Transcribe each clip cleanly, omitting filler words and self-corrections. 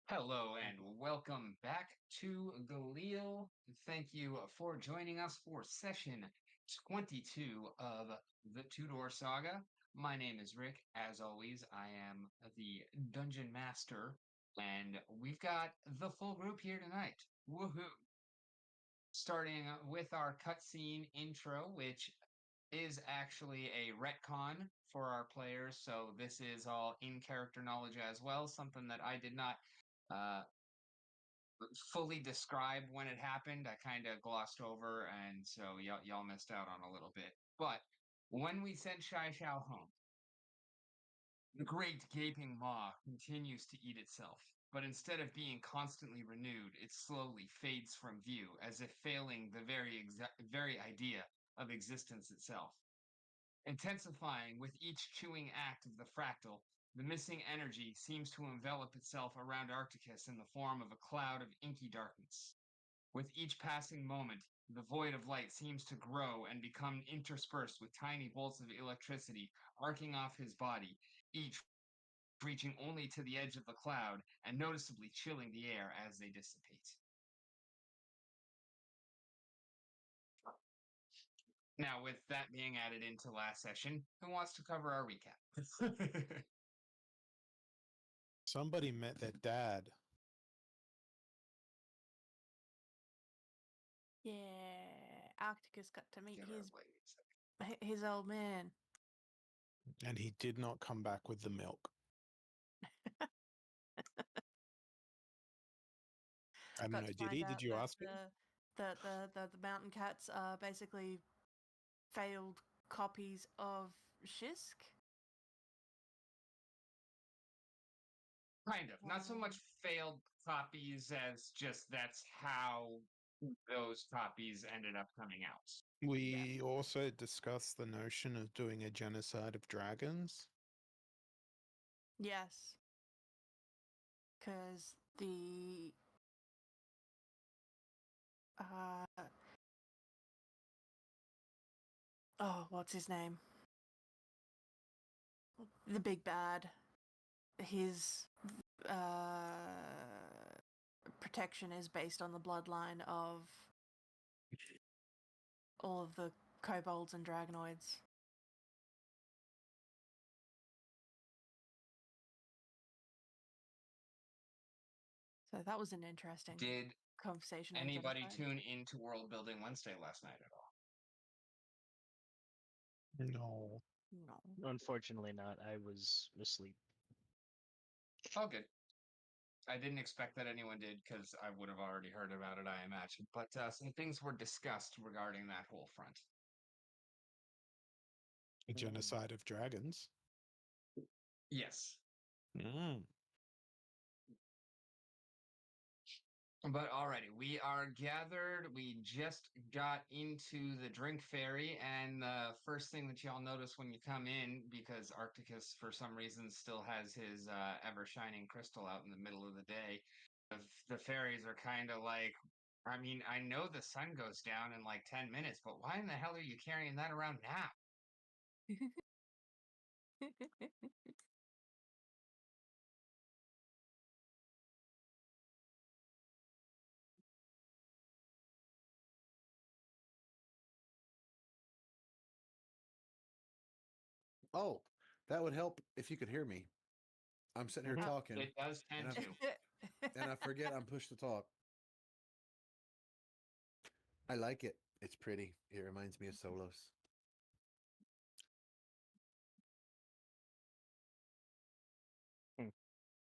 Hello and welcome back to Galil. Thank you for joining us for session 22 of the Tudor Saga. My name is Rick. As always, I am the Dungeon Master, and we've got the full group here tonight. Woohoo! Starting with our cutscene intro, which is actually a retcon for our players. So this is all in character knowledge as well, something that I did not uh, fully describe when it happened. I kind of glossed over, and so y'all missed out on a little bit. But when we sent Shai Shao home, the great gaping maw continues to eat itself. But instead of being constantly renewed, it slowly fades from view, as if failing the very idea of existence itself. Intensifying with each chewing act of the fractal, the missing energy seems to envelop itself around Arcticus in the form of a cloud of inky darkness. With each passing moment, the void of light seems to grow and become interspersed with tiny bolts of electricity arcing off his body, each reaching only to the edge of the cloud and noticeably chilling the air as they dissipate. Now, with that being added into last session, who wants to cover our recap? Somebody met their dad. Yeah, Arcticus got to meet Get our ladies. his old man. And he did not come back with the milk. I don't Got know. to Did find he? out Did you that ask him? the mountain cats are basically failed copies of Shisk. Kind of. Not so much failed copies as just that's how those copies ended up coming out. We also discussed the notion of doing a genocide of dragons. Yes, because the what's his name? The big bad. His protection is based on the bloodline of all of the kobolds and dragonoids. So that was an interesting Did conversation. on anybody genocide. tune into World Building Wednesday last night at all? No. No. Unfortunately not. I was asleep. Oh, good. I didn't expect that anyone did because I would have already heard about it, I imagine. But some things were discussed regarding that whole front. A genocide of dragons. Yes. Mm. But alrighty, we are gathered. We just got into the drink ferry, and the first thing that y'all notice when you come in, because Arcticus for some reason still has his ever shining crystal out in the middle of the day, the fairies are kind of like, I mean, I know the sun goes down in like 10 minutes, but why in the hell are you carrying that around now? Oh, that would help if you could hear me. I'm sitting here talking, It does tend and to. and I forget I'm pushed to talk. I like it. It's pretty. It reminds me of Solos.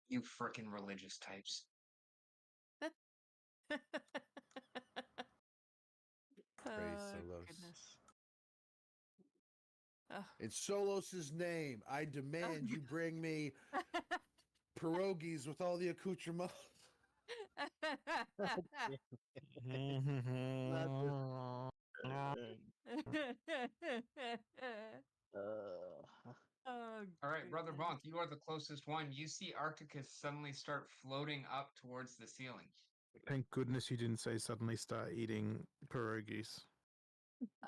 You frickin' religious types. Praise Oh, Solos. goodness. In Solos's name, I demand you bring me pierogies with all the accoutrements. Oh, All right, Brother goodness. Bonk, you are the closest one. You see Arcticus suddenly start floating up towards the ceiling. Thank goodness you didn't say suddenly start eating pierogies.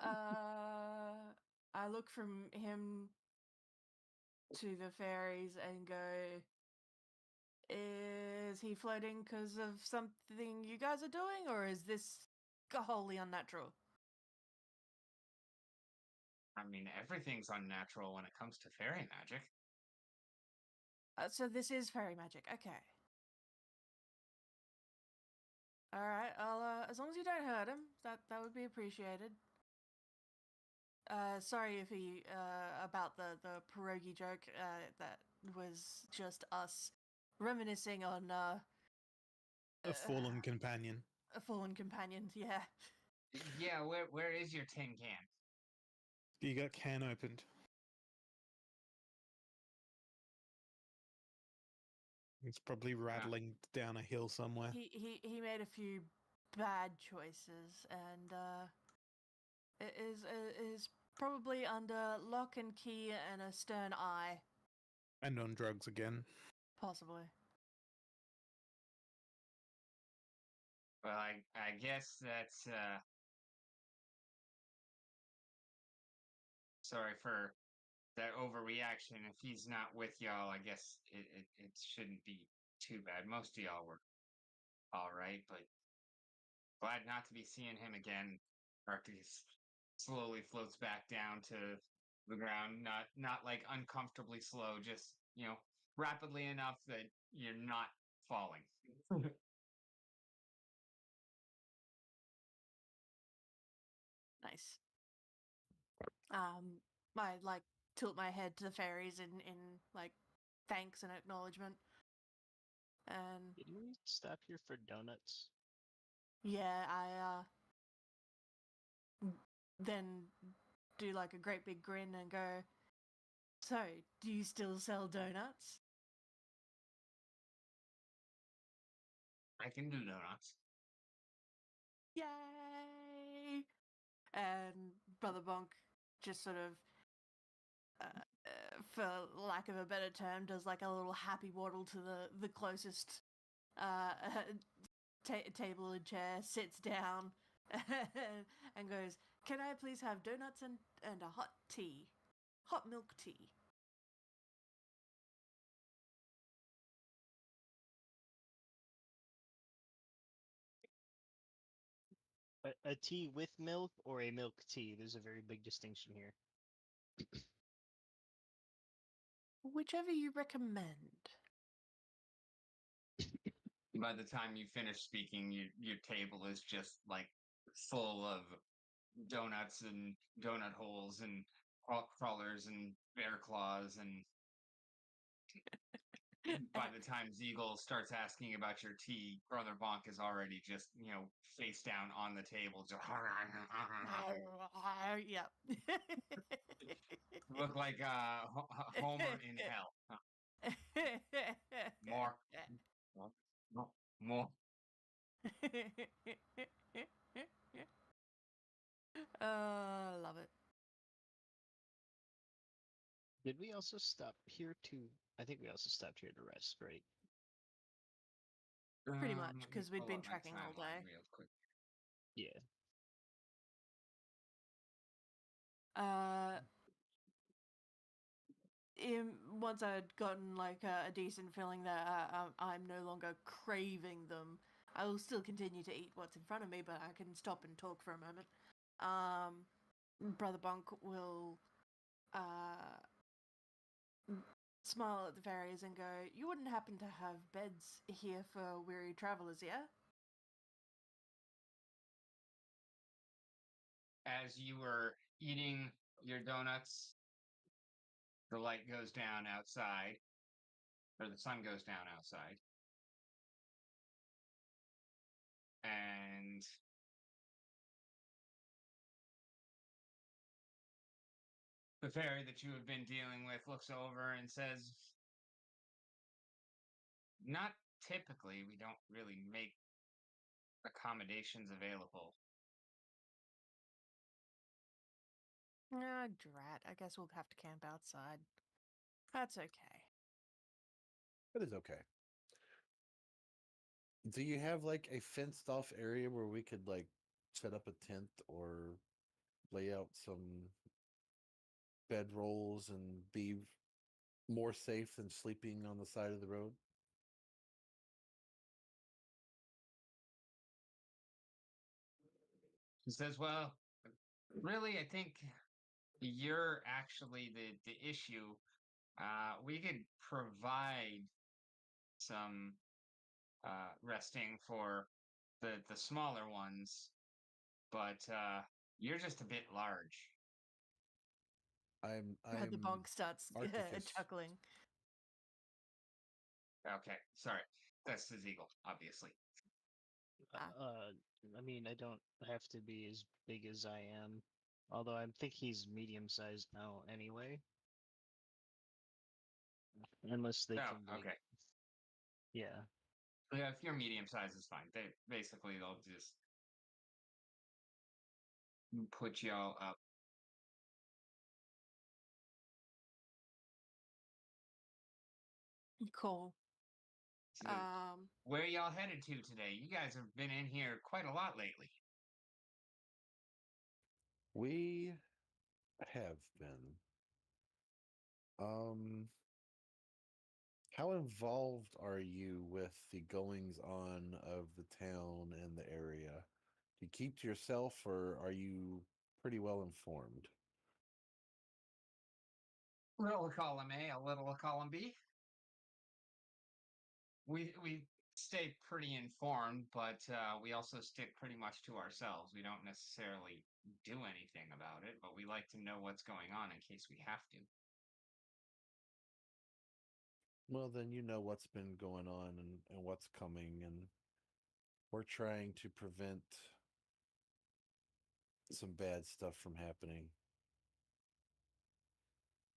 I look from him to the fairies and go, Is he floating because of something you guys are doing, or is this wholly unnatural? I mean, everything's unnatural when it comes to fairy magic. So this is fairy magic. Okay. All right. I'll as long as you don't hurt him, that would be appreciated. Sorry if he about the pierogi joke. That was just us reminiscing on A fallen companion. a fallen companion. Yeah. Yeah, where is your tin can? You got can opened. It's probably rattling down a hill somewhere. He made a few bad choices, and it is probably under lock and key and a stern eye, And on drugs again. possibly. Well, I guess that's sorry for that overreaction. If he's not with y'all, I guess it shouldn't be too bad. Most of y'all were all right, but glad not to be seeing him again. Arcus slowly floats back down to the ground, not like uncomfortably slow, just rapidly enough that you're not falling. Nice. I like tilt my head to the fairies in like thanks and acknowledgement. And Didn't we stop here for donuts? yeah, I then do like a great big grin and go, "So, do you still sell donuts?" I can do donuts. Yay! And Brother Bonk just sort of, for lack of a better term, does like a little happy waddle to the closest uh, table and chair, sits down, and goes, "Can I please have donuts and a hot tea, hot milk tea?" A tea with milk or a milk tea? There's a very big distinction here. Whichever you recommend. By the time you finish speaking, your table is just like full of donuts and donut holes and crawlers and bear claws, and by the time Ziegel starts asking about your tea, Brother Bonk is already just face down on the table, just Yep. look like Homer in hell. More, more, more, more. Love it. Did we also stop here to? I think we also stopped here to rest, right? Pretty much, Let me 'cause we'd pull been up my trekking all timeline day. real quick. Yeah. Uh, Once I'd gotten like a decent feeling that I'm no longer craving them, I will still continue to eat what's in front of me, but I can stop and talk for a moment. Brother Bonk will smile at the fairies and go, "You wouldn't happen to have beds here for weary travelers, yeah?" As you were eating your donuts, the light goes down outside, or the sun goes down outside, and the fairy that you have been dealing with looks over and says, "Not typically. We don't really make accommodations available." Ah, drat. I guess we'll have to camp outside. That's okay. That is okay. Do you have like a fenced off area where we could like set up a tent or lay out some bed rolls and be more safe than sleeping on the side of the road? He says, "Well, really, I think you're actually the issue. We could provide some resting for the smaller ones, but you're just a bit large." The I'm bonk starts Articus. chuckling. Okay, sorry. That's his eagle, obviously. Ah. I mean, I don't have to be as big as I am, although I think he's medium-sized now anyway. Unless they Oh, can, like, okay. yeah. Yeah, if you're medium size, it's fine. They basically they'll just put y'all up. Cool. So, where y'all headed to today? You guys have been in here quite a lot lately. We have been. Um, how involved are you with the goings on of the town and the area? Do you keep to yourself, or are you pretty well informed? Little column A, a little column B. We stay pretty informed, but we also stick pretty much to ourselves. We don't necessarily do anything about it, but we like to know what's going on in case we have to. Well, then you know what's been going on and what's coming, and we're trying to prevent some bad stuff from happening.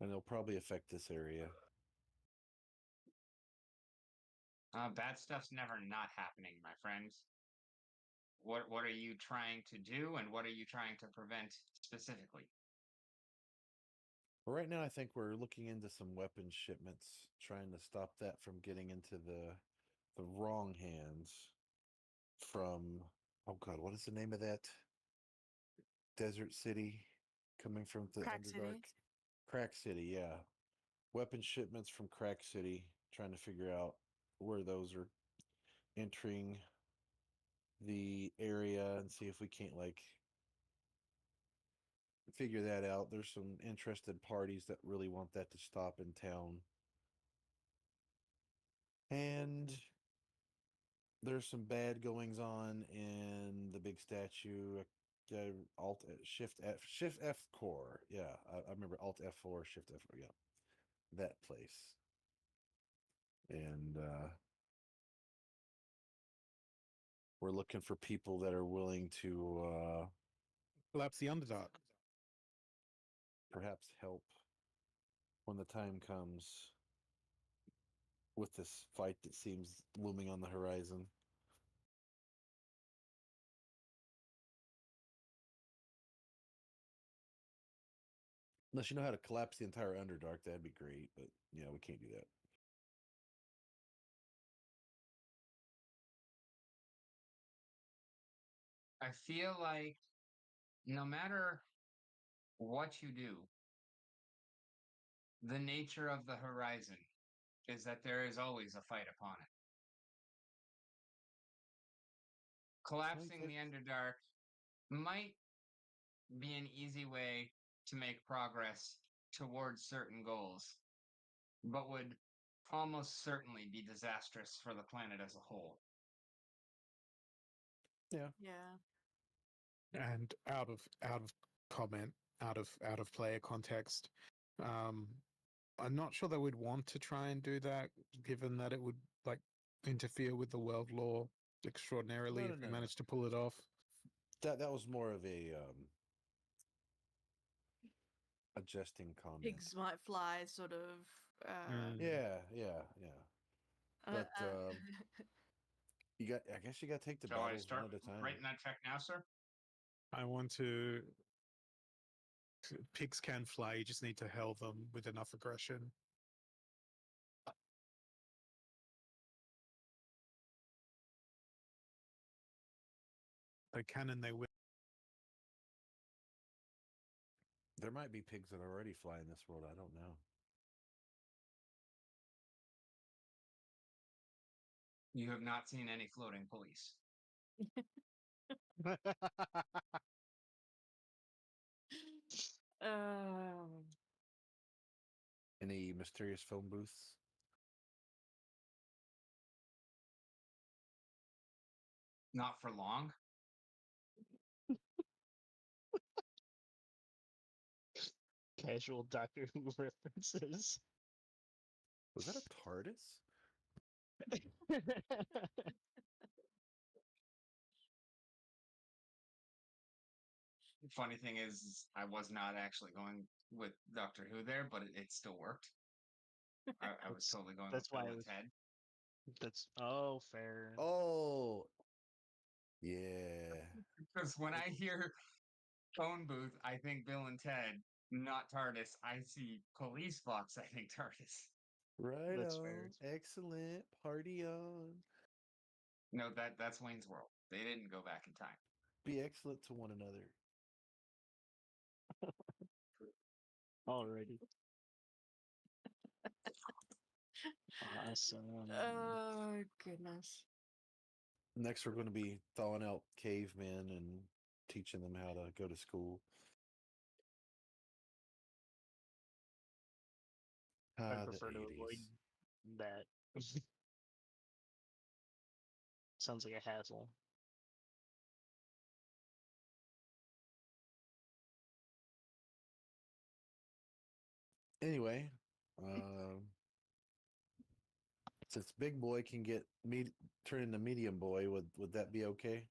And it'll probably affect this area. Bad stuff's never not happening, my friends. What are you trying to do, and what are you trying to prevent specifically? But right now, I think we're looking into some weapons shipments, trying to stop that from getting into the wrong hands. From oh god, what is the name of that desert city coming from the Crack Underdark? City. Crack City, yeah. Weapon shipments from Crack City, trying to figure out where those are entering the area and see if we can't like figure that out. There's some interested parties that really want that to stop in town. And there's some bad goings on in the big statue. Alt Shift F core. Yeah, I remember Alt F4 Shift F4. Yeah, that place. And we're looking for people that are willing to Collapse the Underdark. perhaps help when the time comes with this fight that seems looming on the horizon. Unless you know how to collapse the entire Underdark, that'd be great. But yeah, we can't do I feel like no matter what you do, the nature of the horizon is that there is always a fight upon it. Collapsing the Underdark might be an easy way to make progress towards certain goals, but would almost certainly be disastrous for the planet as a whole. that. Yeah. And out of comment, out of player context, um, I'm not sure they would want to try and do that, given that it would like interfere with the world law extraordinarily No, if no, we no, no. managed to pull it off. That was more of a jesting comment. Pigs might fly, sort of. Mm. Yeah. Uh, But uh, you got. I guess you got to take the Shall I battles one start at a time. writing that check now, sir? I want to. Pigs can fly. You just need to hell them with enough aggression. They can and they will. There might be pigs that already fly in this world. I don't know. You have not seen any floating police. Um, Any mysterious phone booths? Not for long. Casual Doctor Who references. Was that a TARDIS? Funny thing is, I was not actually going with Doctor Who there, but it still worked. I was totally going with That's why Bill I and was. Ted. That's fair. Oh, yeah. Because when I hear phone booth, I think Bill and Ted, not TARDIS. I see police box, I think TARDIS. Right That's fair. on. Excellent. Party on. No, that's Wayne's World. They didn't go back in time. Be excellent to one another. Already. Awesome. oh goodness. Next, we're going to be thawing out cavemen and teaching them how to go to school. I Ah, the prefer to avoid 80s. that. Sounds like a hassle. Anyway, since Big Boy can get turn into Medium Boy, would that be okay?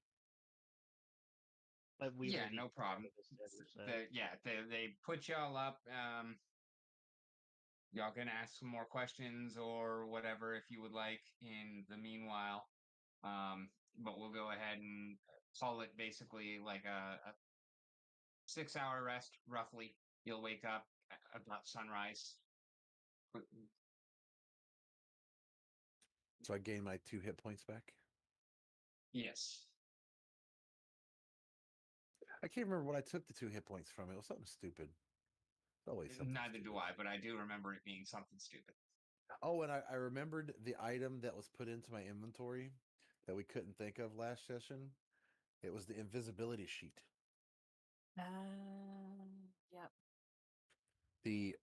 We've Yeah, already no kind problem. of established that. They put y'all up. Y'all can ask some more questions or whatever if you would like in the meanwhile. But we'll go ahead and call it basically like a 6 hour rest, roughly. You'll wake up about sunrise. So I gain my 2 hit points back. Yes. I can't remember what I took the 2 hit points from. It was something stupid. Always something Neither stupid. do I, but I do remember it being something stupid. Oh, and I remembered the item that was put into my inventory that we couldn't think of last session. It was the invisibility sheet. Yep. The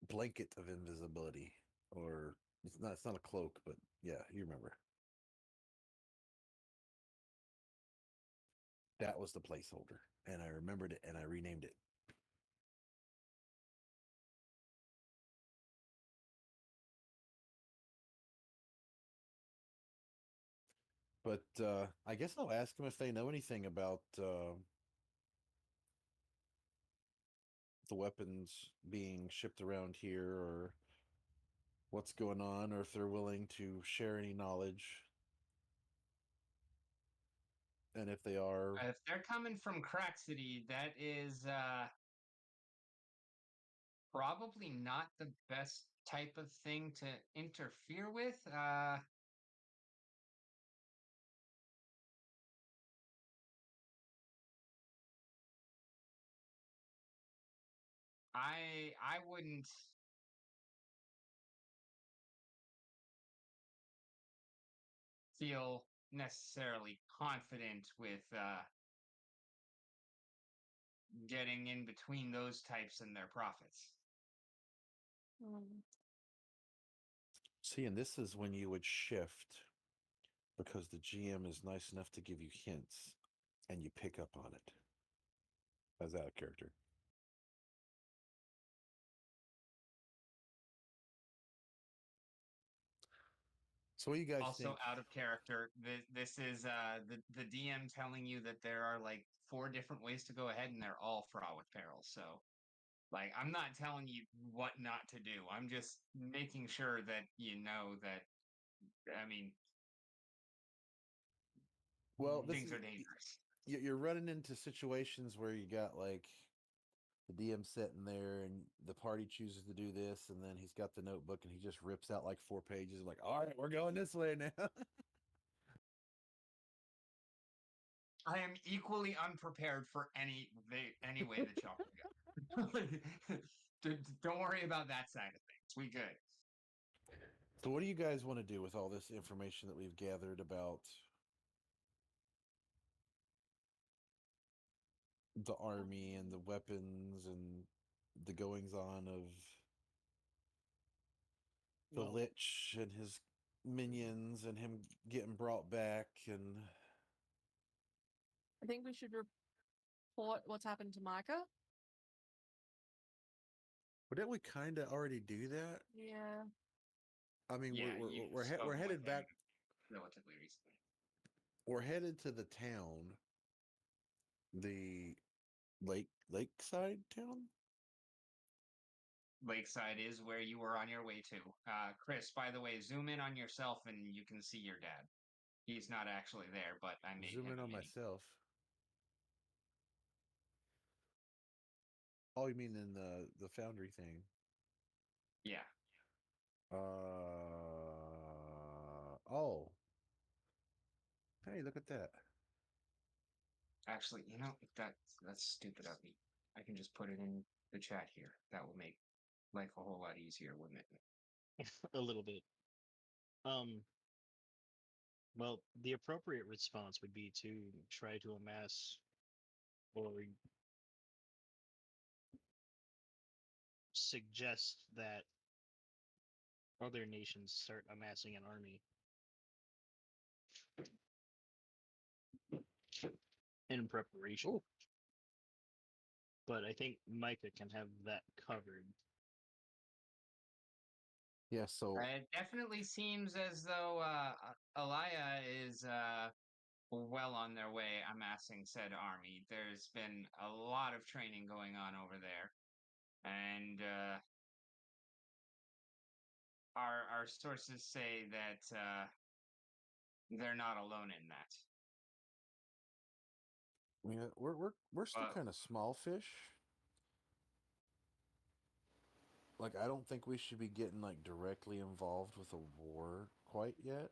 blanket of invisibility. Or it's not a cloak, but yeah, you remember. That was the placeholder. And I remembered it and I renamed it. But I guess I'll ask them if they know anything about the weapons being shipped around here or what's going on, or if they're willing to share any knowledge. And if they are, If they're coming from Crack City, that is probably not the best type of thing to interfere with. I wouldn't feel necessarily confident with getting in between those types and their profits. see, and this is when you would shift because the GM is nice enough to give you hints and you pick up on it. As out of character. So what do you guys Also think? out of character. This is the DM telling you that there are like 4 different ways to go ahead, and they're all fraught with peril. So, like, I'm not telling you what not to do. I'm just making sure that you know that. I mean, Well, this things is are dangerous. you're running into situations where you got like the DM sitting there and the party chooses to do this, and then he's got the notebook and he just rips out like 4 pages, like, all right, we're going this way now. I am equally unprepared for any way that y'all can go. Don't worry about that side of things. We good. So what do you guys want to do with all this information that we've gathered about the army and the weapons and the goings on of the Well, Lich and his minions and him getting brought back and I think we should report what's happened to Micah. but didn't we kind of already do that? Yeah. I mean, Yeah, you we're spoke with headed him back. relatively recently. We're headed to the town, the lakeside town. Lakeside is where you were on your way to. Chris, by the way, zoom in on yourself and you can see your dad. He's not actually there, but I made Zoom him in a on mini. myself. Oh, you mean in the foundry thing? Yeah. Oh. Hey, look at that. Actually, that's stupid of me. I can just put it in the chat here. That will make life a whole lot easier, wouldn't it? a little bit. Well, the appropriate response would be to try to amass or suggest that other nations start amassing an army in preparation. Oh. But I think Micah can have that covered. Yeah, so It definitely seems as though Alaya is well on their way amassing said army. There's been a lot of training going on over there, and our sources say that they're not alone in that. I mean, we're still But kind of small fish. Like, I don't think we should be getting like directly involved with a war quite yet.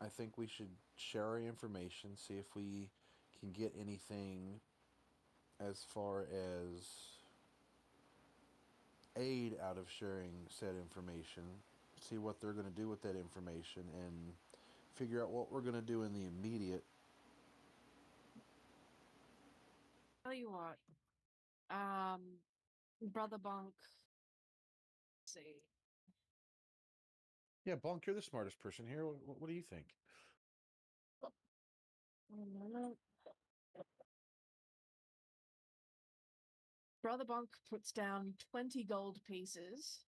I think we should share our information, see if we can get anything as far as aid out of sharing said information, see what they're going to do with that information, and figure out what we're going to do in the immediate. Tell you what, Brother Bunk. Let's see. Yeah, Bonk, you're the smartest person here. What do you think? Brother Bonk puts down 20 gold pieces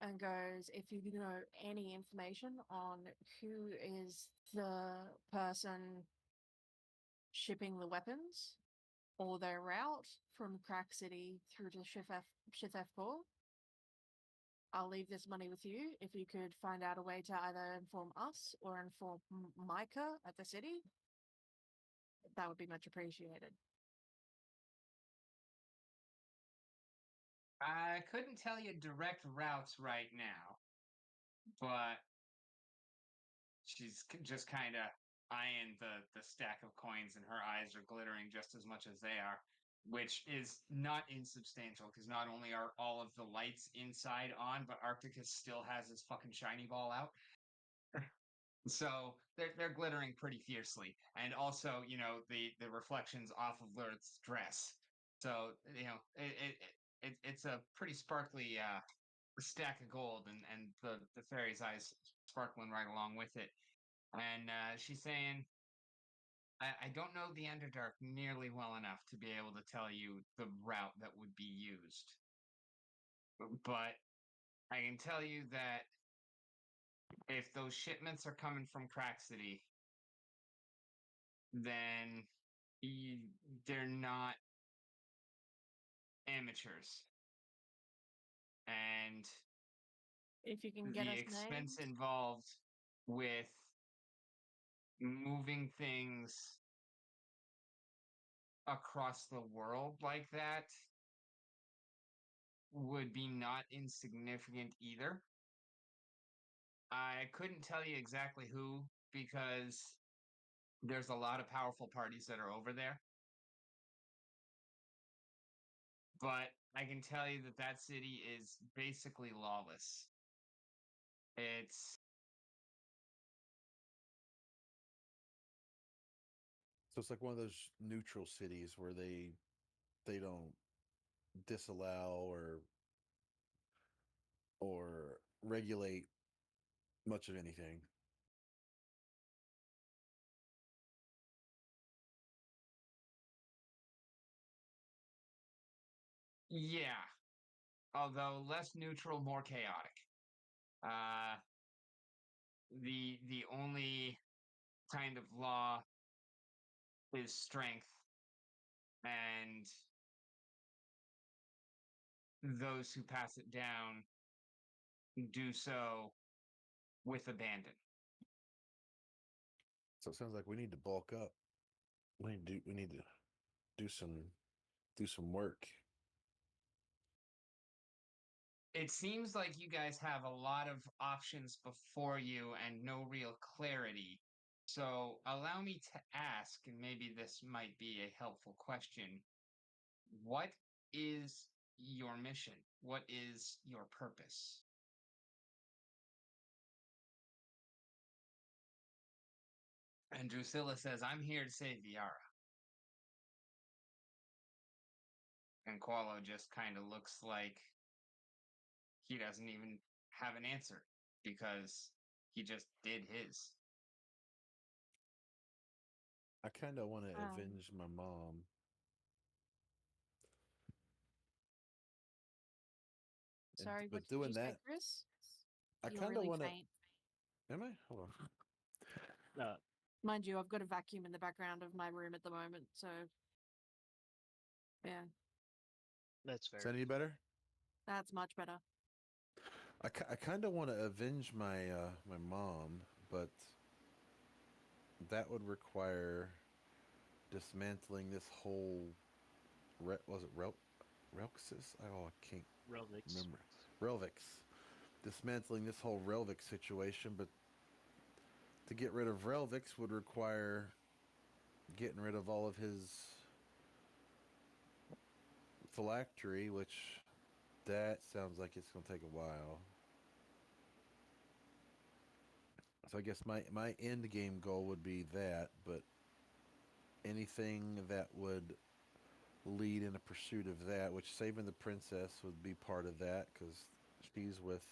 and goes, if you know any information on who is the person shipping the weapons or their route from Crack City through to Shithef, I'll leave this money with you. If you could find out a way to either inform us or inform Micah at the city, that would be much appreciated. I couldn't tell you direct routes right now, but she's just kind of eyeing the stack of coins, and her eyes are glittering just as much as they are, which is not insubstantial because not only are all of the lights inside on, but Arcticus still has his fucking shiny ball out. So they're glittering pretty fiercely, and also the reflections off of Lurth's dress. So it's a pretty sparkly stack of gold, and the fairy's eyes sparkling right along with it. And she's saying, I don't know the Underdark nearly well enough to be able to tell you the route that would be used, but I can tell you that if those shipments are coming from Crack City, then they're not amateurs. And If you can get the us expense names. involved with moving things across the world like that would be not insignificant either. I couldn't tell you exactly who because there's a lot of powerful parties that are over there. But I can tell you that that city is basically lawless. It's So it's like one of those neutral cities where they don't disallow or regulate much of anything. Yeah, although less neutral, more chaotic. Uh, the only kind of law is strength, and those who pass it down do so with abandon. So it sounds like we need to bulk up. We need to do some work. It seems like you guys have a lot of options before you and no real clarity. So allow me to ask, and maybe this might be a helpful question. What is your mission? What is your purpose? And Drusilla says, I'm here to save Viara. And Qualo just kind of looks like he doesn't even have an answer because he just did his. I kind of want to Um, avenge my mom. Sorry, what But did you doing say, that, Chris? I You're kind of really want to. faint. Am I? Hold on. Mind you, I've got a vacuum in the background of my room at the moment, so yeah, That's Is fair. that any better? that's much better. I kind of want to avenge my mom, but that would require dismantling this whole was it Relxis? Oh, I can't Relics. remember. Relvix. Dismantling this whole Relvix situation, but to get rid of Relvix would require getting rid of all of his phylactery, which that sounds like it's going to take a while. So I guess my end game goal would be that, but anything that would lead in a pursuit of that, which saving the princess would be part of that because she's with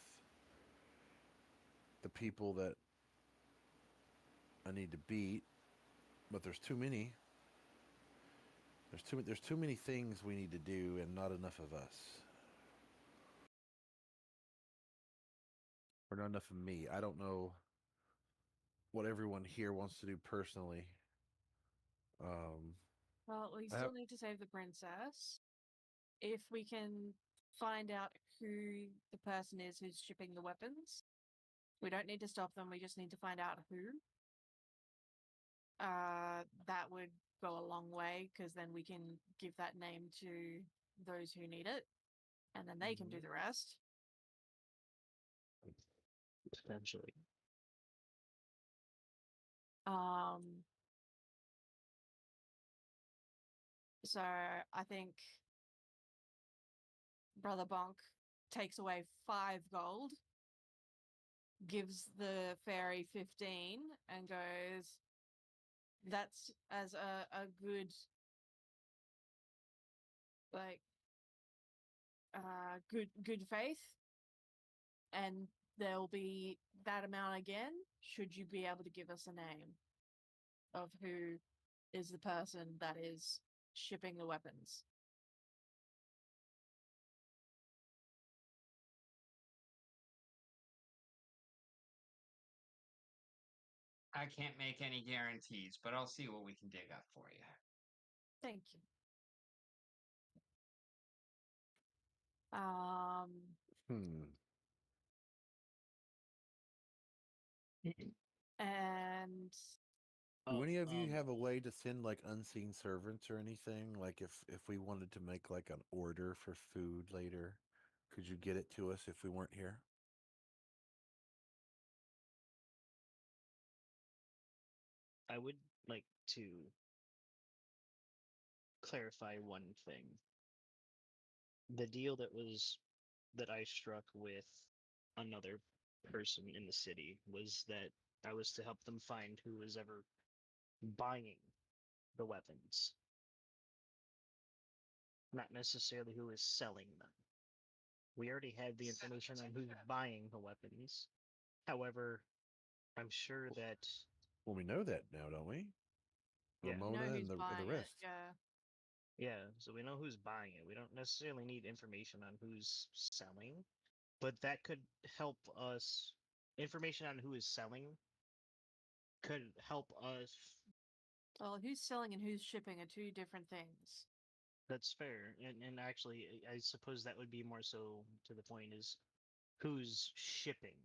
the people that I need to beat. But there's too many. There's too many things we need to do, and not enough of us, or not enough of me. I don't know what everyone here wants to do personally. Um, Well, we I have still need to save the princess. If we can find out who the person is who's shipping the weapons, we don't need to stop them. We just need to find out who. That would go a long way because then we can give that name to those who need it, and then they can do the rest. Potentially. Um, so I think Brother Bonk takes away 5 gold, gives the fairy 15, and goes, that's as a good, like, good faith, and there'll be that amount again should you be able to give us a name of who is the person that is shipping the weapons. I can't make any guarantees, but I'll see what we can dig up for you. Thank you. Um, hmm. and Do Oh, any of you have a way to send like unseen servants or anything? Like if we wanted to make like an order for food later, could you get it to us if we weren't here? I would like to clarify one thing. The deal that I struck with another person in the city was that I was to help them find who was ever buying the weapons, not necessarily who is selling them. We already have the information on who's buying the weapons. However, I'm sure that Well, we know that now, don't we? yeah, You know Ramona who's and the buying it, rest. yeah. yeah. So we know who's buying it. We don't necessarily need information on who's selling, but that could help us. Information on who is selling could help us. Well, who's selling and who's shipping are two different things. That's fair, and actually, I suppose that would be more so to the point is who's shipping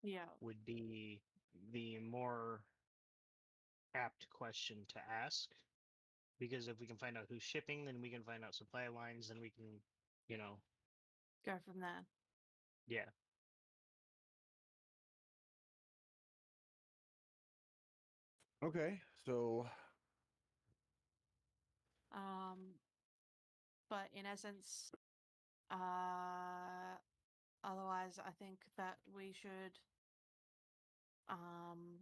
Yeah. would be the more apt question to ask, because if we can find out who's shipping, then we can find out supply lines, and we can, you know, Go from there. yeah. Okay, so Um, but in essence, otherwise, I think that we should um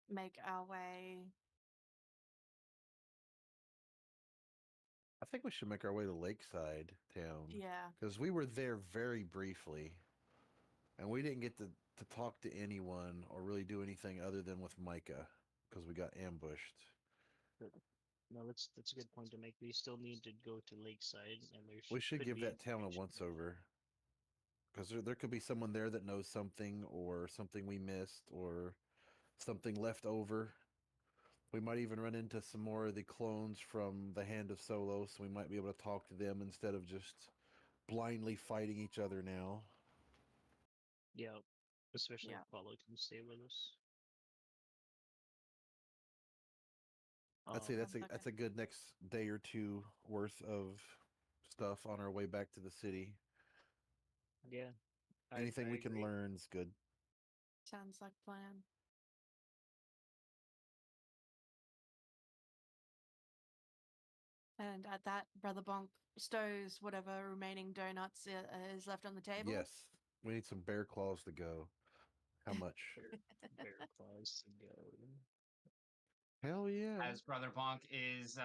make our way. I think we should make our way to Lakeside Town Yeah. because we were there very briefly, and we didn't get to talk to anyone or really do anything other than with Micah because we got ambushed. But, no, that's a good point to make. We still need to go to Lakeside, and there We should could give be that town a information once there. over because there could be someone there that knows something or something we missed or something left over. We might even run into some more of the clones from the Hand of Solo, so we might be able to talk to them instead of just blindly fighting each other now. Yeah, especially Yeah. if Paulo can stay with us. I'd say Sounds like that's a good next day or two worth of stuff on our way back to the city. Yeah, Anything I we can agree. learn is good. sounds like plan. And at that, Brother Bonk stows whatever remaining donuts is left on the table. Yes, we need some bear claws to go. How much? Bear claws to go. Hell yeah. As Brother Bonk is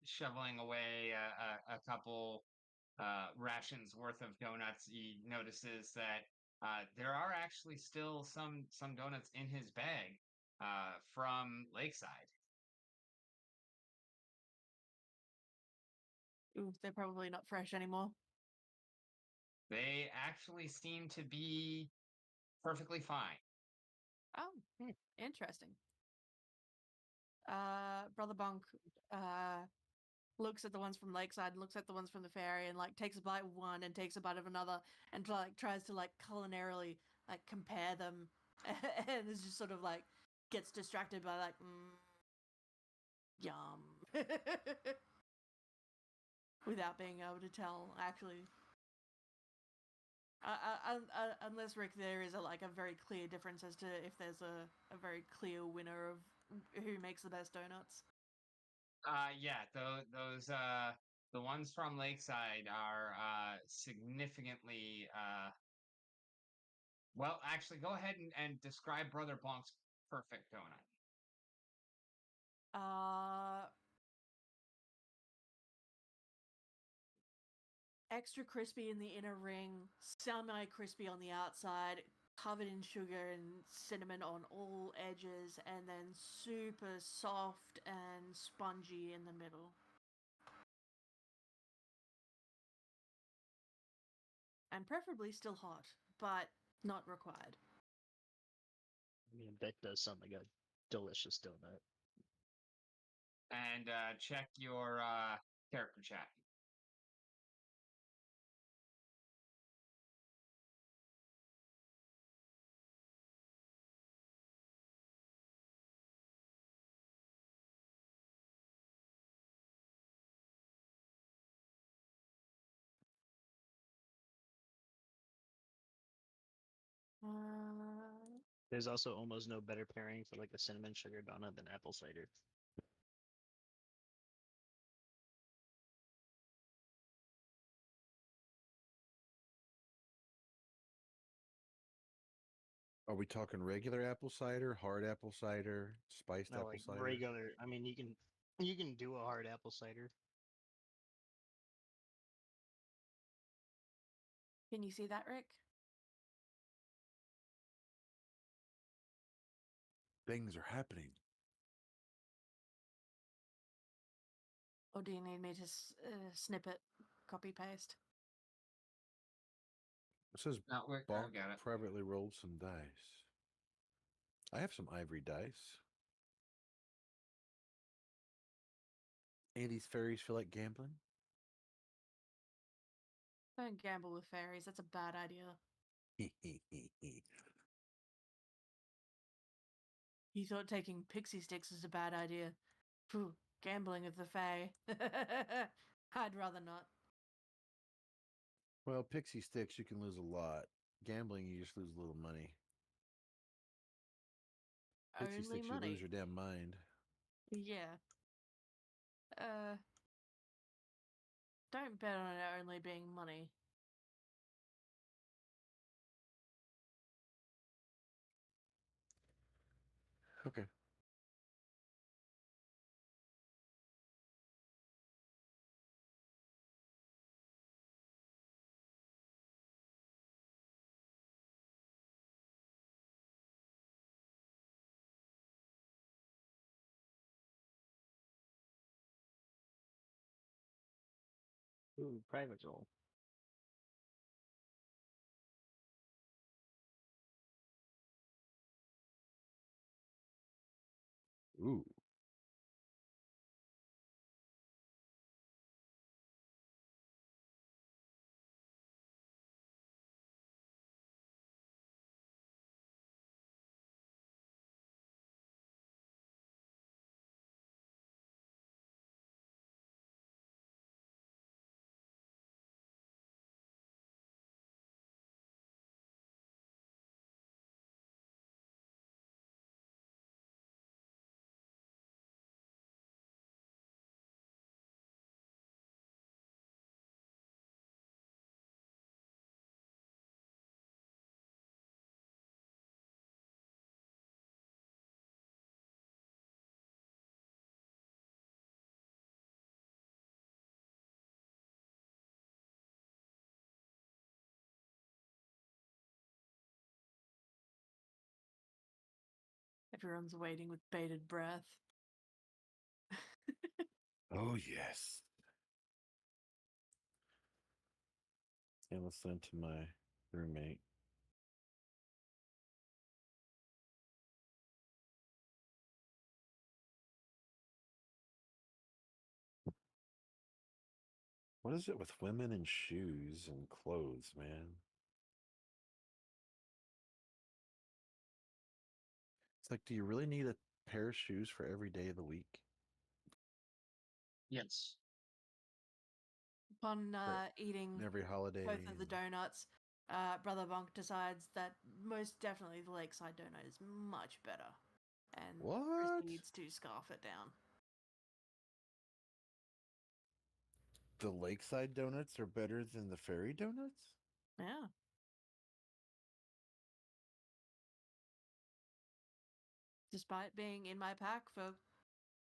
shoveling away a couple rations worth of donuts, he notices that there are actually still some donuts in his bag from Lakeside. Ooh, they're probably not fresh anymore. They actually seem to be perfectly fine. Oh, interesting. Brother Bonk looks at the ones from Lakeside, looks at the ones from the ferry, and like takes a bite of one and takes a bite of another, and like tries to like culinarily like compare them, and is just sort of like gets distracted by like yum, without being able to tell actually. Unless Rick, there is like a very clear difference as to if there's a very clear winner of who makes the best donuts. Yeah, those the ones from Lakeside are significantly well, actually go ahead and describe Brother Bonk's perfect donut. Uh, Extra crispy in the inner ring, semi crispy on the outside, covered in sugar and cinnamon on all edges, and then super soft and spongy in the middle. And preferably still hot, but not required. I mean, that does sound like a delicious donut. And check your character chat. Uh, There's also almost no better pairing for like a cinnamon sugar donut than apple cider. Are we talking regular apple cider, hard apple cider, spiced No, apple like cider? regular. I mean, you can do a hard apple cider. Can you see that, Rick? Things are happening. Or do you need me to snip it, copy paste? It says No, Bonk I've got it. privately rolled some dice. I have some ivory dice. Andy's fairies feel like gambling. Don't gamble with fairies. That's a bad idea. You thought taking pixie sticks is a bad idea. Phew, gambling with the fae. I'd rather not. Well, pixie sticks, you can lose a lot. Gambling, you just lose a little money. Pixie Only sticks, you money. lose your damn mind. Yeah. Don't bet on it only being money. Okay. Ooh, private roll. Ooh. Everyone's waiting with bated breath. Oh, yes. And let's send to my roommate. What is it with women and shoes and clothes, man? It's like, do you really need a pair of shoes for every day of the week? Yes. Upon For eating every holiday? both of the and- donuts, Brother Bonk decides that most definitely the Lakeside donut is much better, and What? proceeds to scarf it down. The lakeside donuts are better than the fairy donuts? Yeah. Despite being in my pack for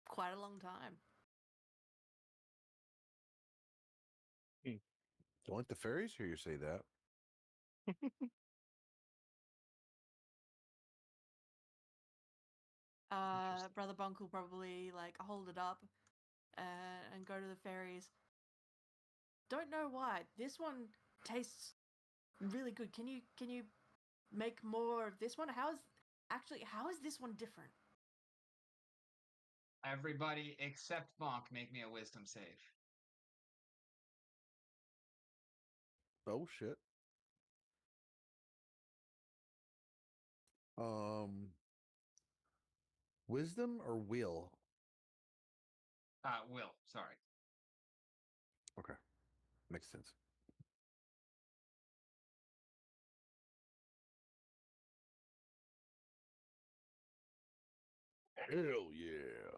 quite a long time. Don't let the fairies hear you say that. Interesting. Brother Bonk will probably like hold it up and go to the fairies. Don't know why. This one tastes really good. Can you make more of this one? How is this one different? Everybody except Bonk, make me a wisdom save. Oh, shit. Wisdom or will? Will, sorry. Okay. Makes sense. Hell yeah.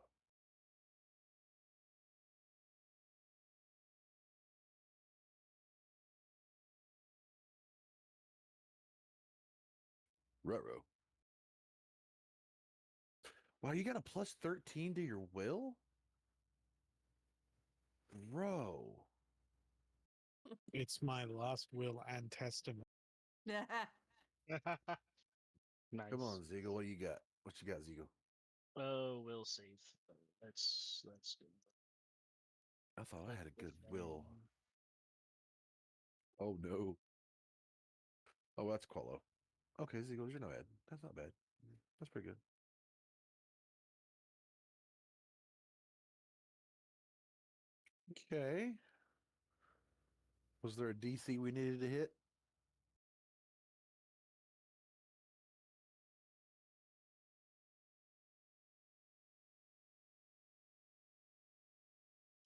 Ruh-roh. Wow, you got a plus 13 to your will? Bro. It's my last will and testament. Nice. Come on, Ziegel. What do you got? What you got, Ziegel? Oh, will save. That's good. I thought I had a good will. Oh, no. Oh, that's Qualo. Okay, Ziegel, you're no bad. That's not bad. That's pretty good. Okay. Was there a DC we needed to hit?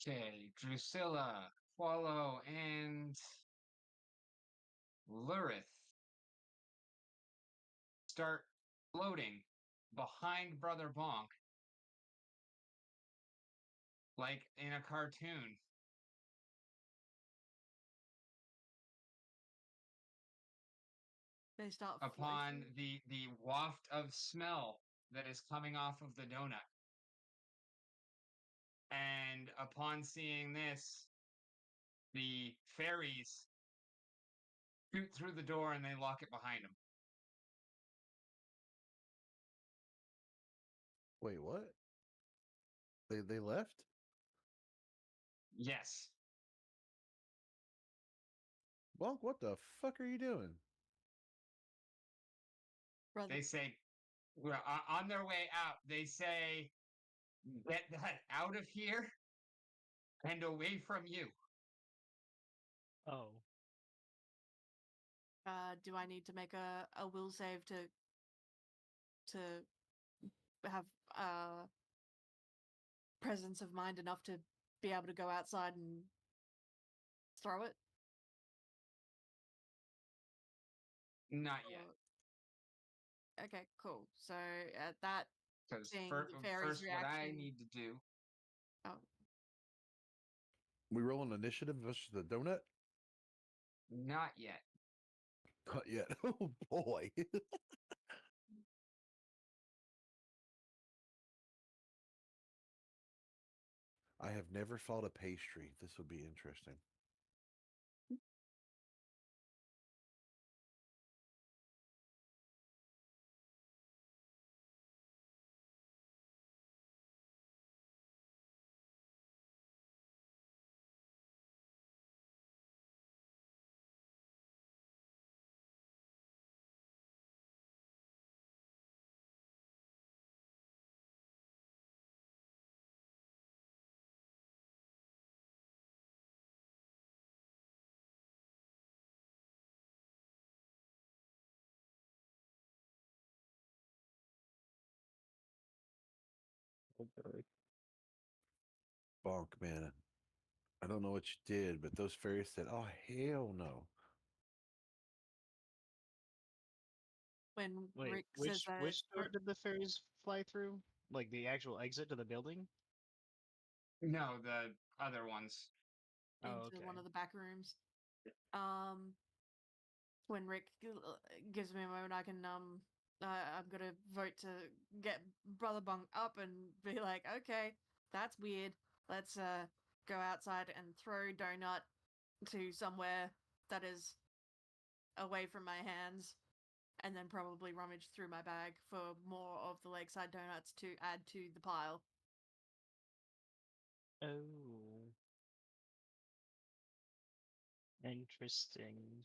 Okay, Drusilla, Qualo, and Lurith start floating behind Brother Bonk like in a cartoon. They start Upon floating. the waft of smell that is coming off of the donut. And upon seeing this, the fairies shoot through the door and they lock it behind them. Wait, what? They left? Yes. Bonk, what the fuck are you doing? Brother, They say, well, on their way out, they say, get that out of here and away from you. Oh, do I need to make a will save to have presence of mind enough to be able to go outside and throw it? Not yet. Okay, cool. So at that, Because seeing the fairy's first, what I reaction. need to do, Oh, We rolling initiative versus the donut? not yet. Not yet. Oh boy. I have never fought a pastry. This would be interesting. okay. Bonk, man. I don't know what you did, but those fairies said, oh, hell no. when Wait, Rick says that which door did the fairies fly through? Like the actual exit to the building? No, the other ones. Oh, into okay. one of the back rooms. When Rick gives me a moment, I can I'm gonna vote to get Brother Bong up and be like, okay, that's weird. Let's go outside and throw Donut to somewhere that is away from my hands, and then probably rummage through my bag for more of the lakeside donuts to add to the pile. Oh, interesting.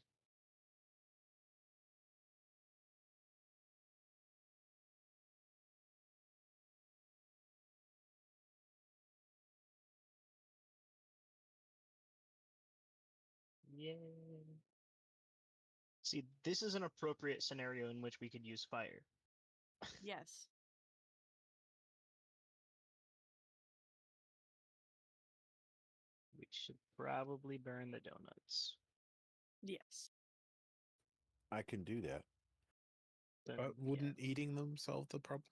Yay. See, this is an appropriate scenario in which we could use fire. Yes. We should probably burn the donuts. Yes. I can do that. Then, But wouldn't eating them solve the problem?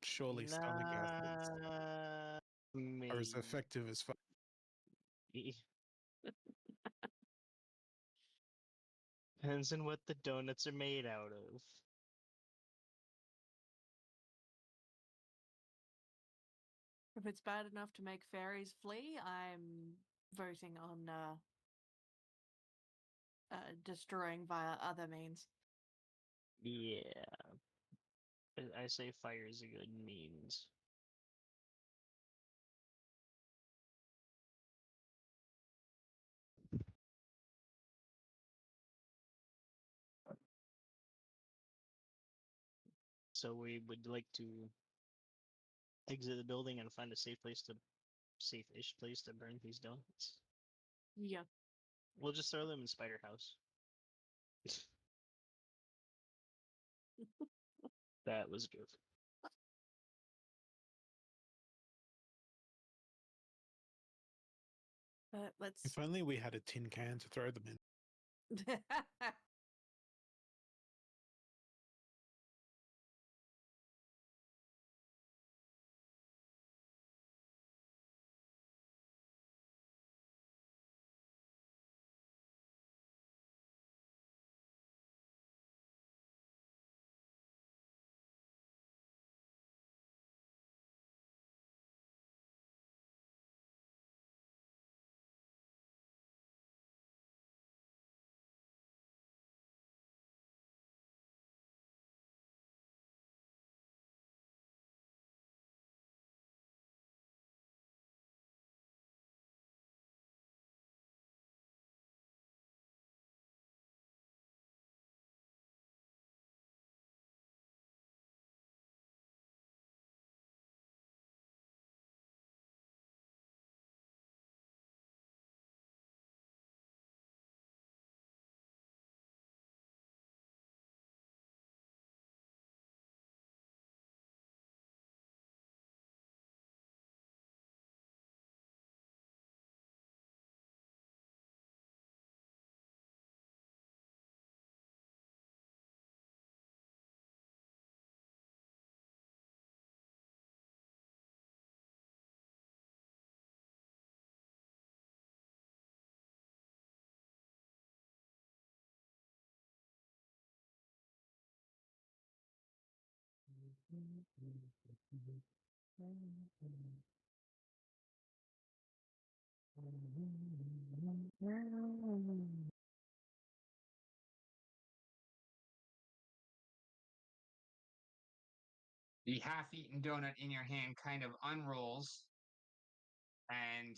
Surely stomach acids nah, are as maybe. effective as fuck. Depends on what the donuts are made out of. If it's bad enough to make fairies flee, I'm voting on destroying via other means. Yeah. I say fire is a good means. So we would like to exit the building and find a safe-ish place to burn these donuts. Yeah. We'll just throw them in Spider House. That was good. Let's. If only we had a tin can to throw them in. The half-eaten donut in your hand kind of unrolls and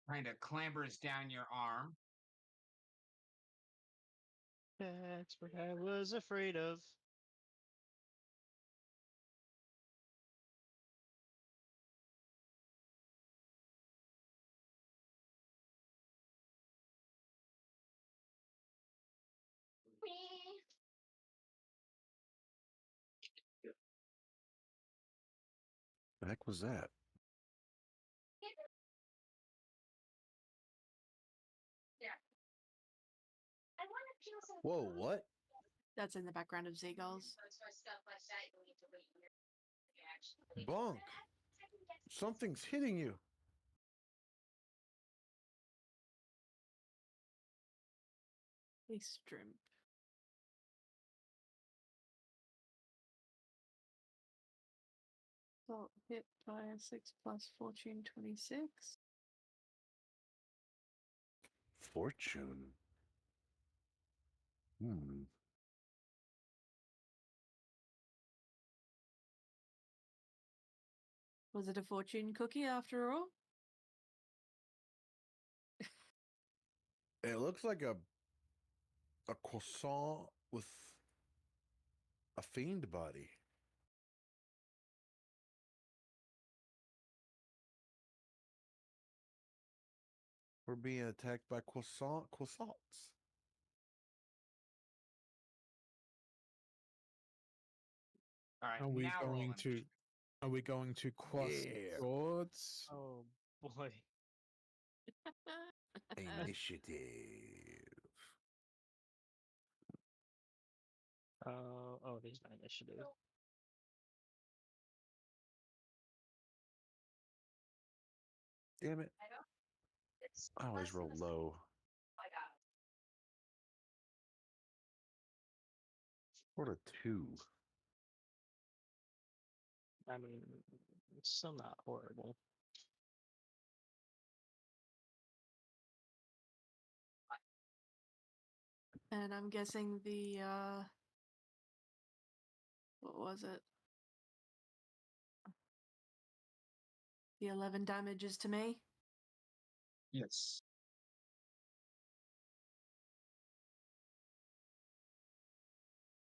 kind of clambers down your arm. That's what I was afraid of. The heck was that? Whoa, what? That's in the background of Seagulls. Bonk! Something's hitting you. A shrimp. Well, hit by a 6 plus fortune 26. Fortune. Hmm. Was it a fortune cookie after all? It looks like a croissant with a fiend body. We're being attacked by croissants. All right, Are we now roll going initiative. to? Are we going to cross Yeah. swords? Oh boy. Initiative. Oh, there's my initiative. Damn it. I always roll low. What a 2. I mean, it's still not horrible. And I'm guessing the what was it? The 11 damages to me. Yes.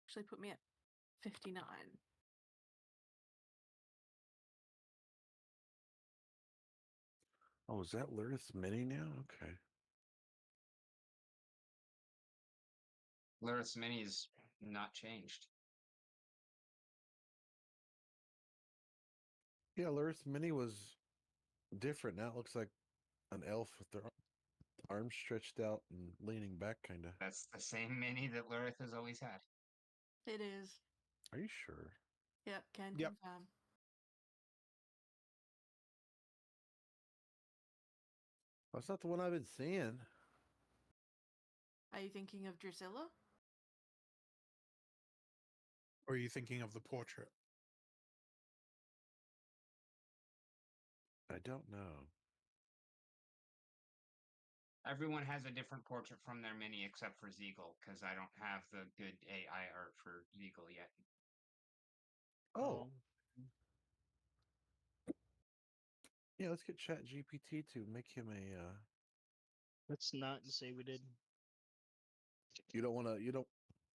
Actually put me at 59. Oh, is that Lyrith's mini now? Okay. Lyrith's mini's not changed. Yeah, Lyrith's mini was different. Now it looks like an elf with their arms stretched out and leaning back, kind of. That's the same mini that Lyrith has always had. It is. Are you sure? Yep, can Yep. confirm. That's not the one I've been seeing. Are you thinking of Drusilla? Or are you thinking of the portrait? I don't know. Everyone has a different portrait from their mini except for Zeagle, because I don't have the good AI art for Zeagle yet. Oh, yeah. Let's get Chat GPT to make him a. Let's not say we did. You don't want to. You don't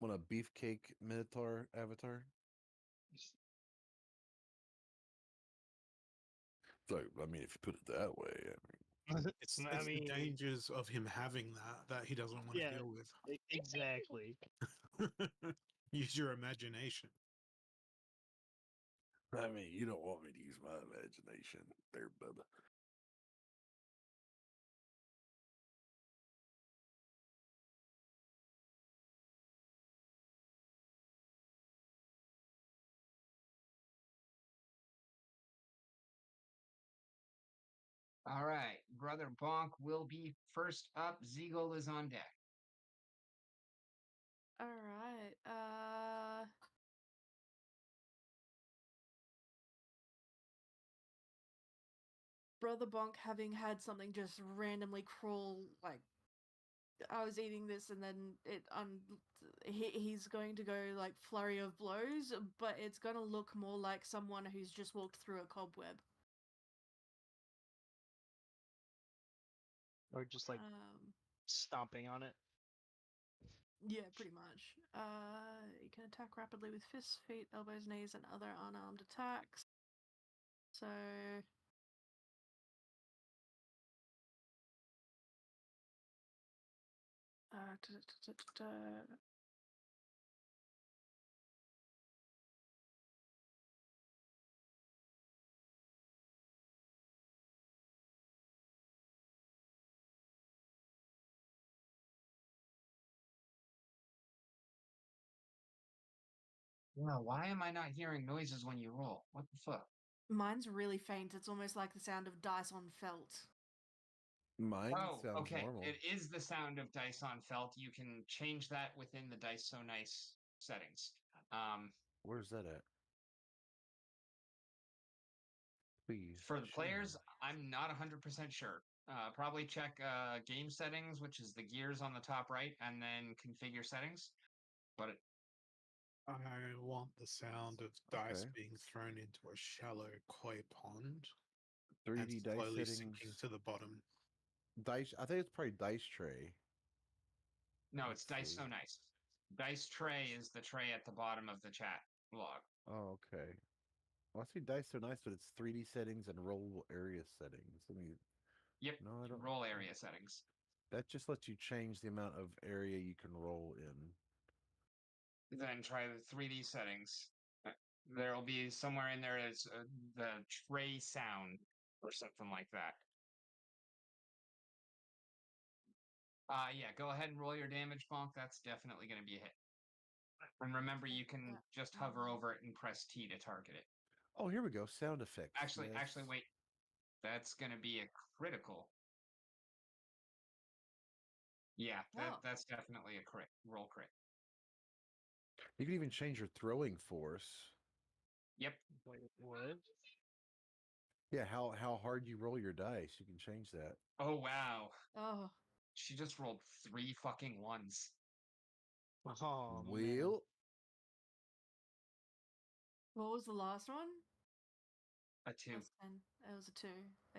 want a beefcake Minotaur avatar. So I mean, if you put it that way, It's, I it's the mean, dangers of him having that he doesn't want to yeah, deal with. exactly. Use your imagination. you don't want me to use my imagination, there, Bubba. All right, Brother Bonk will be first up. Zeagle is on deck. All right. Brother Bonk having had something just randomly crawl, like I was eating this and then he's going to go like flurry of blows, but it's going to look more like someone who's just walked through a cobweb. Or just like stomping on it. Yeah, pretty much. You can attack rapidly with fists, feet, elbows, knees, and other unarmed attacks. So Wow, why am I not hearing noises when you roll? What the fuck? mine's really faint. It's almost like the sound of dice on felt. Mine Oh, sounds okay. normal. It is the sound of dice on felt. You can change that within the Dice So Nice settings. Where's that at? Please. For the show me. players, I'm not 100% sure. Probably check game settings, which is the gears on the top right, and then configure settings. But I want the sound of dice Okay. being thrown into a shallow koi pond and 3D dice slowly settings. sinking to the bottom. Dice. I think it's probably dice tray. no, Let's it's Dice see. So Nice. Dice tray is the tray at the bottom of the chat log. Oh, okay. Well, I see dice are nice, but it's 3D settings and roll area settings. Let me. Yep, No, I don't. roll area settings. That just lets you change the amount of area you can roll in. Then try the 3D settings. There'll be somewhere in there that's the tray sound or something like that. Yeah, go ahead and roll your damage, Bonk. That's definitely going to be a hit. And remember, you can just hover over it and press T to target it. Oh, here we go. Sound effects. Actually, yes. actually, wait. That's going to be a critical. Yeah, Oh. that's definitely a crit. Roll crit. You can even change your throwing force. Yep. Wait, what? Yeah, how hard you roll your dice, you can change that. Oh wow. Oh, She just rolled 3 fucking ones. Oh man. Well, what was the last one? A 2. Plus 10. It was a 2.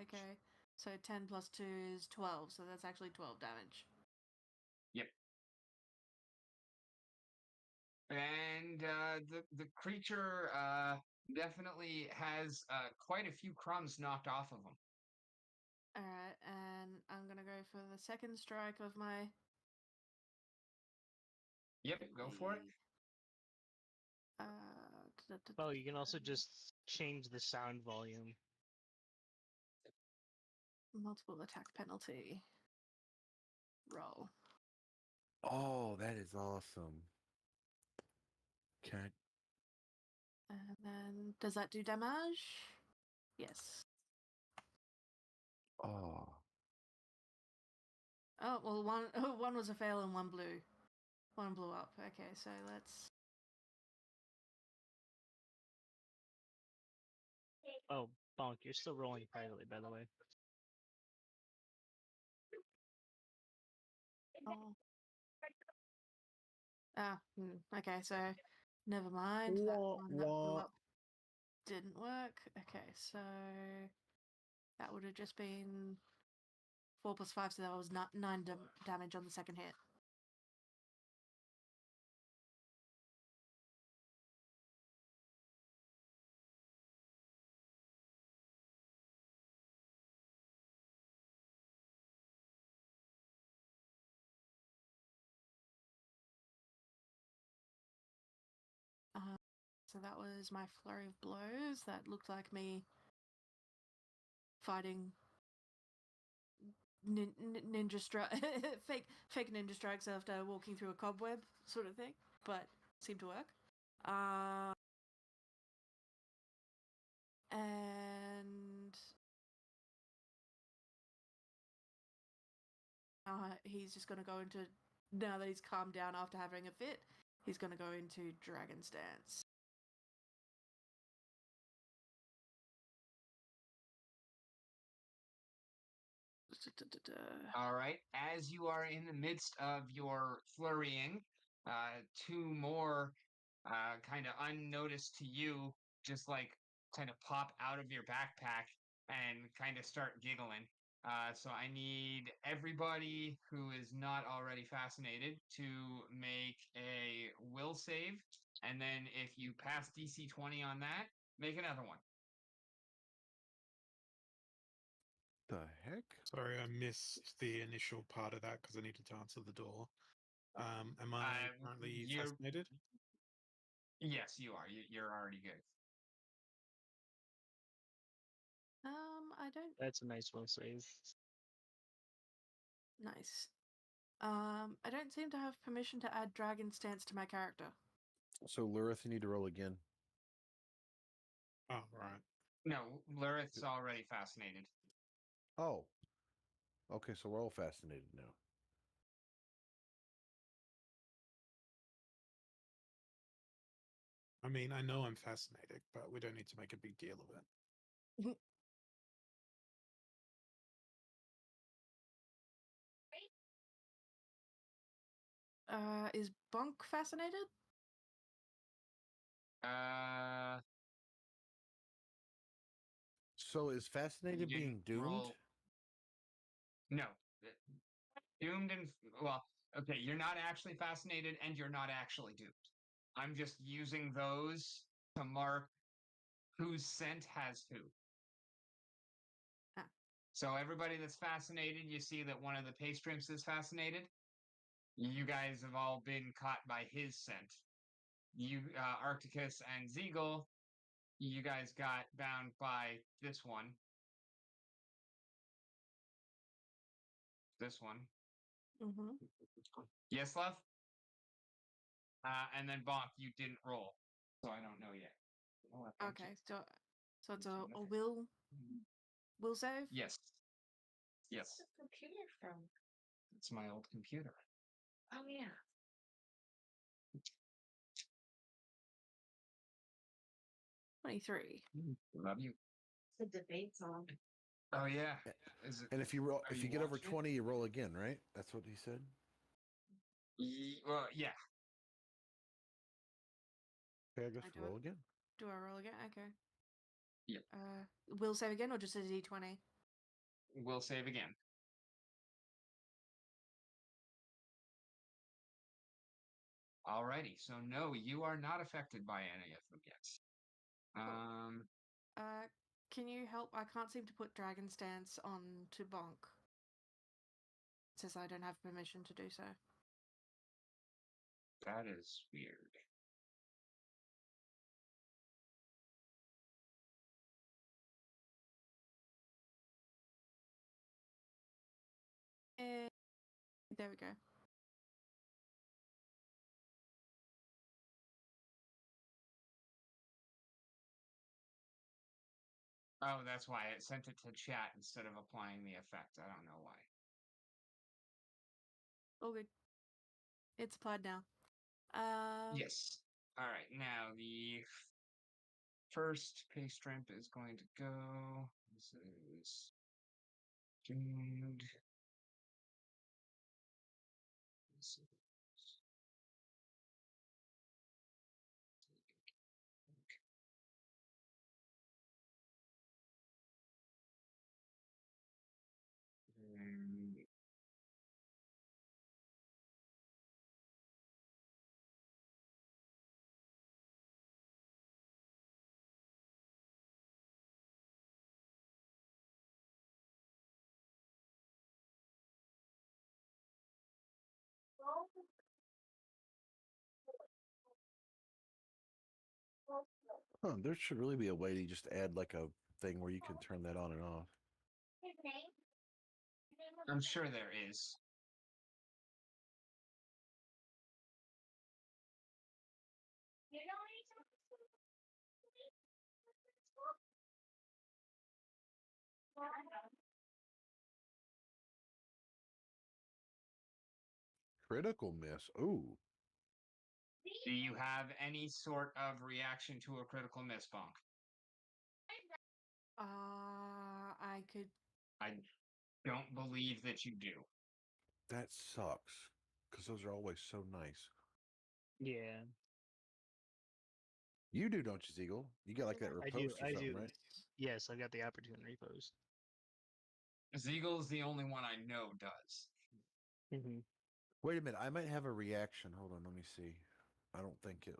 Okay. So 10 plus 2 is 12. So that's actually 12 damage. Yep. And the creature definitely has quite a few crumbs knocked off of him. Alright, and I'm gonna go for the second strike of my. Yep, go for it. Uh, Oh, you can also just change the sound volume. multiple attack penalty. Roll. oh, that is awesome. Okay. And then, does that do damage? Yes. Oh, Oh, well, one was a fail and one blew. One blew up. Okay, so let's. Oh, Bonk, you're still rolling privately, by the way. Oh. Okay, so never mind. That one that blew up didn't work. Okay, so that would have just been 4 plus 5, so that was 9 damage on the second hit. So that was my flurry of blows. That looked like me fighting ninja strike, fake ninja strikes after walking through a cobweb, sort of thing. But seemed to work. And he's just going to go into, now that he's calmed down after having a fit, he's going to go into Dragon's Dance. All right. As you are in the midst of your flurrying, 2 more kind of unnoticed to you, just like kind of pop out of your backpack and kind of start giggling. So I need everybody who is not already fascinated to make a will save. And then if you pass DC 20 on that, make another one. the heck? Sorry, I missed the initial part of that because I needed to answer the door. Am I currently you're- fascinated? Yes, you are. You're already good. I don't. That's a nice will save. Nice. I don't seem to have permission to add Dragon's Dance to my character. So, Lurith, you need to roll again. Oh, right. No, Lurith's already fascinated. Oh. Okay, so we're all fascinated now. I mean, I know I'm fascinated, but we don't need to make a big deal of it. Is Bonk fascinated? So, is You fascinated being didn't doomed? roll. No, doomed and well, okay. You're not actually fascinated, and you're not actually doomed. I'm just using those to mark whose scent has who. Ah. So everybody that's fascinated, you see that one of the pastrimps is fascinated. You guys have all been caught by his scent. You, Arcticus and Zeagle, you guys got bound by this one. This one. Mm-hmm. Yes, love? And then Bonk, you didn't roll. So I don't know yet. Okay, so it's a will save? Yes. Yes. Where's the computer from? It's my old computer. Oh yeah. 23. Love you. It's a debate song. Oh yeah. Is it? And if you roll, Are if you you get over watching it? 20, you roll again, right? That's what he said. Well, yeah. Okay, I guess I do roll it. again. Do I roll again? Okay. Yep. Will save again or just a d20? We'll save again. Alrighty. So no, you are not affected by any of them yet. Can you help? I can't seem to put Dragon Stance on to Bonk. It says I don't have permission to do so. That is weird. And there we go. Oh, that's why it sent it to chat instead of applying the effect. I don't know why. All good. It's applied now. Yes. All right. Now the first paste ramp is going to go. This is Dude. This is- and Huh, there should really be a way to just add like a thing where you can turn that on and off. I'm sure there is. Critical miss. Ooh. Do you have any sort of reaction to a critical miss, Bonk? I could. I don't believe that you do. That sucks. Because those are always so nice. Yeah, You do, don't you, Ziegel? You got like that I do. riposte or I something, do. right? Yes, I've got the opportunity post. Zeagle's the only one I know does. Mm-hmm. Wait a minute. I might have a reaction. Hold on. Let me see. I don't think it.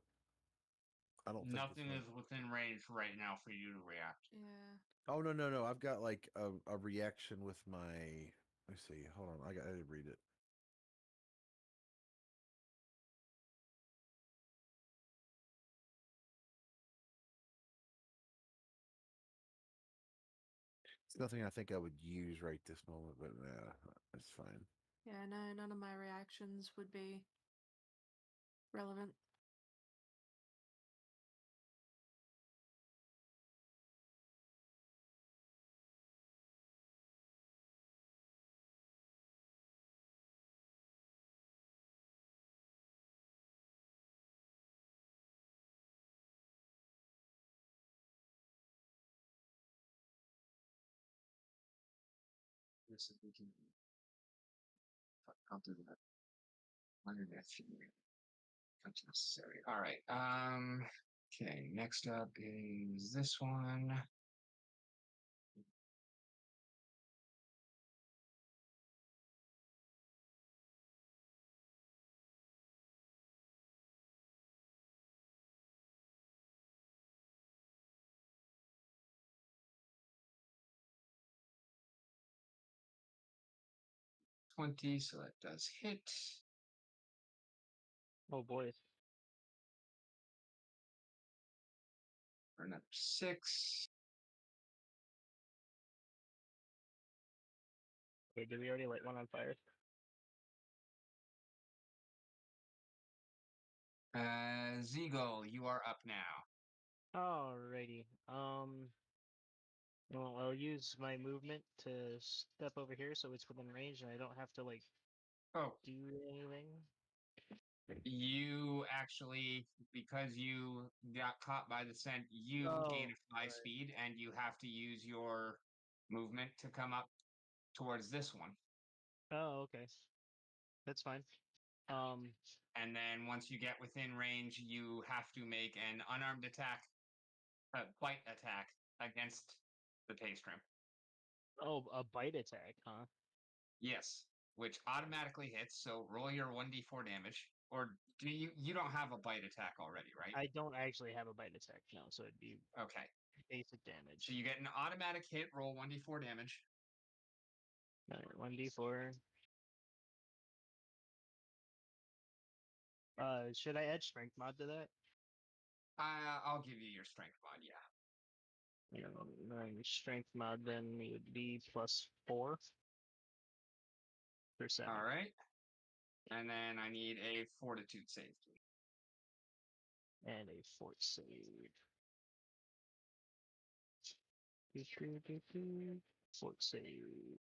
I don't think it's Nothing like. is within range right now for you to react. Yeah. Oh no no no! I've got like a reaction with my. Let me see. Hold on. I didn't read it. It's nothing I think I would use right this moment, but yeah, it's fine. Yeah, no, none of my reactions would be relevant. Yes, if we can. I'll do that. Underneath. That's necessary. All right. Okay. Next up is this one. $20, so that does hit. Oh boy. For another 6. Wait, did we already light one on fire? Zeagle, you are up now. Alrighty. Well, I'll use my movement to step over here so it's within range and I don't have to like Oh, do anything. You actually, because you got caught by the scent, you gain a 5 right. speed, and you have to use your movement to come up towards this one. Oh, okay. That's fine. And then once you get within range, you have to make an unarmed attack, a bite attack against the pace trim. Oh, a bite attack, huh? Yes, which automatically hits. So roll your 1d4 damage. Or do you don't have a bite attack already, right? I don't actually have a bite attack, no, so it'd be Okay. basic damage. So you get an automatic hit, roll 1d4 damage. 1d4. Should I add strength mod to that? I'll give you your strength mod, yeah. Strength mod then would be +4%. All right. And then I need a fortitude save. And a fort save. Fort save.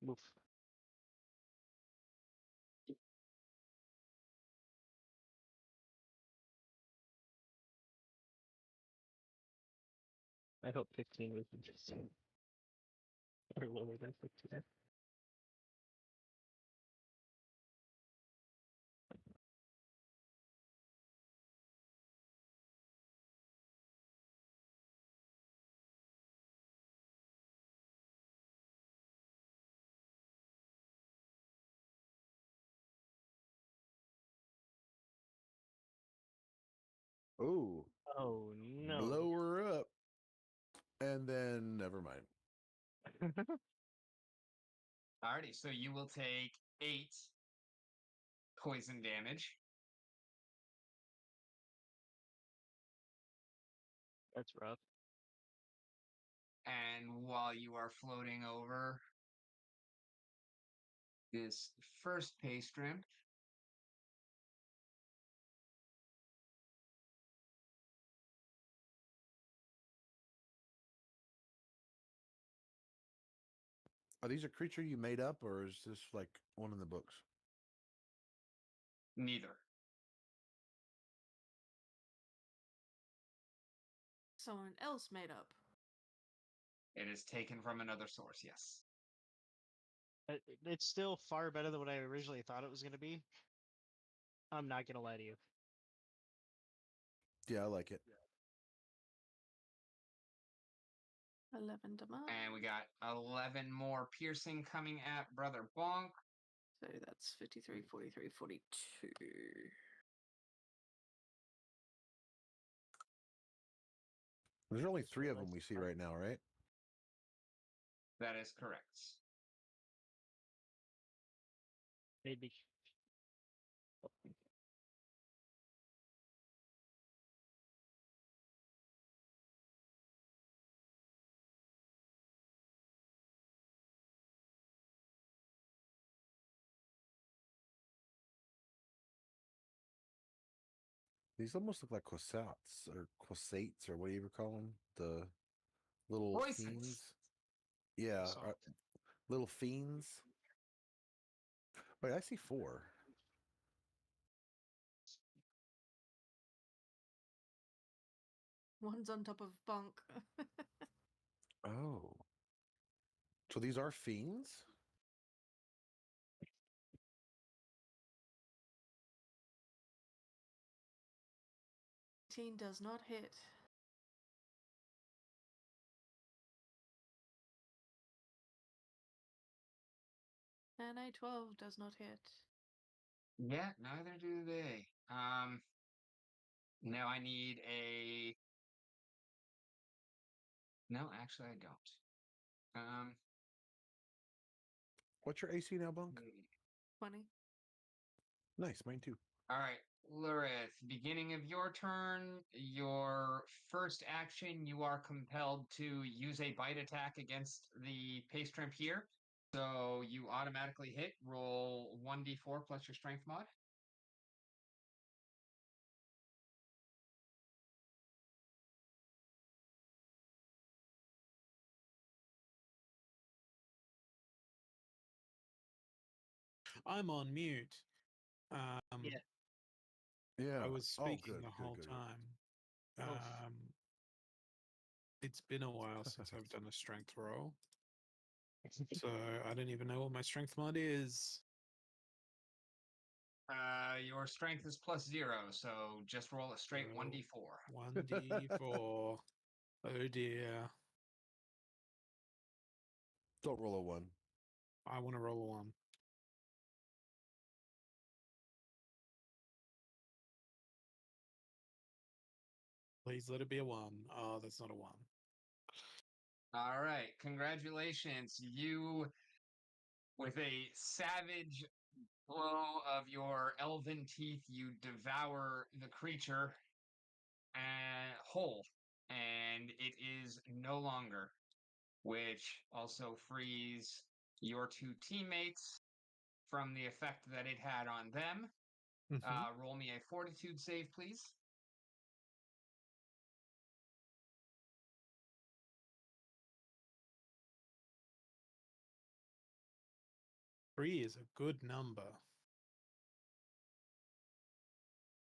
Oof. I hope 15 was interesting. Or lower than 15. Oh, Oh no. blow her up. And then never mind. Alrighty, so you will take 8 poison damage. That's rough. And while you are floating over this first pace trim, Are these a creature you made up, or is this like one in the books? neither. Someone else made up. It is taken from another source, yes. It's still far better than what I originally thought it was going to be. I'm not going to lie to you. Yeah, I like it. 11 damage. And we got 11 more piercing coming at Brother Bonk. So that's 53, 43, 42. There's only 3 of them we see right now, right? That is correct. Maybe. These almost look like quassates or whatever you call them. The little Poisons. fiends. Yeah, Assault. little fiends. Wait, I see 4. One's on top of Bunk. Oh. So these are fiends? 18 does not hit. And a 12 does not hit. Yeah, neither do they. Now I need a. No, actually, I don't. What's your AC now, Bunk? 20. Nice, mine too. All right, Lurith, beginning of your turn, your first action, you are compelled to use a bite attack against the pace trimp here. So you automatically hit, roll 1d4 plus your strength mod. I'm on mute. Yeah. Yeah. I was Oh, speaking good, the good, whole good, good. time. Oof. It's been a while since I've done a strength roll, so I don't even know what my strength mod is. Your strength is +0, so just roll a straight Oh. 1d4. 1d4. Oh dear. Don't roll a 1. I want to roll a 1. Please let it be a 1. Oh, that's not a 1. All right, congratulations. You, with a savage blow of your elven teeth, you devour the creature whole, and it is no longer, which also frees your two teammates from the effect that it had on them. Roll me a fortitude save, please. Three is a good number.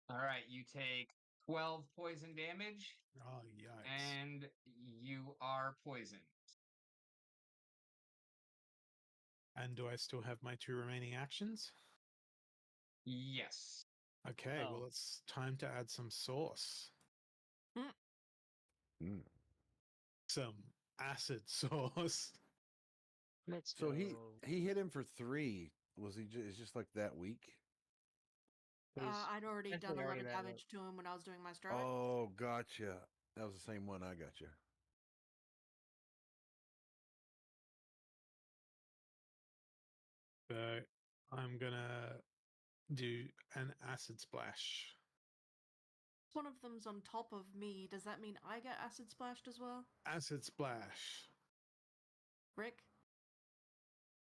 All right, you take 12 poison damage, Oh, yikes. and you are poisoned. And do I still have my 2 remaining actions? Yes. Okay, well, Oh. it's time to add some sauce. Mm. Some acid sauce. Let's So go. he hit him for 3. Was he is just like that weak? He's I'd already done essentially a lot already of that damage to him when I was doing my strike. Oh, gotcha. That was the same one. I gotcha. So I'm gonna do an acid splash. One of them's on top of me. Does that mean I get acid splashed as well? Acid splash. Rick?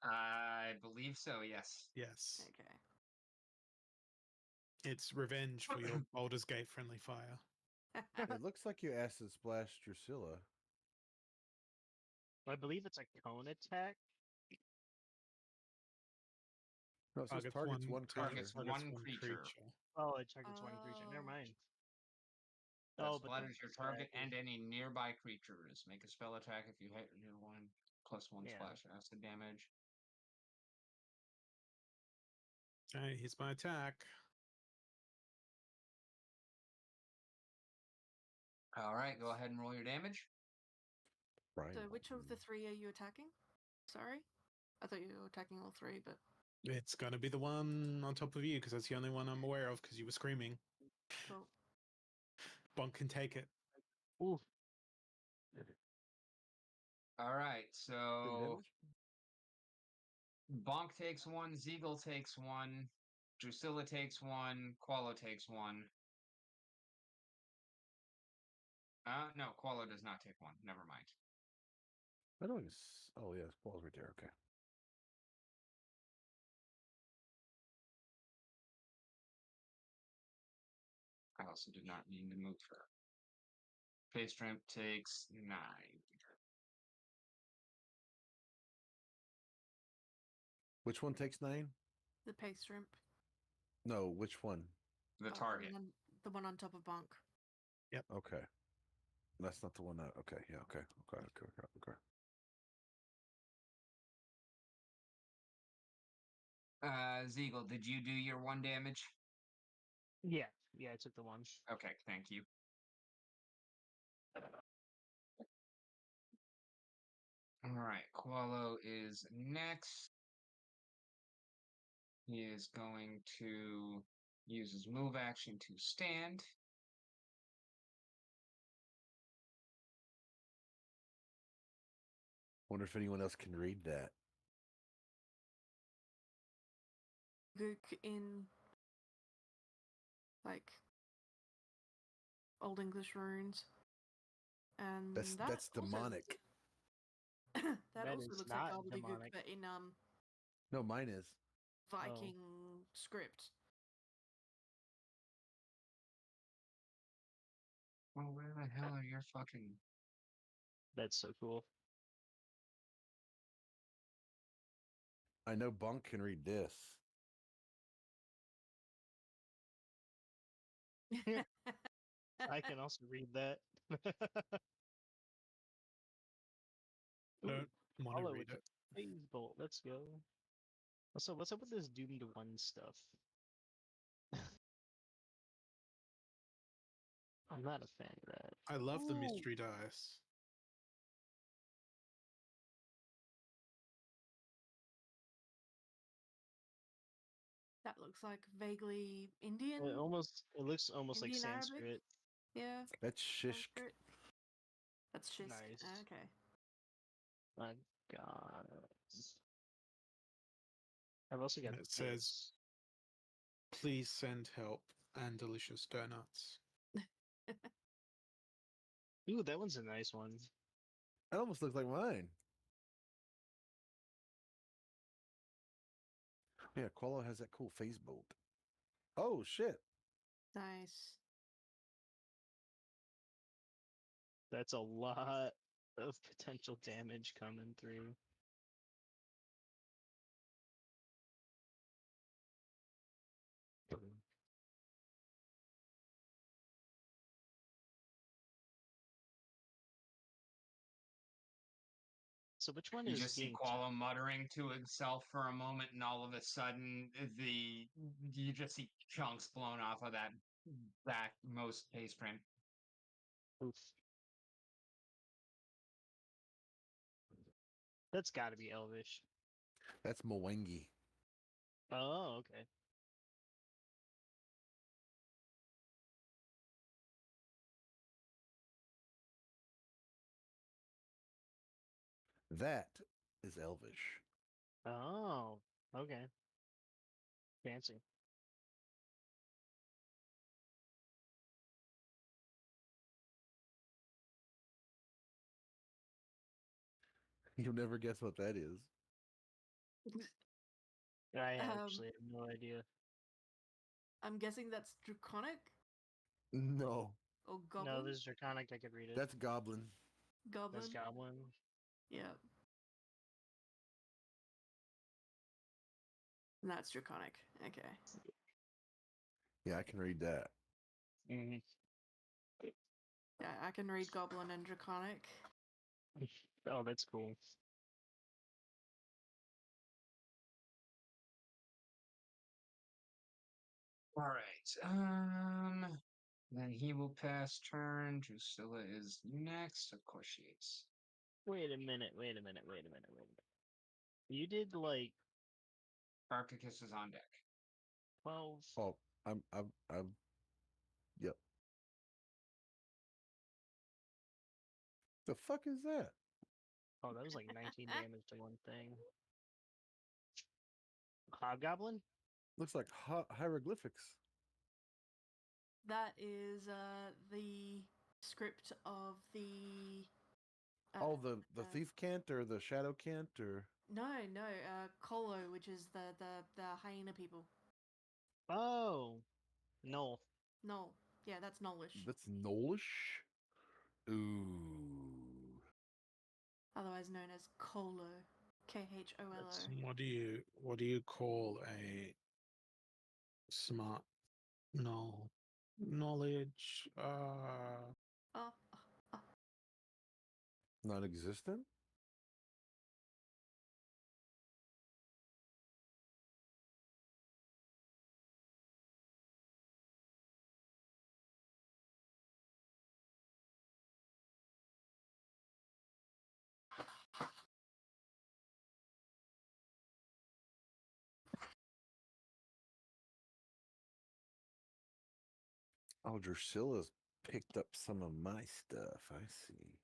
I believe so, yes. Yes. Okay. It's revenge for your Baldur's Gate friendly fire. It looks like you acid splashed Drusilla. I believe it's a cone attack. No, it says targets one creature. Targets one creature. Oh, it targets one creature. Never Oh. mind. The Oh, but the splatters your target and any nearby creatures. Make a spell attack if you hit your 1+1 Yeah. splash acid damage. Okay, here's my attack. All right, go ahead and roll your damage. Right. So which of the 3 are you attacking? Sorry? I thought you were attacking all 3, but... It's gonna be the one on top of you because that's the only one I'm aware of because you were screaming. Cool. Bonk can take it. Oof. All right, Good so damage? Bonk takes 1, Zeagle takes 1, Drusilla takes 1, Qualo takes 1. No, Qualo does not take 1. Never mind. I don't. Oh yeah, Paul's right there. Okay. I also did not mean to move her. Face Strength takes 9. Which one takes 9? The pig shrimp. No, which one? The target. The one on top of Bonk. Okay. That's not the one that. Okay. Yeah. Okay. Okay. Okay. Okay. Okay. Zeagle, did you do your 1 damage? Yeah. Yeah, I took the one. Okay, thank you. All right, Qualo is next. He is going to use his move action to stand. Wonder if anyone else can read that. Gook in... like... Old English runes. And That's that that's also demonic. that That also is looks like not gobbledygook, demonic. but in No, mine is. Viking script. Well, where the hell are your fucking... That's so cool. I know Bunk can read this. I can also read that. I don't want to Follow read with it. phase bolt. Let's go. Also, what's up with this Doom to 1 stuff? I'm not a fan of that. I love the Ooh. mystery dice. That looks like vaguely Indian. It looks almost like Indian Arabic? Sanskrit. Yeah. That's shish. Sanskrit. That's shisk. Nice. Okay. My God. I've also got And it says, this. please send help and delicious donuts. Ooh, that one's a nice one. That almost looks like mine. Yeah, Qualo has that cool phase bolt. Oh shit! Nice. That's a lot of potential damage coming through. So which one You is just see getting Qualo muttering to himself for a moment, and all of a sudden, you just see chunks blown off of that backmost face print. Oof. That's got to be Elvish. That's Mwangi. Oh, okay. That is Elvish. Oh, okay. Fancy. You'll never guess what that is. I actually have no idea. I'm guessing that's Draconic No, or No, Goblin. this is Draconic. I could read it. that's Goblin. Goblin. That's Goblin. Yeah. And that's Draconic. Okay. Yeah, I can read that. Mm-hmm. Yeah, I can read Goblin and Draconic. Oh, that's cool. All right. Then he will pass turn. Drusilla is next. Of course she is. Wait a minute. Wait a minute. Wait a minute. Wait a minute. You did like Archicus is on deck. 12. Oh, I'm. Yep. The fuck is that? Oh, that was like 19 damage to one thing. Hobgoblin? Looks like hieroglyphics. That is the script of the. Oh, the thief cant or the shadow cant or No, Kolo, which is the hyena people. Oh, no. No, yeah, that's Nolish, that's Nolish. Ooh. otherwise known as Kolo, That's Kholo. What do you call a smart knowledge? Oh, oh, Non-existent. Oh, Drusilla's picked up some of my stuff. I see.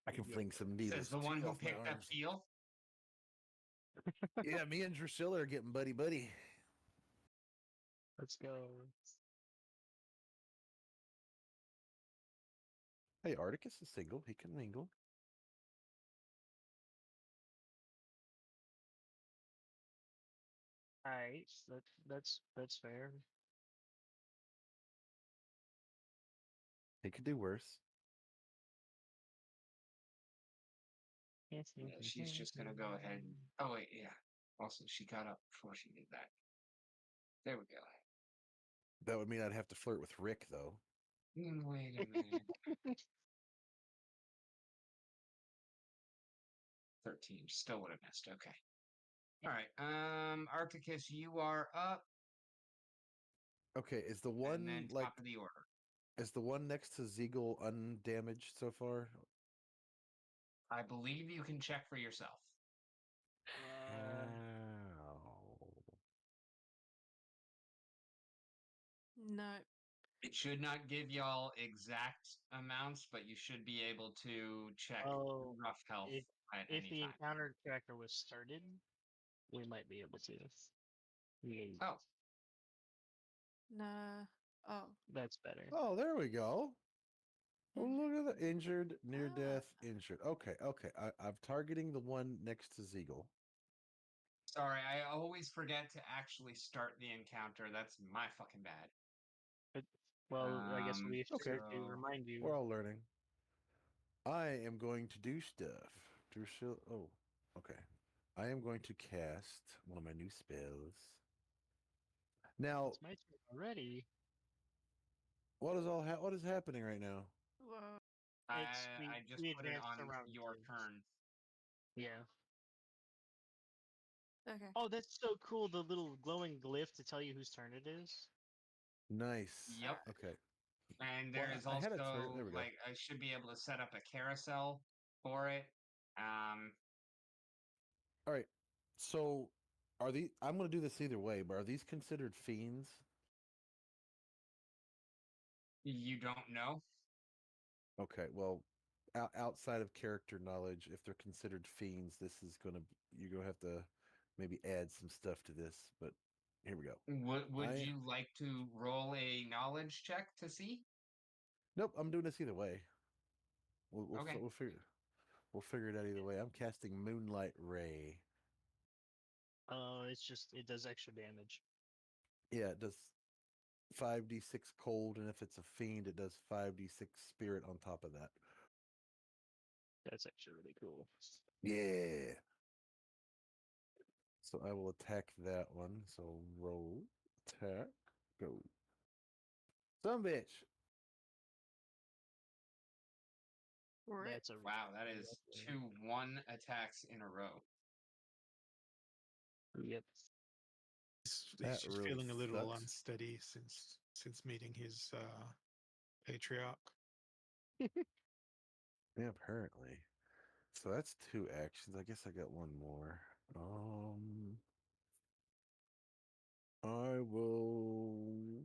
I can fling some needles Says the one too who off my picked up arms. Peel. Yeah, me and Drusilla are getting buddy. Let's go. Hey, Articus is single. He can mingle. Alright, that's fair. He could do worse. Yeah, she's just gonna go ahead and. Oh wait, yeah. Also, she got up before she did that. There we go. That would mean I'd have to flirt with Rick, though. Wait a minute. 13. Still would have missed. Okay. All right. Arcticus, you are up, Okay, is the and one then like top of the order. is the one next to Ziegel undamaged so far? I believe you can check for yourself. How? No. It should not give y'all exact amounts, but you should be able to check Oh, rough health if at if any the time. encounter tracker was started, we might be able to. Yeah, Oh, No. Oh. that's better. Oh, there we go. Oh, look at the injured, near death, Ah. injured. Okay, okay. I'm targeting the one next to Ziegel. sorry. I always forget to actually start the encounter. That's my fucking bad. But, well, I guess we have Okay. to remind you. We're all learning. I am going to do stuff. Oh, okay. I am going to cast one of my new spells. Now, It's my turn already. what is happening right now? Whoa. It's I just we put it advanced on around your turns. turn. Yeah. Okay. Oh, that's so cool! The little glowing glyph to tell you whose turn it is. Nice. Yep. Okay. And Well, there is I had a turn. also There we go. like I should be able to set up a carousel for it. All right. So, are these? I'm going to do this either way, but are these considered fiends? You don't know. Okay. Well, outside of character knowledge, if they're considered fiends, you're going to have to maybe add some stuff to this. But here we go. Would I you like to roll a knowledge check to see? Nope. I'm doing this either way. Okay. We'll figure it out either way. I'm casting Moonlight Ray. It's just it does extra damage. Yeah, it does 5d6 cold, and if it's a fiend, it does 5d6 spirit on top of that. That's actually really cool. Yeah. So I will attack that one. So roll, attack, go. Some bitch. Rip. That's a Wow, that is rough two one attacks in a row. one. Yep. He's That just really feeling a little sucks. unsteady since meeting his patriarch. Yeah, apparently. So that's two actions. I guess I got one more. I will.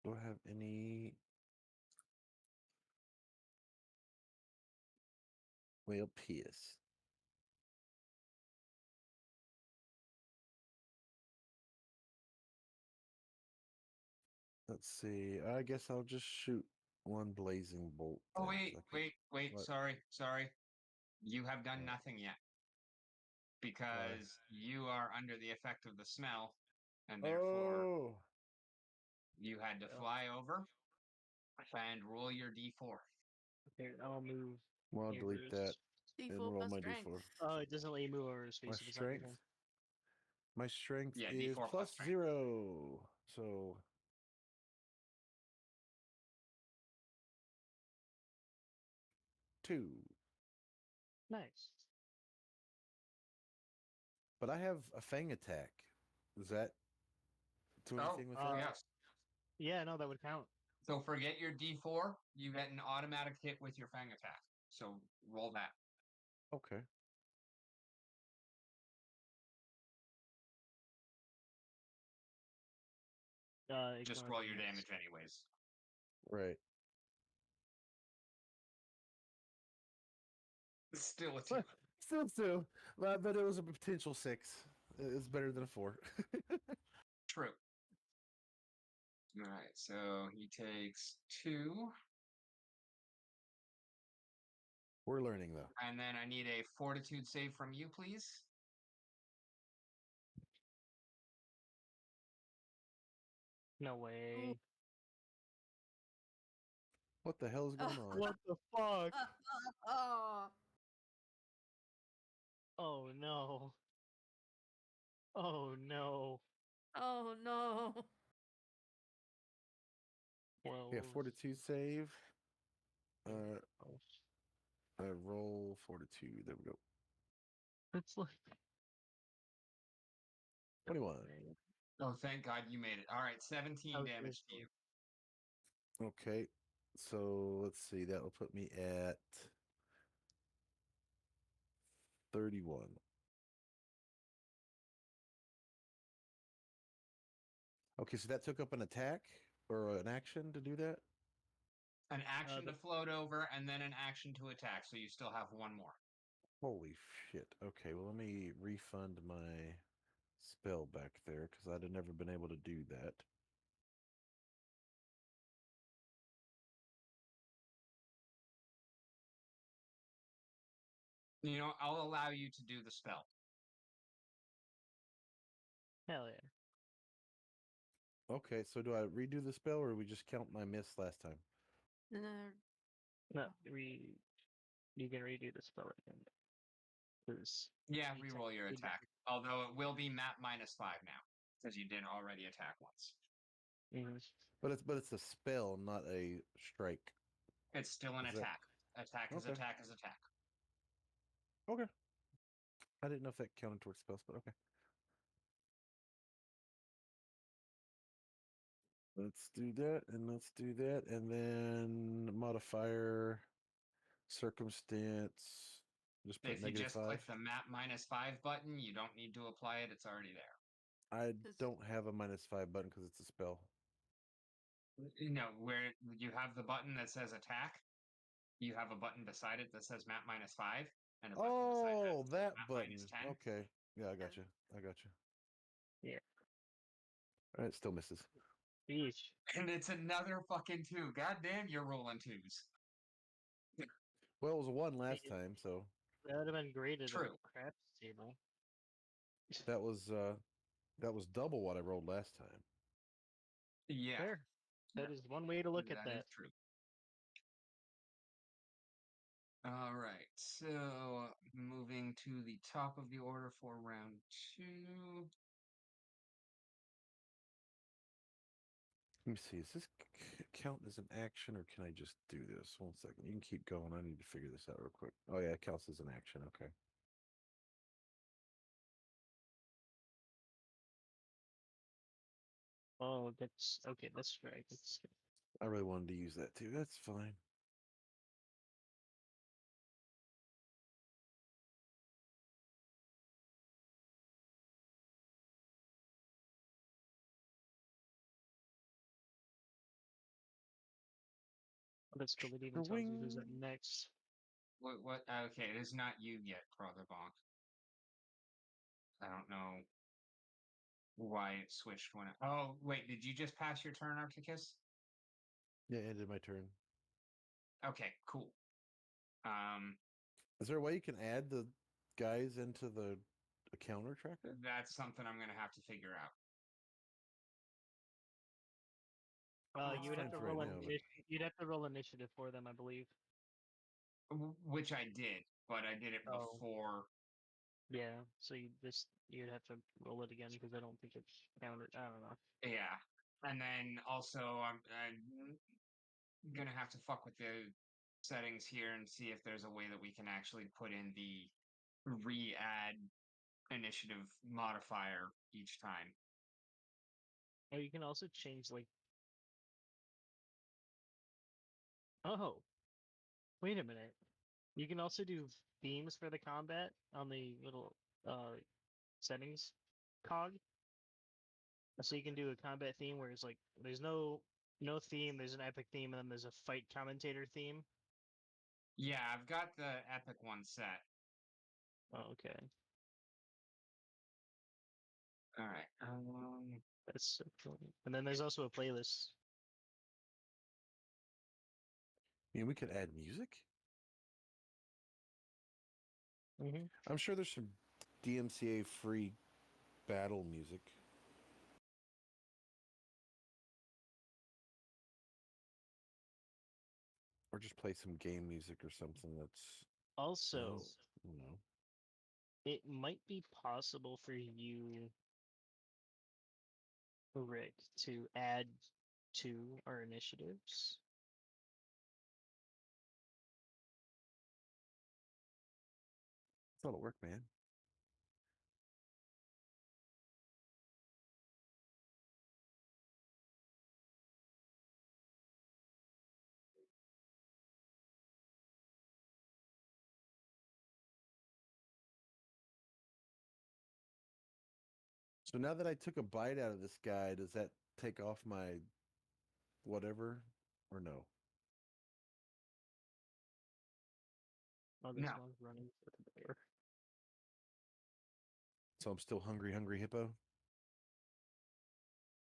Do I have any? Well, pierce. Let's see. I guess I'll just shoot one blazing bolt. Oh then, 'cause I could- wait. What? Sorry. You have done What? nothing yet Why? because you are under the effect of the smell, and therefore Oh, you had to Well, fly over and roll your d4. here, I'll move well, I'll here delete that first. and D4 roll plus my strength. d4. Oh, it doesn't let you move over My space if it's not your strength. turn. My strength Yeah, is d4 plus plus strength. 0. So 2. Nice. But I have a fang attack. Does that do Oh, anything with that? yes. Yeah, no, that would count. So forget your d4. You get an automatic hit with your fang attack. So roll that. Okay. Just Ignore roll the your miss. damage anyways. Right. Still a 2. Still 2. But it was a potential 6. It's better than a 4. True. All right, so he takes 2. We're learning, though. And then I need a fortitude save from you, please. No way. What the hell is going on? What the fuck? Oh. Oh no. Oh no. Oh no. Well, Yeah, fortitude save. Roll fortitude. There we go. it's like 21. Oh, thank God you made it. All right, 17 was damage to you. Okay, so let's see. That will put me at 31. Okay, so that took up an attack or an action to do that? An action the- to float over, and then an action to attack. So you still have one more. Holy shit. Okay, well, let me refund my spell back there because I'd have never been able to do that. You know, I'll allow you to do the spell. hell yeah. Okay, so do I redo the spell or do we just count my miss last time? No. No, you can redo the spell again. Because Yeah, reroll your attack. Although it will be map -5 now because you did already attack once. But it's a spell, not a strike. It's still an Is that- attack. Attack is Okay. attack is attack. Okay. I didn't know if that counted towards spells, but okay. Let's do that, and let's do that, and then modifier circumstance. Just put If you just -5. click the map -5 button, you don't need to apply it. It's already there. I don't have a -5 button because it's a spell. No, where you have the button that says attack, you have a button beside it that says map -5, and a button beside Oh, that that map button. -10. Okay. Yeah, I got you. I got you. Yeah. All right, still misses. Yeesh. And it's another fucking 2. God damn, you're rolling 2s. Well, it was a 1 last Yeah. time, so That would have been great at a True. craps table. that was double what I rolled last time. Yeah, Fair. That is one way to look at that that. is true. All right, so moving to the top of the order for round 2. Let me see. Is this count as an action, or can I just do this? 1 second. You can keep going. I need to figure this out real quick. Oh yeah, it counts as an action. Okay. Oh, that's okay. That's right. That's I really wanted to use that too. That's fine. that's cool. It even tells you who's up Swing. next. What? Okay, it is not you yet, Brother Bonk. I don't know why it switched when it. Oh, wait, did you just pass your turn, Arcticus? Yeah, ended my turn. Okay, cool. Is there a way you can add the guys into the counter tracker? That's something I'm gonna have to figure out. You would have fine to for right roll now, but- you'd have to roll initiative for them, I believe. Which I did, but I did it Oh. before. Yeah. So you'd have to roll it again because I don't think it's counted. I don't know. Yeah, and then also I'm gonna have to fuck with the settings here and see if there's a way that we can actually put in the re-add initiative modifier each time. Oh, you can also change like. Oh, wait a minute. You can also do themes for the combat on the little settings cog. So you can do a combat theme where it's like there's no theme, there's an epic theme, and then there's a fight commentator theme. Yeah, I've got the epic one set. Oh, okay. All right. That's so cool. And then there's also a playlist. I mean, we could add music. Mm-hmm. I'm sure there's some DMCA free battle music. Or just play some game music or something that's Also, you know. it might be possible for you Rick to add to our initiatives. It's a lot of work, man. So now that I took a bite out of this guy, does that take off my whatever or no? Oh, there's No. one running for the door. So I'm still hungry, hungry hippo.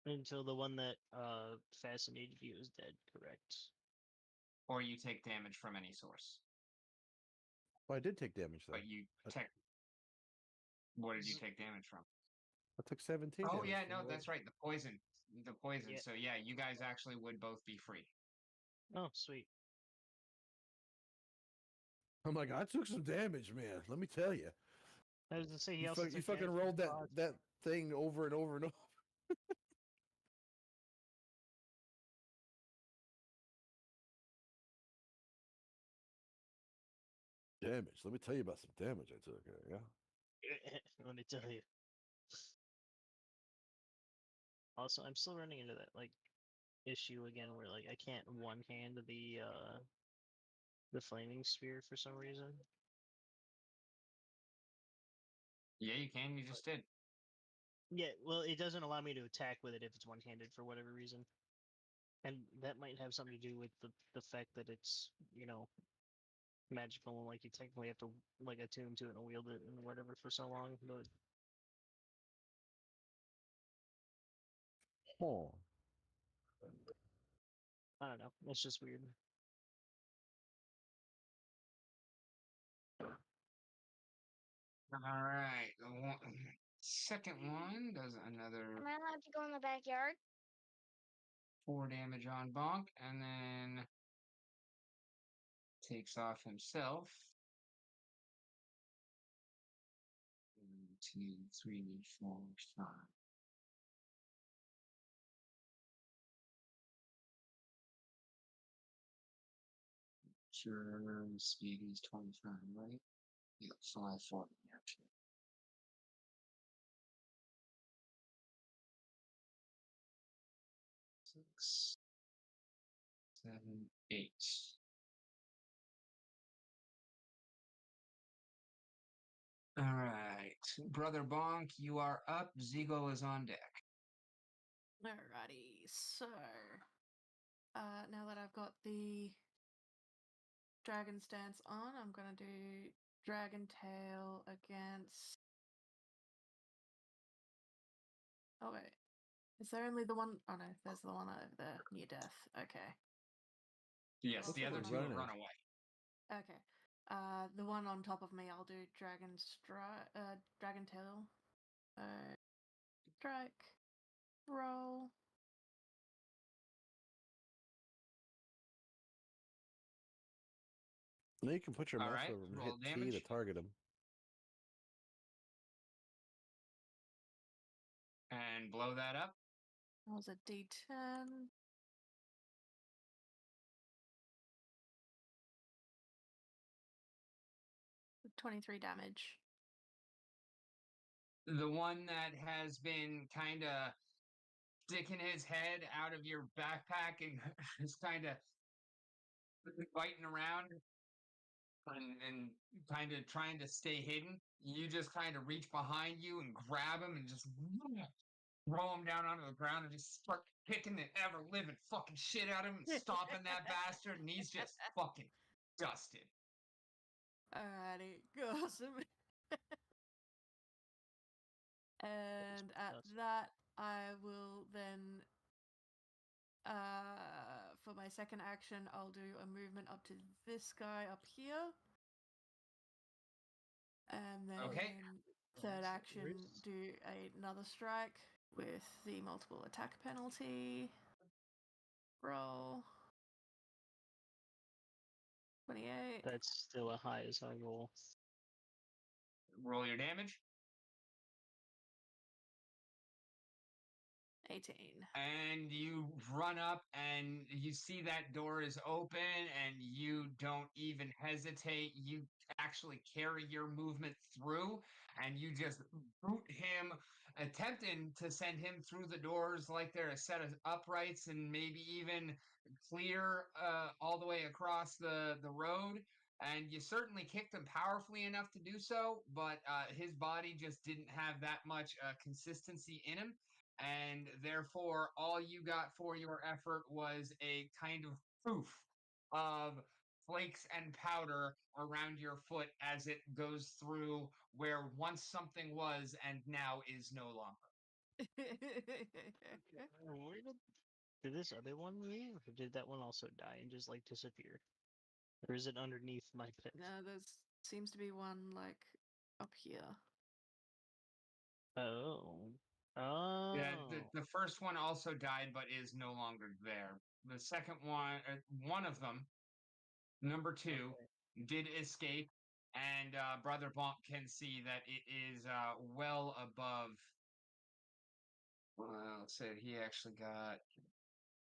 Until the one that fascinated you is dead, correct? Or you take damage from any source. Well, I did take damage though. But you I- tech. What did you Z- take damage from? I took 17 Oh damage. yeah, from no, the- that's right. The poison. The poison. Yeah. So yeah, you guys actually would both be free. Oh, sweet. I'm like, I took some damage, man. Let me tell you. I was gonna say he You, also you took fucking damage rolled from that Frost. that thing over and over and over. Damage. Let me tell you about some damage I took. Yeah. Let me tell you. Also, I'm still running into that like issue again where like I can't one hand the flaming spear for some reason. Yeah, you can. You just did. Yeah, well, it doesn't allow me to attack with it if it's one-handed for whatever reason, and that might have something to do with the fact that it's magical and like you technically have to like attune to it and wield it and whatever for so long. But Oh. I don't know, it's just weird. All right. Second one does another Am I allowed to go in the backyard? 4 damage on Bonk, and then takes off himself. 1, 2, 3, 4, 5. Sure, speed is 25, right? Yeah, 5, 4, actually. 6, 7, 8. All right, Brother Bonk, you are up. Zigo is on deck. Alrighty, so now that I've got the dragon stance on, I'm gonna do dragon tail against. Oh wait, is there only the one? Oh no, there's the one over there near death. Okay, Yes, Looks the like other they're two have running. run away. okay. The one on top of me, I'll do dragon tail. Strike, roll. Now you can put your All mouse right, over and roll hit T to damage. target him. And blow that up. That was a D10. For 23 damage. The one that has been kind of sticking his head out of your backpack and is kind of biting around and kind of trying to stay hidden. You just kind of reach behind you and grab him and just throw him down onto the ground and just start kicking the ever living fucking shit out of him and stomping that bastard, and he's just fucking dusted. Alrighty, awesome. And at Awesome. that, I will then, for my second action, I'll do a movement up to this guy up here. And then Okay. third Nice, action, works. do another strike with the multiple attack penalty. Roll. 28. That's still a high as high roll. Roll your damage. 8. 18. And you run up and you see that door is open and you don't even hesitate. You actually carry your movement through and you just boot him, attempting to send him through the doors like they're a set of uprights and maybe even clear all the way across the road. And you certainly kicked him powerfully enough to do so, but his body just didn't have that much consistency in him, and therefore all you got for your effort was a kind of poof of flakes and powder around your foot as it goes through where once something was and now is no longer. Where did this other one leave? Or did that one also die and just like disappear? Or is it underneath my pit? No, there's seems to be one like up here. Oh. Yeah, Oh. the first one also died but is no longer there. The second one, one of them, number two, Okay. did escape, and Brother Bonk can see that it is well above. Well, let's say he actually got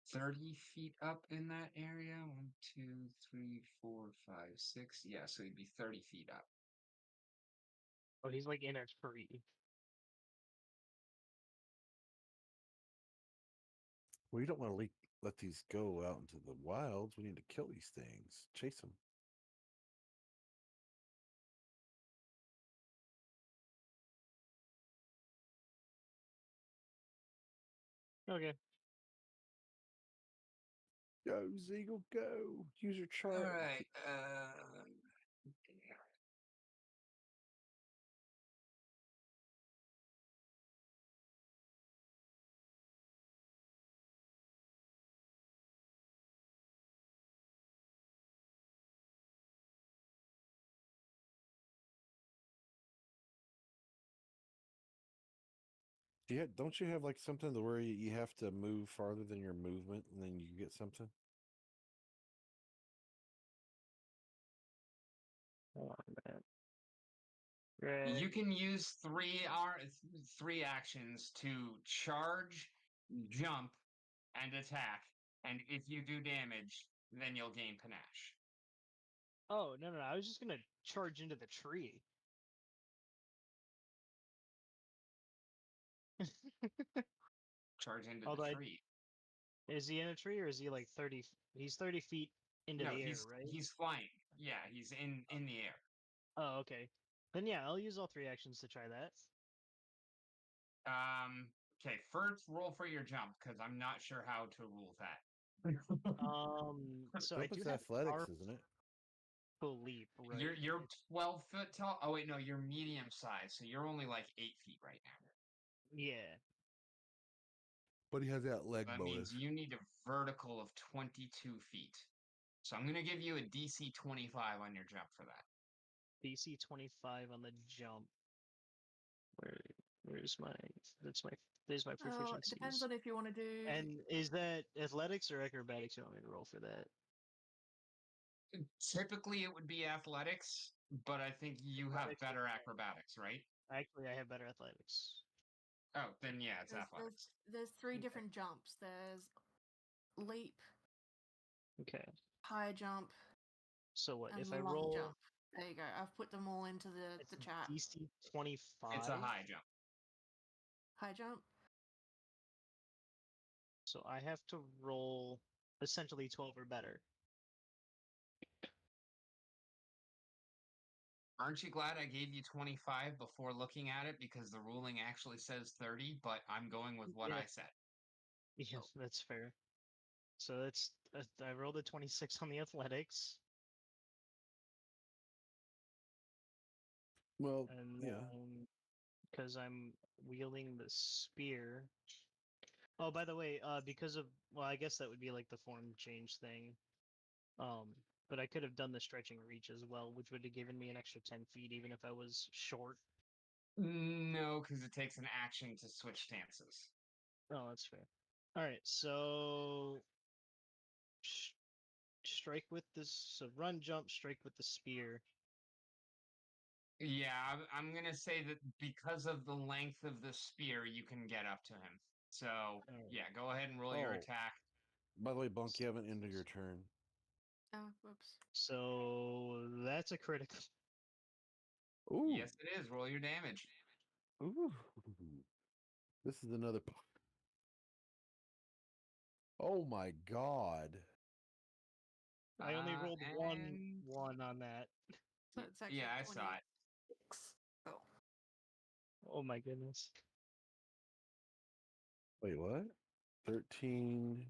30 feet up in that area. 1, 2, 3, 4, 5, 6. Yeah, so he'd be 30 feet up. Oh, he's like in a tree. Well, you don't want to let these go out into the wilds. We need to kill these things, chase them. Okay. Go, Zeagle, go. Use your All chart. right. Yeah, don't you have like something to where you have to move farther than your movement and then you get something? Oh man. You Right. can use three actions to charge, jump, and attack. And if you do damage, then you'll gain panache. Oh no, I was just gonna charge into the tree. Charge into the Although tree. is he in a tree or is he like 30? He's 30 feet into No, the air, he's right? he's flying. Yeah, he's in the air. Oh, okay. Then yeah, I'll use all 3 actions to try that. Okay, first roll for your jump because I'm not sure how to rule that. So I Jump do is have athletics, isn't it? powerful leap, right? You're 12 foot tall. Oh wait, no, you're medium size, so you're only like 8 feet right now. Yeah. But he has that leg That bonus. means you need a vertical of 22 feet. So I'm gonna give you a DC 25 on your jump for that. DC 25 on the jump. Where where's my there's my Oh, it depends proficiencies. on if you want to do. And is that athletics or acrobatics you want me to roll for that? Typically, it would be athletics, but I think you have Athletics or better okay. acrobatics, right? Actually, I have better athletics. Oh, then yeah, it's There's, athletics. there's 3 Okay. different jumps. There's leap, Okay. high jump, So what? and If I long roll jump. There you go. I've put them all into it's the chat. DC 25, It's a high jump. High jump. so I have to roll essentially 12 or better. Aren't you glad I gave you 25 before looking at it because the ruling actually says 30, but I'm going with what Yeah. I said. Yeah, that's fair. So that's I rolled a 26 on the athletics, Well, and yeah. then because I'm wielding the spear. Oh, by the way, because of well, I guess that would be like the form change thing. But I could have done the stretching reach as well, which would have given me an extra 10 feet, even if I was short. No, because it takes an action to switch stances. Oh, that's fair. All right, so strike with this. So run, jump, strike with the spear. Yeah, I'm gonna say that because of the length of the spear, you can get up to him. So Alright. yeah, go ahead and roll your Oh. attack. By the way, Bunk, you haven't ended your turn. Oh, whoops. So that's a critical. Ooh. Yes, it is. Roll your damage. Ooh. This is another. Oh my god. I only rolled And one on that. So it's actually yeah, I saw it. 26. Oh. Oh my goodness. Wait, what? 13.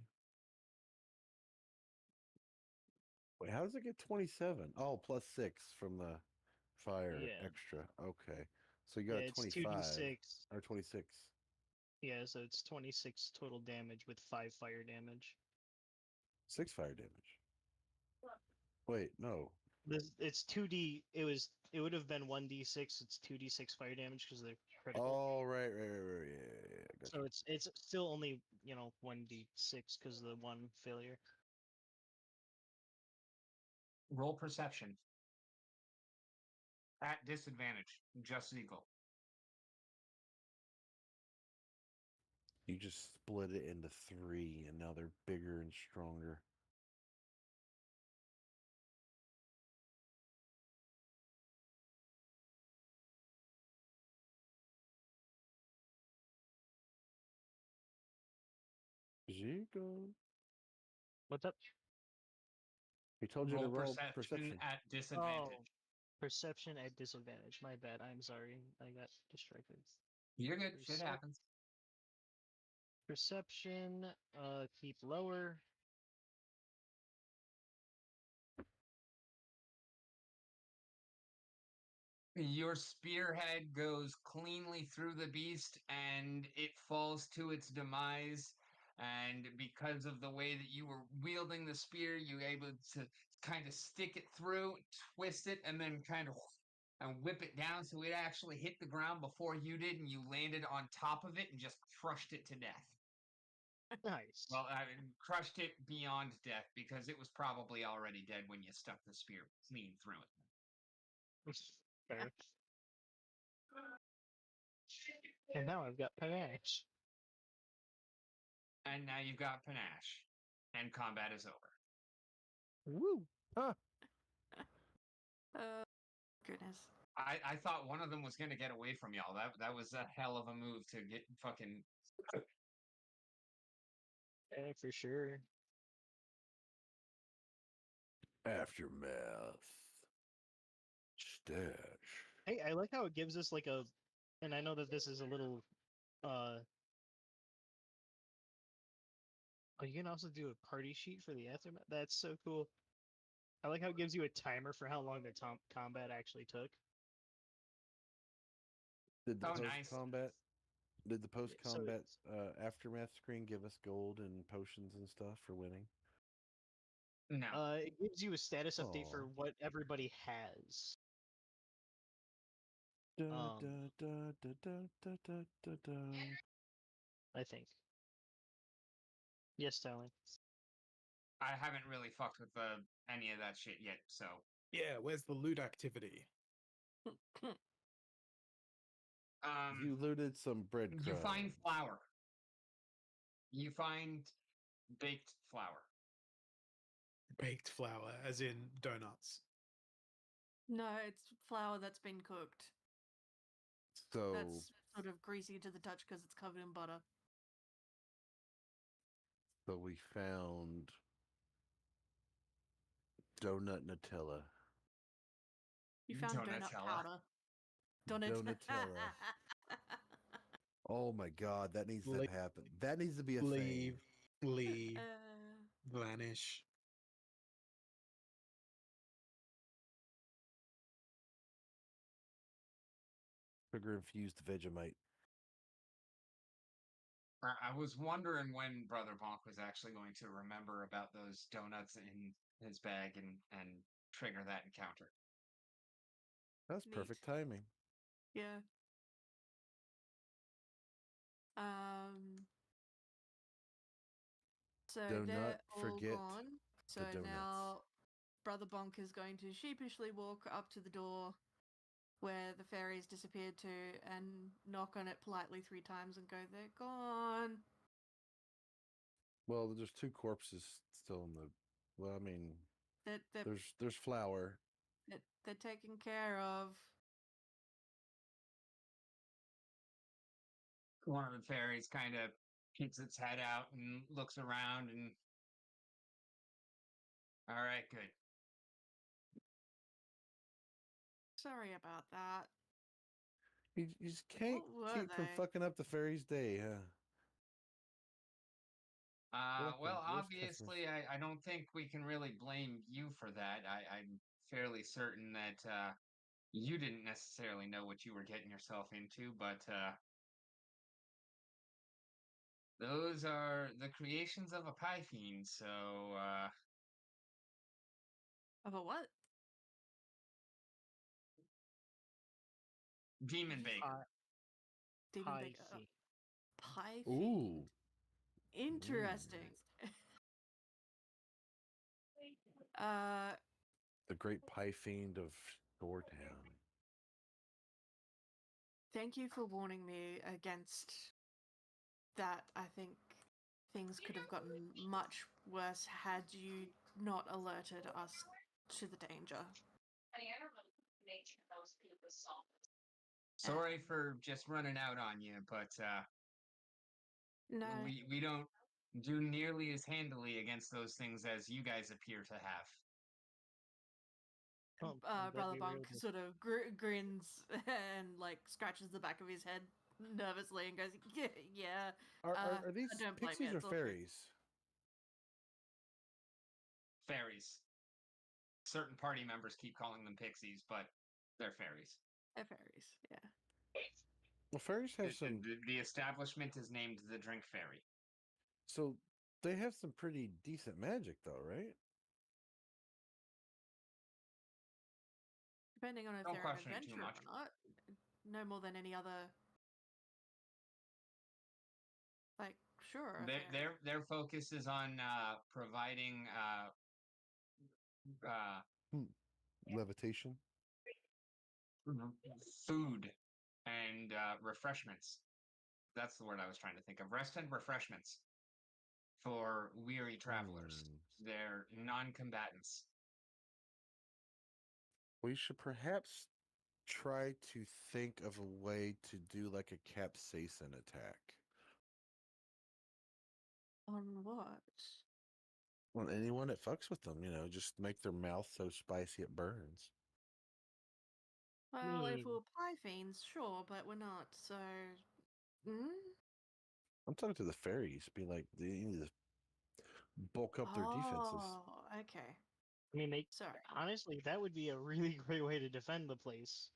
Wait, how does it get 27? Oh, plus 6 from the fire Yeah. extra. Okay. So you got Yeah, a it's 25 2d6. or 26. Yeah, so it's 26 total damage with 5 fire damage. 6 fire damage. Wait, no. It's 2d. It would have been 1d6. It's 2d6 fire damage because they're critical. Oh, right. Yeah. Gotcha. So it's still only 1d6 because of the one failure. Roll perception. At disadvantage. Just equal. You just split it into 3, and now they're bigger and stronger. Zico. What's up? He told you to Roll roll perception perception. at disadvantage. Oh, perception at disadvantage. My bad. I'm sorry. I got distracted. You're good. Shit Percep- happens. Perception. Keep lower. Your spearhead goes cleanly through the beast and it falls to its demise. And because of the way that you were wielding the spear, you were able to kind of stick it through, twist it, and then kind of and whip it down so it actually hit the ground before you did, and you landed on top of it and just crushed it to death. Nice. Well, I mean, crushed it beyond death because it was probably already dead when you stuck the spear clean through it. Fair. And now I've got panache. And now you've got panache, and combat is over. Woo! Huh. Goodness. I thought one of them was going to get away from y'all. That was a hell of a move to get fucking. Yeah, for sure. Aftermath. Stash. Hey, I like how it gives us like a, and I know that this is a little, oh, you can also do a party sheet for the aftermath. That's so cool. I like how it gives you a timer for how long the combat actually took. Did the Oh, post nice. combat? Did the post So combat aftermath screen give us gold and potions and stuff for winning? No. it gives you a status update for Aw. what everybody has. Da, Um, da, da, da, da, da, da, da, da. I think. Yes, Styling. I haven't really fucked with any of that shit yet, so. Yeah, where's the loot activity? You looted some breadcrumbs. You find flour. You find baked flour. Baked flour, as in donuts. No, it's flour that's been cooked. So That's sort of greasy to the touch because it's covered in butter. we found donut Nutella. You found donut Donatella. powder. Donut. Donatella. Oh my god, that needs to Le- happen. That needs to be a Leave, leave, Uh, vanish. thing. Sugar infused Vegemite. I was wondering when Brother Bonk was actually going to remember about those donuts in his bag and trigger that encounter. That's Neat. perfect timing. yeah. Um. So Do they're not all forget gone. So the donuts. now Brother Bonk is going to sheepishly walk up to the door where the fairies disappeared to, and knock on it politely 3 times and go, "They're gone." Well, there's 2 corpses still in the. Well, I mean, They're there's flour. they're taken care of. One of the fairies kind of peeks its head out and looks around and. All right, good. Sorry about that. You just can't What were keep from they? fucking up the fairy's day, huh? They're like the Well, worst customers. obviously, I don't think we can really blame you for that. I'm fairly certain that you didn't necessarily know what you were getting yourself into, but those are the creations of a pie fiend. So, Of a what? demon baker. Demon Pie big fiend. pie Ooh. fiend. Interesting. uh, The great pie fiend of Shoretown. Thank you for warning me against that. I think things could have gotten much worse had you not alerted us to the danger. Sorry for just running out on you, but No, we don't do nearly as handily against those things as you guys appear to have. Oh, that'd Brother be Bunk real. sort of grins and like scratches the back of his head nervously and goes, "Yeah, yeah." Are these I don't blame you. pixies or It's all true. fairies? Fairies. Certain party members keep calling them pixies, but they're fairies. They're fairies, yeah. Well, fairies have some. The establishment is named the Drink Fairy. So they have some pretty decent magic, though, right? Depending on if Don't they're an question it too adventurer much. or not. No more than any other. Like, sure. If Their focus is on providing Hmm. Levitation. food and refreshments. That's the word I was trying to think of. Rest and refreshments for weary travelers. Hmm. They're non-combatants. We should perhaps try to think of a way to do like a capsaicin attack on what? on anyone that fucks with them. Just make their mouth so spicy it burns. Well, if we're pie fiends, sure, but we're not, so. I'm talking to the fairies. Be like, they need to bulk up their defenses. Oh, okay. I mean, Sorry. honestly, that would be a really great way to defend the place.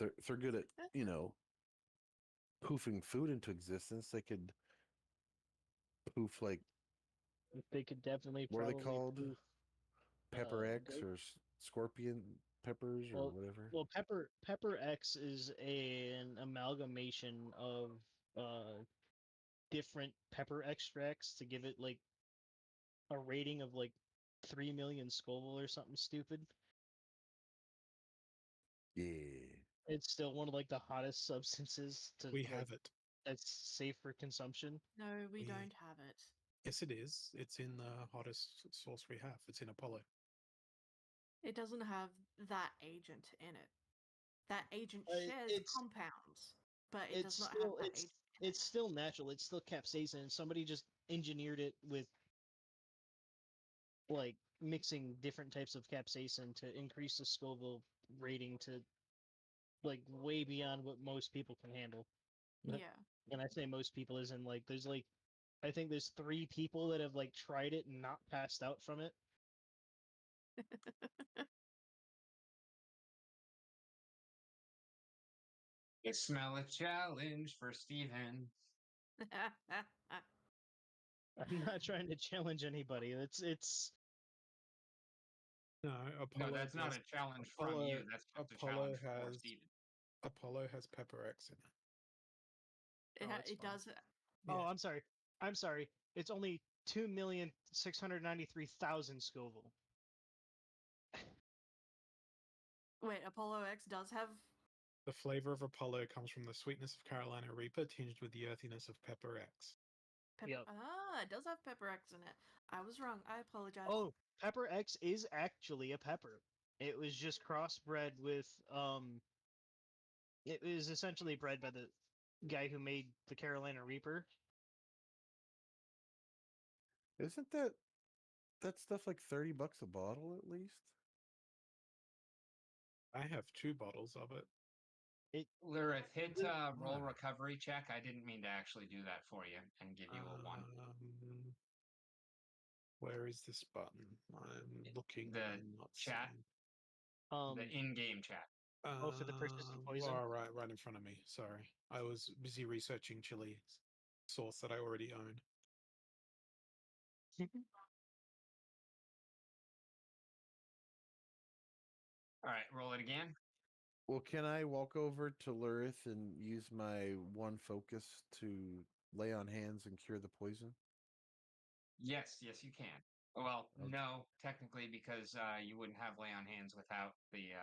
If they're good at poofing food into existence. They could poof like They could definitely what are they probably called? proof. Pepper X Goat. or scorpion peppers or whatever. Well, Pepper X is an amalgamation of different pepper extracts to give it like a rating of like 3 million Scoville or something stupid. Yeah. It's still one of like the hottest substances to We like have it. that's safe for consumption. No, we We- don't have it. Yes, it is. It's in the hottest source we have. It's in Apollo. It doesn't have that agent in it. That agent shares It's compounds, but it it's does not have still that it's agent in it's still natural. It's still capsaicin. Somebody just engineered it with like mixing different types of capsaicin to increase the Scoville rating to like way beyond what most people can handle. it. Yeah. And I say most people is in like there's like I think there's 3 people that have like tried it and not passed out from it. They smell a challenge for Steven. I'm not trying to challenge anybody. It's No, No, Apollo. that's not does- a challenge from Apollo, you. That's just a Apollo challenge for has Steven. Apollo has Pepper X in it. It, Oh, it's it fine. does. oh, Yeah. I'm sorry. I'm sorry. It's only 2,693,000 Scoville. Wait, Apollo X does have. The flavor of Apollo comes from the sweetness of Carolina Reaper tinged with the earthiness of Pepper X. Pepper. Yep. Ah, it does have Pepper X in it. I was wrong. I apologize. Oh, Pepper X is actually a pepper. It was just crossbred with It was essentially bred by the guy who made the Carolina Reaper. Isn't that stuff like $30 a bottle at least? I have 2 bottles of it. Lurith, hit roll Wow. recovery check. I didn't mean to actually do that for you and give you a 1. Where is this button? I'm looking. The I'm not chat. seeing. The in-game chat. Oh, for the persistent poison? All right in front of me. Sorry, I was busy researching chili sauce that I already own. All right, roll it again. Well, can I walk over to Lurith and use my one focus to lay on hands and cure the poison? Yes, you can. Well, Okay. no, technically, because you wouldn't have lay on hands without the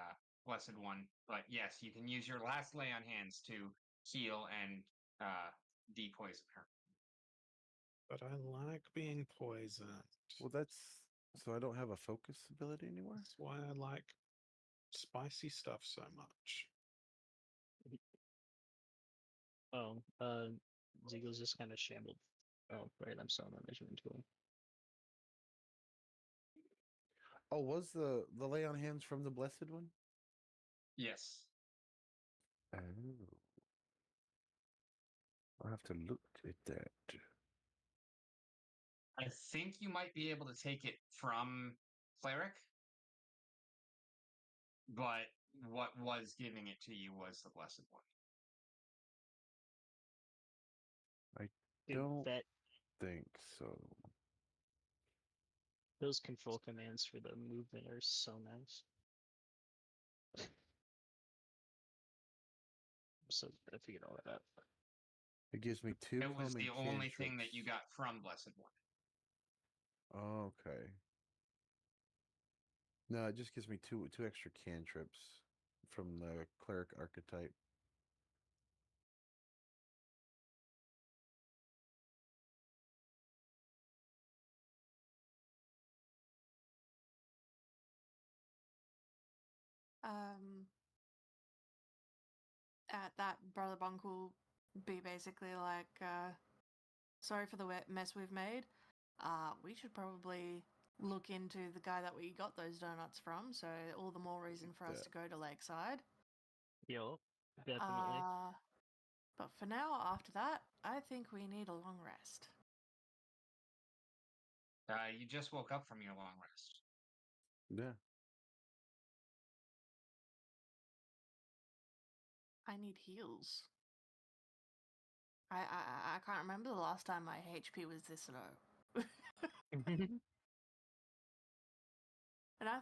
blessed one. But yes, you can use your last lay on hands to heal and depoison her. But I like being poisoned. Well, that's so I don't have a focus ability anymore. That's why I like spicy stuff so much. Oh, Zeagle's just kind of shambled. Oh, right, I'm selling that measurement tool. Oh, was the lay on hands from the blessed one? Yes. Oh, I'll have to look at that. I think you might be able to take it from cleric, but what was giving it to you was the blessed one. Dude, Don't that think so. those control commands for the movement are so nice. So I figured all that out. It gives me 2 It was homing the only thing that you cantrips. got from blessed one. Okay. No, it just gives me two extra cantrips from the cleric archetype. Um, at that Brother Bunk will be basically like, sorry for the mess we've made. We should probably look into the guy that we got those donuts from, so all the more reason for us that. to go to Lakeside. Yo, definitely. But for now, after that, I think we need a long rest. You just woke up from your long rest. Yeah. I need heals. I can't remember the last time my HP was this low. And I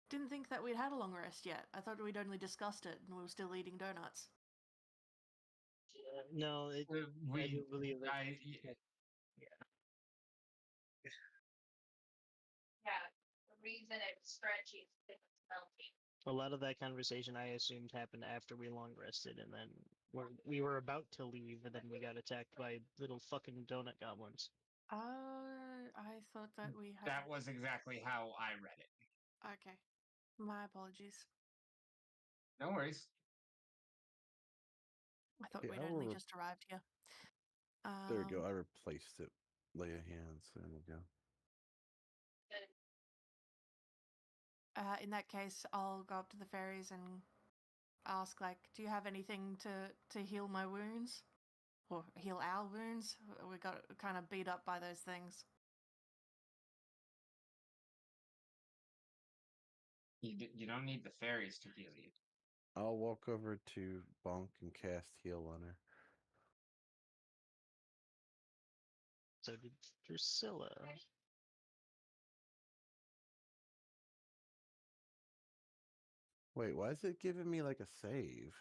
didn't think that we'd had a long rest yet. I thought we'd only discussed it and we were still eating donuts. No, I do believe it. Yeah, the reason it's stretchy is because it's melting. A lot of that conversation I assumed happened after we long rested, and then we were about to leave, and then we got attacked by little fucking donut goblins. I thought that we had. That was exactly how I read it. Okay. My apologies. No worries. I thought Yeah, we'd I only will just arrived here. There we go. I replaced it. Lay of hands. There we go. In that case, I'll go up to the fairies and ask, like, do you have anything to heal my wounds? Or heal our wounds? We got kind of beat up by those things. You don't need the fairies to heal you. I'll walk over to Bonk and cast heal on her. So did Drusilla. Wait, why is it giving me like a save?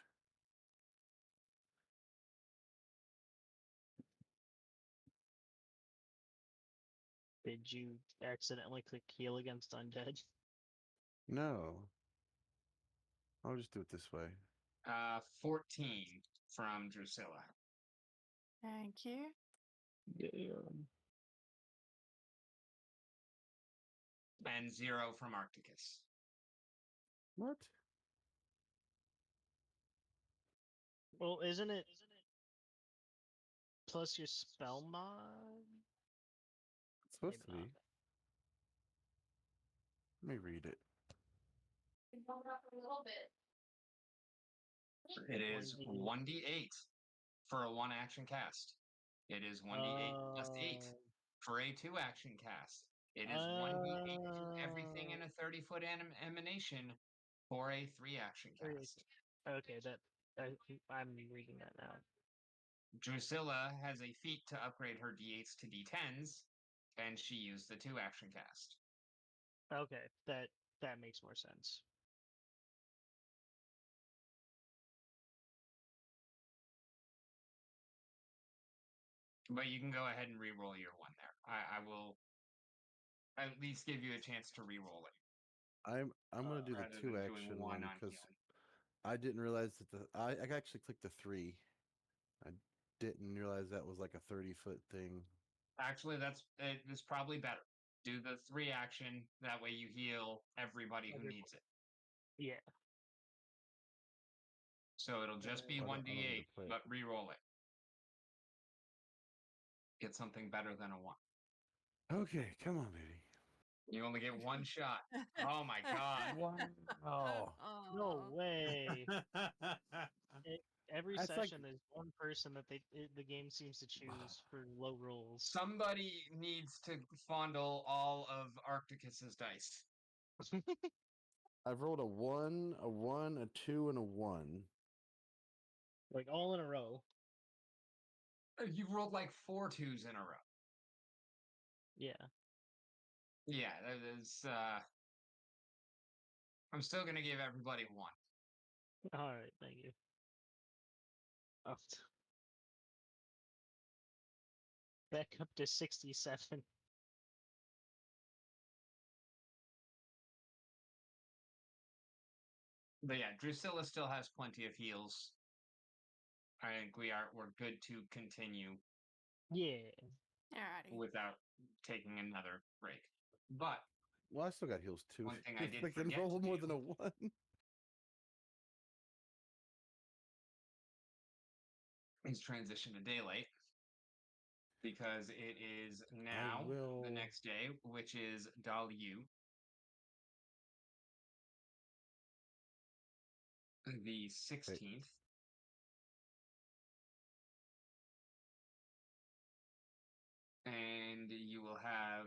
Did you accidentally click heal against undead? No. I'll just do it this way. 14 from Drusilla. Thank you. And 0 from Arcticus. What? Well, isn't it plus your spell mod? It's supposed to Maybe be. Let me read it. You can bump it up a little bit. It is 1d8. 1d8 for a 1-action cast. It is 1d8 plus 8 for a 2-action cast. It is 1d8 to everything in a 30-foot emanation for a 3-action cast. Okay, I'm reading that now. Drusilla has a feat to upgrade her d8s to d10s, and she used the 2-action cast. Okay, that makes more sense. But you can go ahead and re-roll your one there. I will at least give you a chance to re-roll it. I'm gonna do the rather than 2-action doing one on because healing. I didn't realize that I actually clicked the 3. I didn't realize that was like a 30-foot thing. Actually, it's probably better. Do the 3-action. That way you heal everybody who needs it. Yeah. So it'll just be I don't need 1d8, to play it. but re-roll it. Get something better than a 1. Okay, come on, baby. You only get one shot. Oh my god. Wow. No Aw. way. Every That's like- session, there's one person that the game seems to choose for low rolls. Somebody needs to fondle all of Arcticus's dice. I've rolled a 1, a 1, a 2, and a 1. Like all in a row. You've rolled like 4 2s in a row. Yeah. Yeah, that is. I'm still gonna give everybody 1. All right. Thank you. Oh. Back up to 67. But yeah, Drusilla still has plenty of heals. I think we're good to continue Yeah. Alrighty. without taking another break. But Well, I still got heals too. one thing I If did I can forget roll to more do than a 1. is transition to daylight because it is now will- the next day, which is Daliu, the 16th. And you will have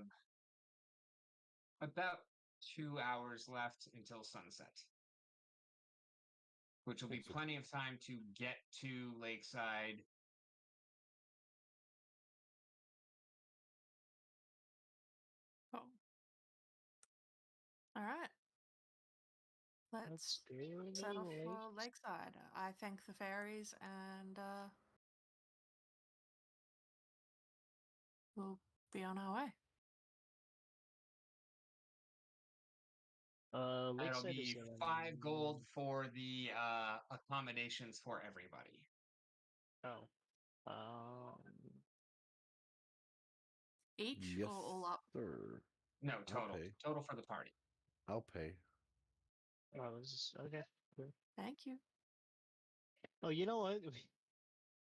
about 2 hours left until sunset, which will be That's a- plenty of time to get to Lakeside. Oh. All right. Let's Let's go set off to for Lakeside. I thank the fairies and we'll be on our way. That'll Lakeside is be 5 gold for the accommodations for everybody. Oh. Each Yes, or all up? sir. No, I'll total. pay. Total for the party. I'll pay. Okay. Cool. Thank you. Oh, you know what?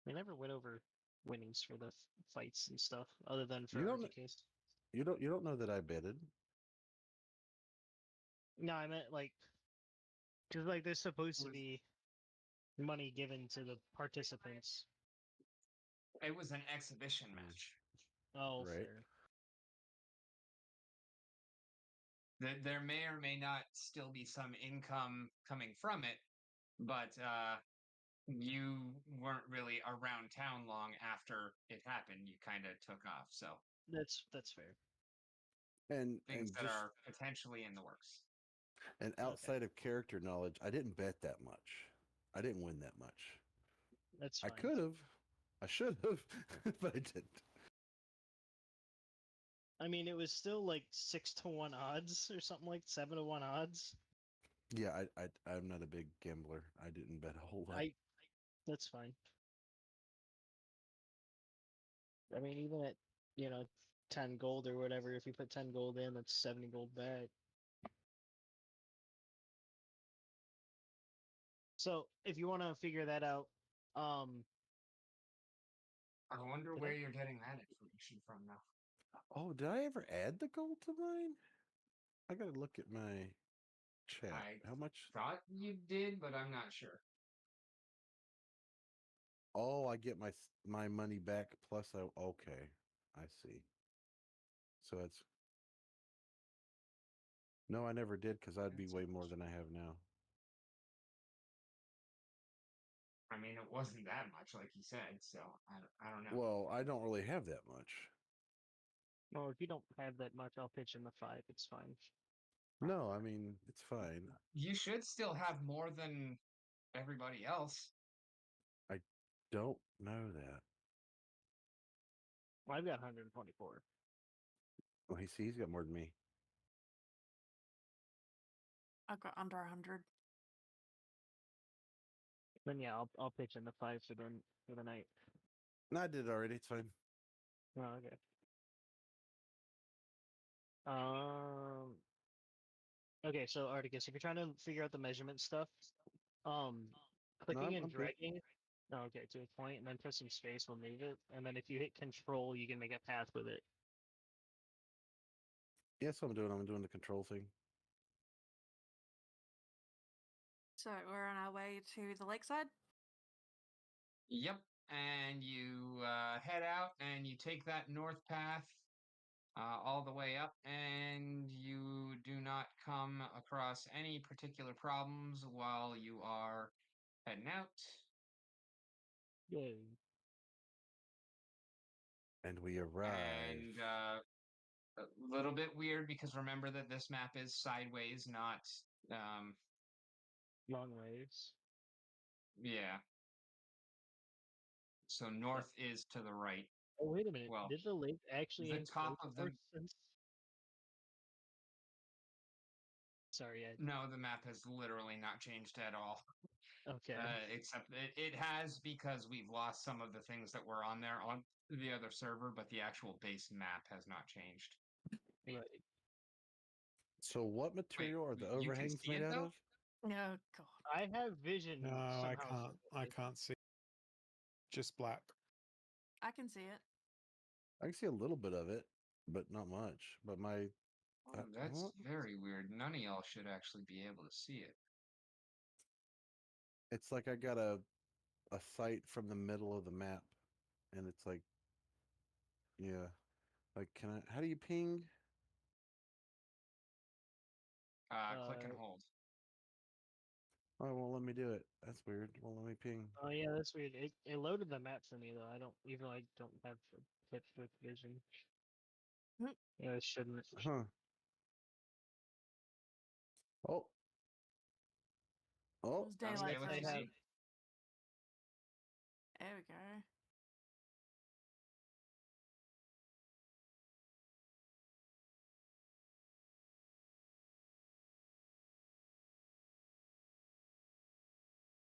We never went over winnings for the fights and stuff, other than for You don't- Arcticus. You don't know that I betted. No, I meant like, because like there's supposed to Was- be money given to the participants. It was an exhibition match. Oh, Right. fair. There may or may not still be some income coming from it, but you weren't really around town long after it happened. You kind of took off. So That's fair. And things that just are potentially in the works. and outside of character knowledge, I didn't bet that much. I didn't win that much. That's I fine. could have. I should have, but I didn't. I mean, it was still like 6-1 odds or something like 7-1 odds. Yeah, I'm not a big gambler. I didn't bet a whole lot. That's fine. I mean, even at 10 gold or whatever, if you put 10 gold in, that's 70 gold back. So if you want to figure that out, I wonder Did I? where you're getting that information from now. Oh, did I ever add the gold to mine? I gotta look at my chat. I How much? thought you did, but I'm not sure. Oh, I get my money back plus I. Okay, I see. So it's no, I never did because I'd be That's way more than I have now. I mean, it wasn't that much, like you said, so I don't know. Well, I don't really have that much. well, if you don't have that much, I'll pitch in the 5. It's fine. No, I mean it's fine. You should still have more than everybody else. I don't know that. Well, I've got 124. Well, he's got more than me. I've got under 100. Then yeah, I'll pitch in the 5 for the night. No, I did already. It's fine. Oh, okay. Um. Okay, so Articus, if you're trying to figure out the measurement stuff, um, No, clicking and I'm good. dragging. Oh, okay, to a point, and then pressing space will move it. And then if you hit Control, you can make a path with it. Yes, I'm doing the control thing. So we're on our way to the lakeside. Yep. And you head out and you take that north path all the way up, and you do not come across any particular problems while you are heading out. Yay. And we arrive. And a little bit weird because remember that this map is sideways, not Long ways. yeah. So north is to the right. Oh, wait a minute. Well, Did the lake actually the encroach top of the more since? Sorry, Ed. no, the map has literally not changed at all. Okay. Except it has because we've lost some of the things that were on there on the other server, but the actual base map has not changed. Right. So what material are the You can overhangs see made it out though? of? Oh god. I have vision No, I somehow. can't. I can't see. Just black. I can see it. I can see a little bit of it, but not much. But my Oh, that's what? very weird. None of y'all should actually be able to see it. It's like I got a sight from the middle of the map, and it's like, yeah, like can I? How do you ping? Click and hold. Oh, it won't let me do it. That's weird. It won't let me ping. Oh yeah, that's weird. It loaded the map for me though. I don't even though I don't have tips with vision. Hmm. Yeah, it shouldn't. Huh. Oh. Oh. It was I'll daylight stay what I you saving. have. see. There we go.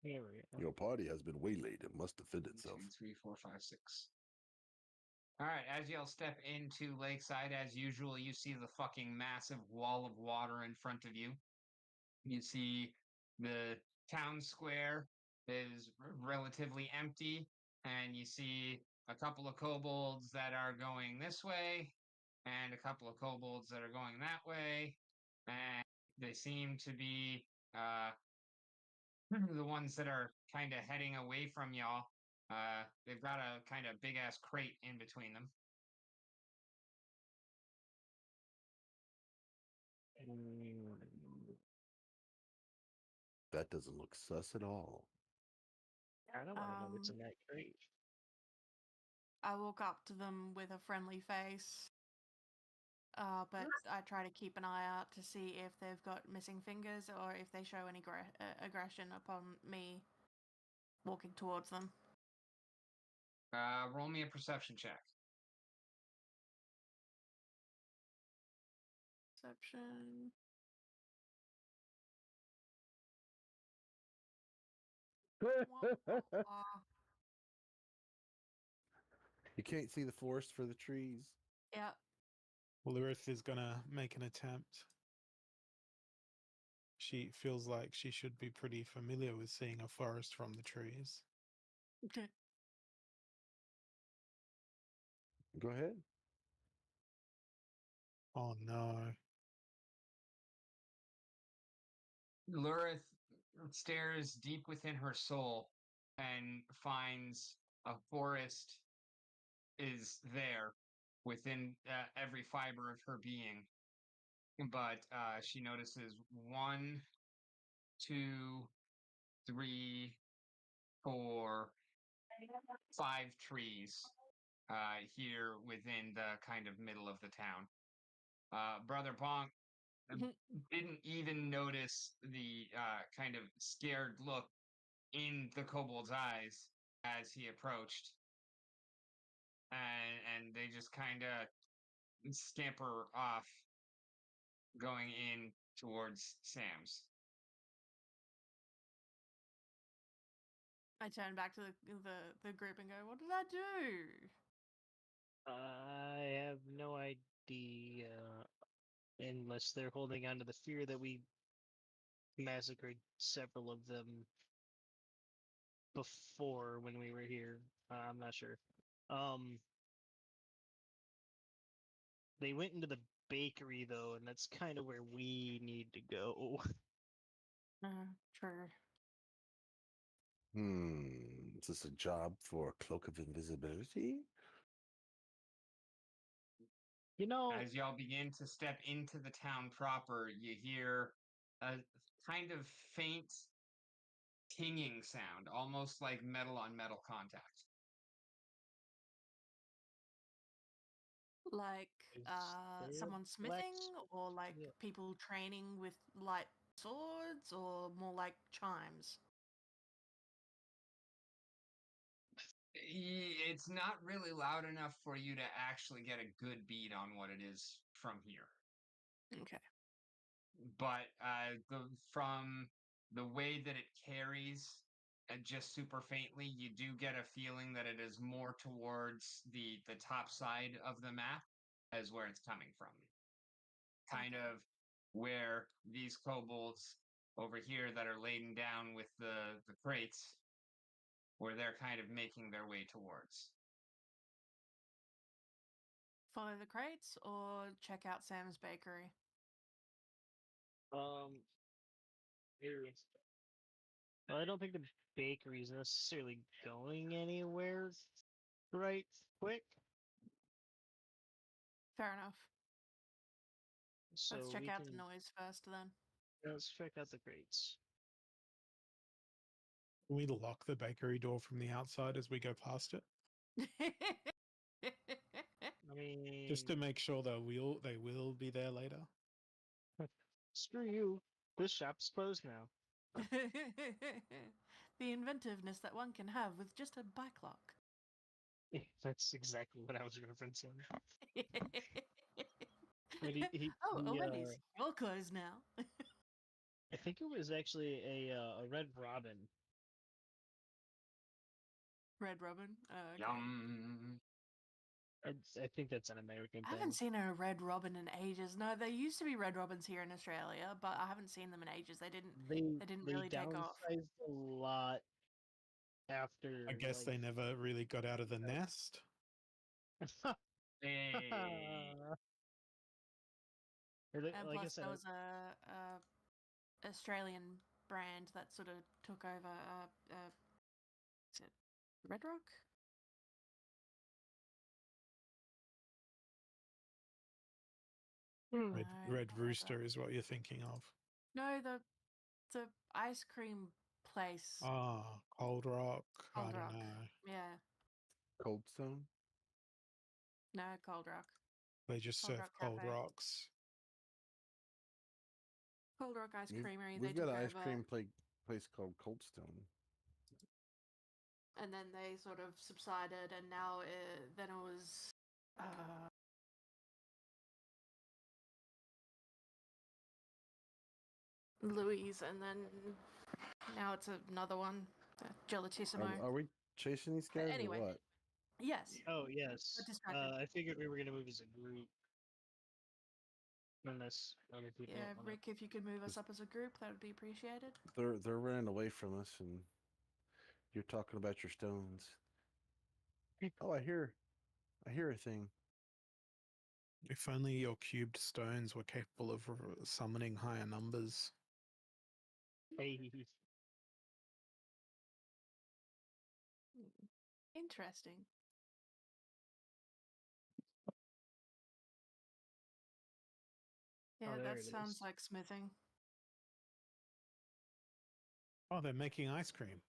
Here we go. Your party has been waylaid and must defend 1, itself. 2, 3, 4, 5, 6. All right, as y'all step into Lakeside, as usual, you see the fucking massive wall of water in front of you. You see the town square is relatively empty, and you see a couple of kobolds that are going this way, and a couple of kobolds that are going that way, and they seem to be the ones that are kind of heading away from y'all. They've got a kind of big ass crate in between them. That doesn't look sus at all. I don't want to know what's in that crate. I walk up to them with a friendly face. But I try to keep an eye out to see if they've got missing fingers or if they show any aggression upon me walking towards them. Roll me a perception check. Perception. You can't see the forest for the trees. Yeah. Lurith is gonna make an attempt. She feels like she should be pretty familiar with seeing a forest from the trees. Okay. Go ahead. Oh no. Lurith stares deep within her soul and finds a forest is there within every fiber of her being. But she notices 1, 2, 3, 4, 5 trees here within the kind of middle of the town. Brother Bonk didn't even notice the kind of scared look in the kobold's eyes as he approached, and they just kind of scamper off, going in towards Sam's. I turn back to the group and go, "What did I do?" I have no idea, unless they're holding on to the fear that we massacred several of them before when we were here. I'm not sure. Um, they went into the bakery though, and that's kind of where we need to go. True. Is this a job for Cloak of Invisibility? You know, As y'all begin to step into the town proper, you hear a kind of faint tinging sound, almost like metal on metal contact. Like is there someone black smithing, or like yeah. people training with light swords, or more like chimes. It's not really loud enough for you to actually get a good beat on what it is from here. Okay. But from the way that it carries, just super faintly, you do get a feeling that it is more towards the top side of the map as where it's coming from. Kind Okay. of where these kobolds over here that are laden down with the crates, where they're kind of making their way towards. Follow the crates or check out Sam's bakery. Um, well, I don't think the bakery is necessarily going anywhere right quick, Fair enough. so Let's check we out can the noise first, then. let's check out the crates. Can we lock the bakery door from the outside as we go past it? I mean, Just to make sure they will be there later. screw you. This shop's closed now. The inventiveness that one can have with just a bike lock. That's exactly what I was referencing. But Oh, Wendy's, you're closed now. I think it was actually a red robin. Red Robin. Okay. Yum. I think that's an American I thing. haven't seen a Red Robin in ages. No, there used to be Red Robins here in Australia, but I haven't seen them in ages. They didn't They really take off. downsized a lot after. I guess they never really got out of the nest. Hey. And Like I plus, said, there was a Australian brand that sort of took over. Is it Red Rock? Red, No, Red not Red Rooster Rock. is what you're thinking of. No, the ice cream place. Ah, Cold Rock. Cold I don't Rock. know. Yeah, Cold Stone? no, Cold Rock. They just Cold serve Rock cold Cafe. rocks. Cold Rock Ice Creamery. We've They got took an ice over, cream place called Cold Stone. and then they sort of subsided, and now then it was. Louise, and then now it's another one. Gelatissimo. Are we chasing these guys Anyway. or what? Yes. Oh yes. Got distracted. I figured we were gonna move as a group. Unless other people. Yeah, wanna- Rick, if you could move us up as a group, that would be appreciated. They're running away from us, and you're talking about your stones. Oh, I hear a thing. If only your cubed stones were capable of summoning higher numbers. Hey, Interesting. Yeah, there that it sounds is. like smithing. Oh, they're making ice cream.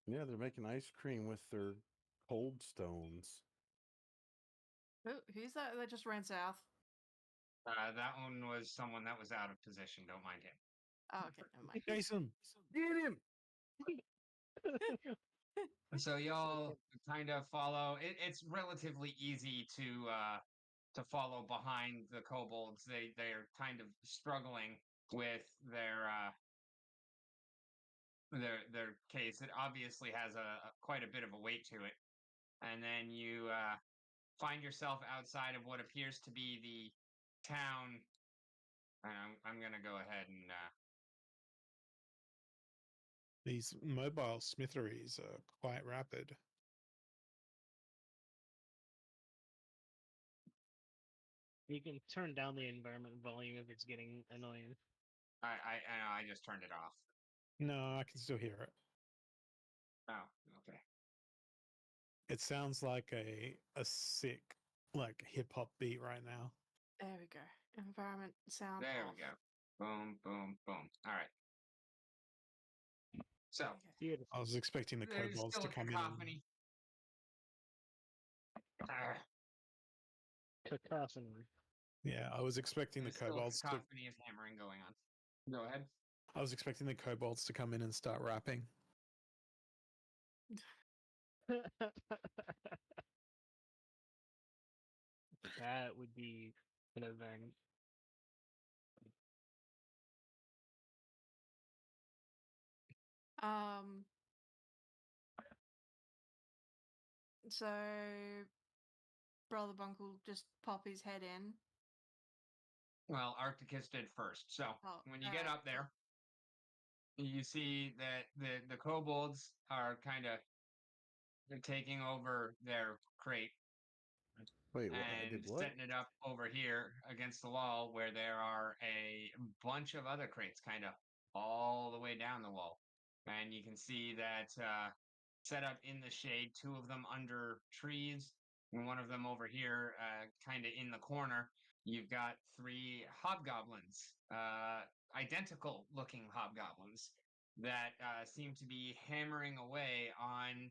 Yeah, they're making ice cream with their cold stones. Who's that that just ran south? That one was someone that was out of position. Don't mind him. Oh, okay, never mind. Jason, Get him! So y'all kind of follow. It's relatively easy to follow behind the kobolds. They're kind of struggling with their case. It obviously has quite a bit of a weight to it. And then you find yourself outside of what appears to be the town. I'm gonna go ahead and these mobile smitheries are quite rapid. You can turn down the environment volume if it's getting annoying. I just turned it off. No, I can still hear it. Oh, okay. It sounds like a sick, like hip hop beat right now. There we go. Environment sound There off. we go. Boom, boom, boom. All right. So Okay. Beautiful. I was expecting the there's kobolds still to a come in. And, cacophony. Cacophony. yeah, I was expecting the There's still a kobolds to. cacophony of hammering going on. Go ahead. I was expecting the kobolds to come in and start rapping. That would be an event. Um. So, Brother Bunkle just pop his head in. Well, Arcticus did first. So Oh, when you get up there, you see that the kobolds are kind of taking over their crate Wait, what? I and did what? setting it up over here against the wall where there are a bunch of other crates kind of all the way down the wall. And you can see that set up in the shade, two of them under trees, and one of them over here, kind of in the corner. You've got three hobgoblins, identical looking hobgoblins, that seem to be hammering away on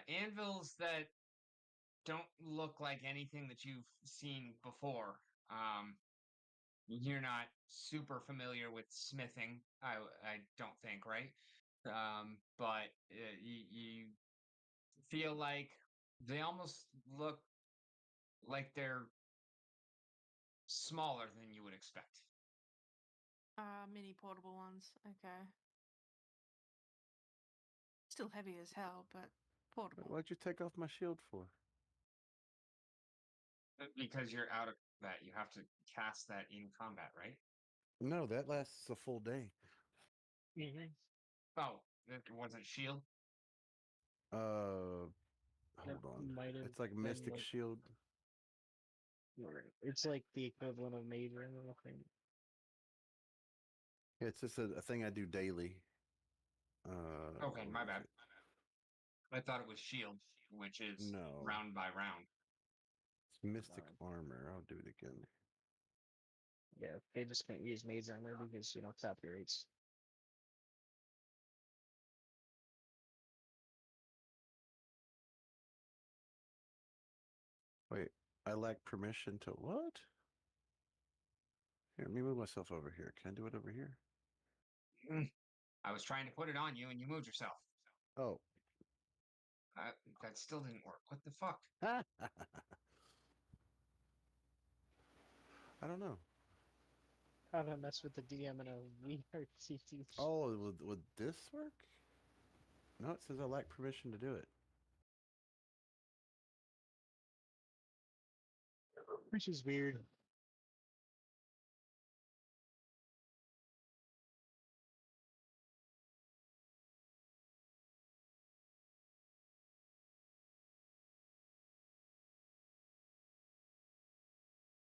anvils that don't look like anything that you've seen before. Um, you're not super familiar with smithing, I don't think, right? But you feel like they almost look like they're smaller than you would expect. Mini portable ones. Okay. Still heavy as hell, but portable. What'd you take off my shield for? Because you're out of that, you have to cast that in combat, right? No, that lasts a full day. Mm-hmm. Oh, it wasn't shield. Hold That on. might have It's like been Mystic like- Shield. It's like the equivalent of Mage Ring, I think. It's just a thing I do daily. Okay, my what is bad. it? I thought it was shield, which is No. round by round. It's Mystic Armor. I'll do it again. Yeah, they just can't use Mage Armor because, copyrights. Wait, I lack permission to what? Here, let me move myself over here. Can I do it over here? I was trying to put it on you, and you moved yourself. Oh. That still didn't work. What the fuck? I don't know. How to mess with the DM in a VRTT. Oh, would this work? No, it says I lack permission to do it. Which is weird.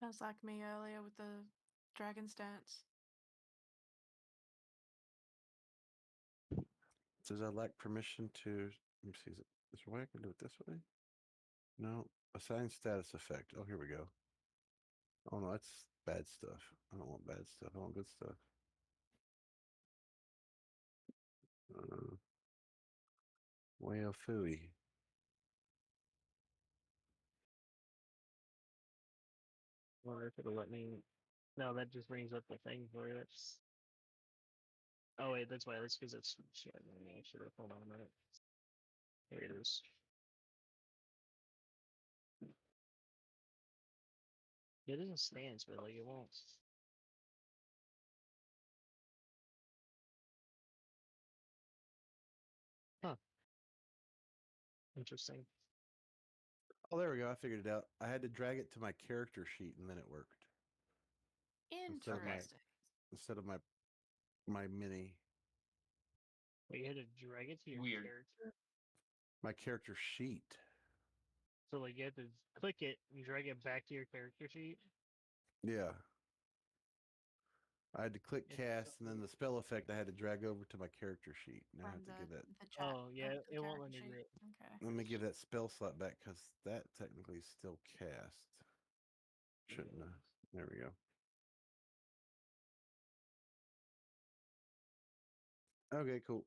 Sounds like me earlier with the dragon stance. It says I lack permission to. Let me see. Is there a way I can do it this way? No. Assign status effect. Oh, here we go. Oh no, that's bad stuff. I don't want bad stuff. I want good stuff. Way fooey. Wonder if it'll let me. No, that just brings up the thing for it. Oh wait, that's why. That's because it's. Shit, I should have. Hold on a minute. Here it is. It doesn't stand, but like it won't. Huh. Interesting. Oh, there we go. I figured it out. I had to drag it to my character sheet and then it worked. Instead of my Interesting. instead of my mini. Wait, you had to drag it to your Weird. character? My character sheet. So like you have to click it and drag it back to your character sheet? Yeah. I had to click cast and then the spell effect I had to drag over to my character sheet. Now I have From to give that. the chat. Oh yeah, of the it won't let character me do sheet. it. Okay. Let me give that spell slot back because that technically is still cast. Shouldn't have. There we go. Okay, cool.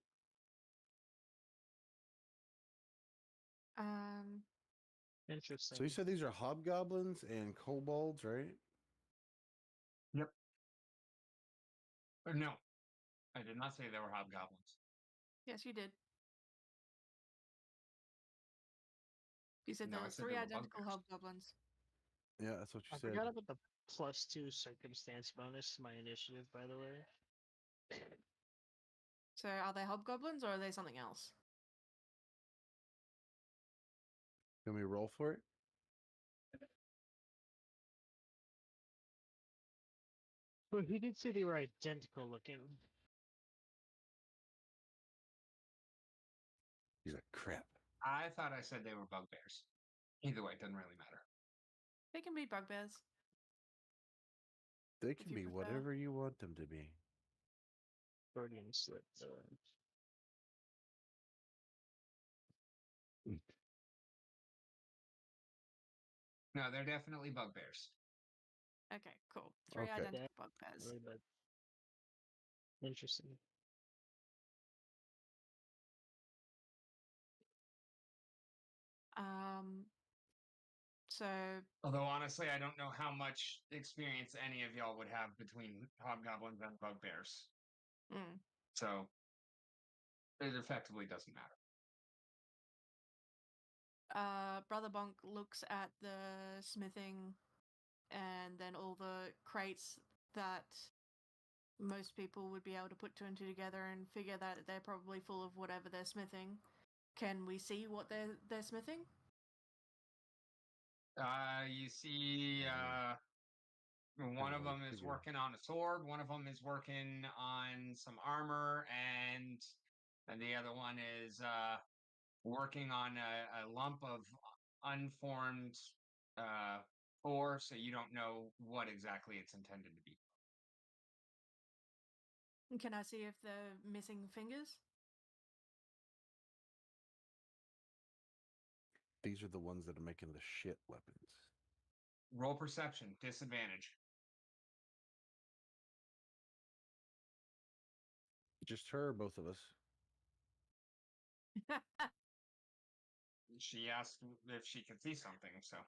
Interesting. So you said these are hobgoblins and kobolds, right? Yep. No, I did not say they were hobgoblins. Yes, you did. You said No, there I were said three they were identical bugbears. hobgoblins. Yeah, that's what you I said. forgot about the +2 circumstance bonus to my initiative, by the way. So are they hobgoblins or are they something else? Can we roll for it? But he did say they were identical looking. He's like, crap. I thought I said they were bugbears. Either way, it doesn't really matter. They can be bugbears. They If can you be prefer. whatever you want them to be. Freudian slip. No, they're definitely bugbears. Okay, cool. Three Okay. identical Yeah. bugbears. Really bad. Interesting. So Although honestly, I don't know how much experience any of y'all would have between hobgoblins and bugbears. mm, So it effectively doesn't matter. Brother Bonk looks at the smithing and then all the crates that most people would be able to put two and two together and figure that they're probably full of whatever they're smithing. Can we see what they're smithing? You see, one of Kinda them is figure. working on a sword. One of them is working on some armor, and the other one is working on a lump of unformed ore. So you don't know what exactly it's intended to be. Can I see if they're missing fingers? These are the ones that are making the shit weapons. Roll perception, disadvantage. Just her or both of us? She asked if she could see something, so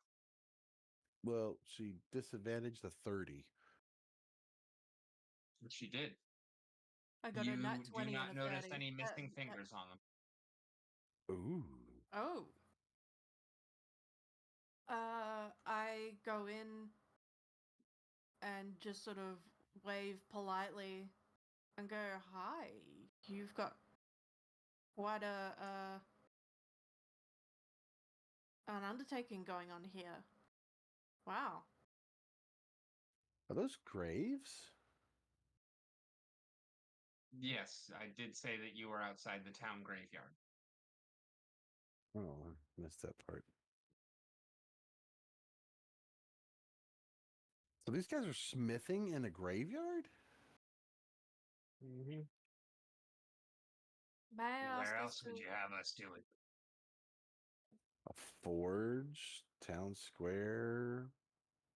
Well, she disadvantaged the 30. she did. I got You a nat do 20 and not a notice 30. any missing fingers on them. Ooh. Oh. I go in and just sort of wave politely and go, "Hi, you've got quite an undertaking going on here. Wow." Are those graves? Yes, I did say that you were outside the town graveyard. Oh, I missed that part. So these guys are smithing in a graveyard? Mm-hmm. May I ask Where as else to would you have us do it? A forge, town square,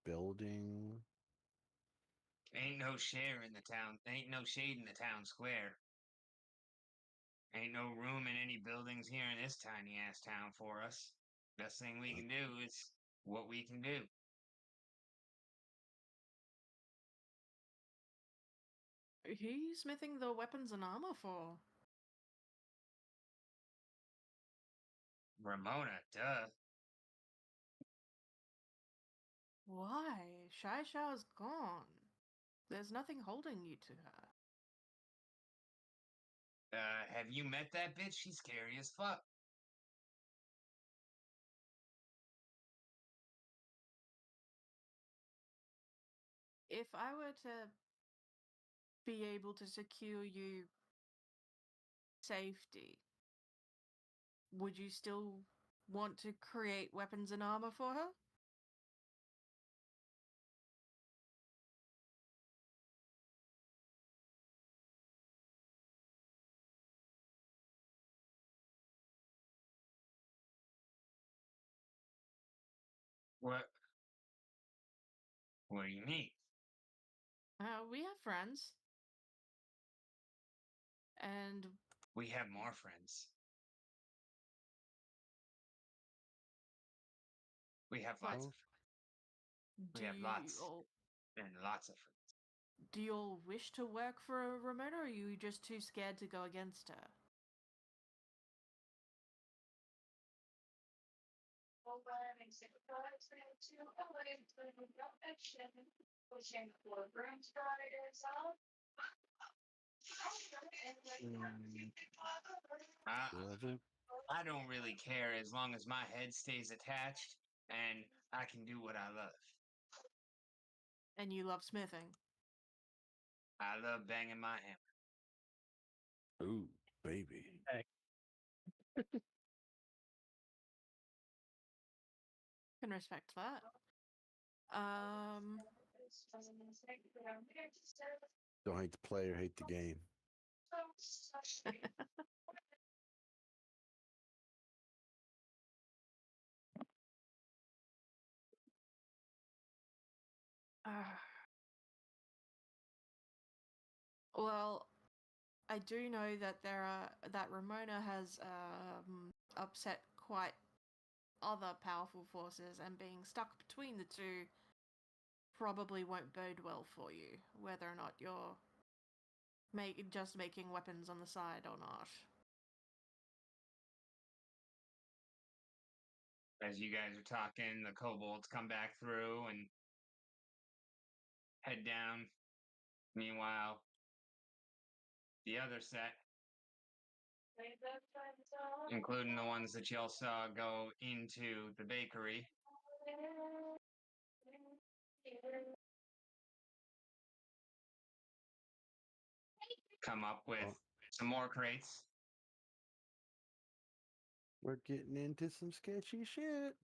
building. Ain't no share in the town. Ain't no shade in the town square. Ain't no room in any buildings here in this tiny ass town for us. Best thing we can do is what we can do. who are you smithing the weapons and armor for? Ramona, duh. Why? Shai Shao's gone. There's nothing holding you to her. Have you met that bitch? She's scary as fuck. If I were to be able to secure you safety, would you still want to create weapons and armor for her? What? What do you mean? We have friends. And We have more friends. We have Like, lots Oh. of friends. do We have you lots all and lots of friends. do you all wish to work for Ramona, or are you just too scared to go against her? I, Yeah, they- I don't really care as long as my head stays attached and I can do what I love. And you love smithing. I love banging my hammer. Ooh, baby. Can respect that. Don't hate the player, hate the game. Well, I do know that that Ramona has upset quite other powerful forces, and being stuck between the two probably won't bode well for you, whether or not you're just making weapons on the side or not. As you guys are talking, the kobolds come back through and head down. Meanwhile, the other set, including the ones that y'all saw go into the bakery, come up with Oh. some more crates. We're getting into some sketchy shit.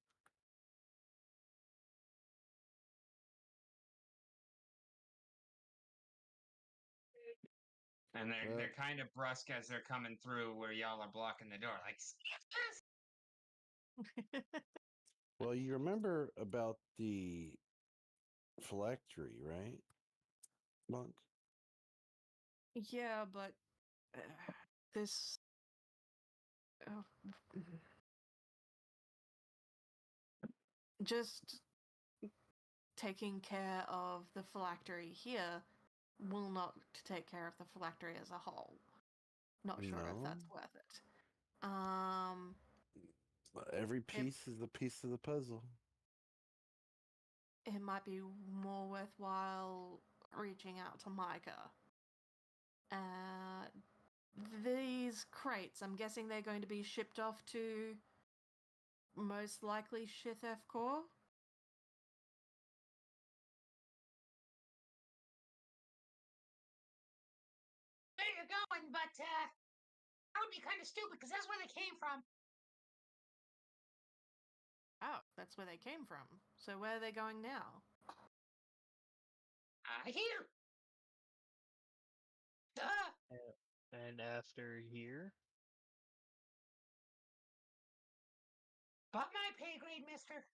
And they're kind of brusque as they're coming through where y'all are blocking the door. Like, Well, you remember about the phylactery, right, Monk? Yeah, but this. Oh, just taking care of the phylactery here will not take care of the phylactery as a whole. Not sure if No. that's worth it. Every piece is the piece of the puzzle. It might be more worthwhile reaching out to Micah. These crates, I'm guessing they're going to be shipped off to most likely Shithef Core. There you're going, but that would be kind of stupid because that's where they came from. Oh, that's where they came from. So where are they going now? Here. Duh. And after here, But my pay grade, mister.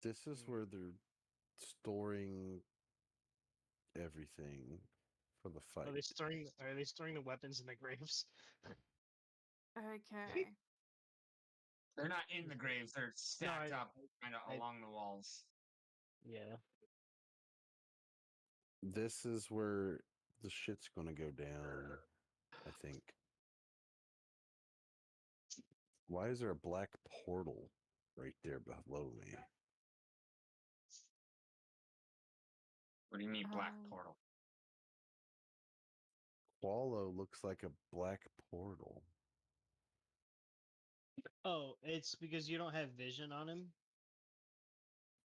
This is where they're storing everything for the fight. are they storing the weapons in the graves? Okay. They're not in the graves. They're stacked up kind of I- along the walls. Yeah. This is where the shit's gonna go down, I think. Why is there a black portal right there below me? What do you mean black Um, portal? Qualo looks like a black portal. Oh, it's because you don't have vision on him.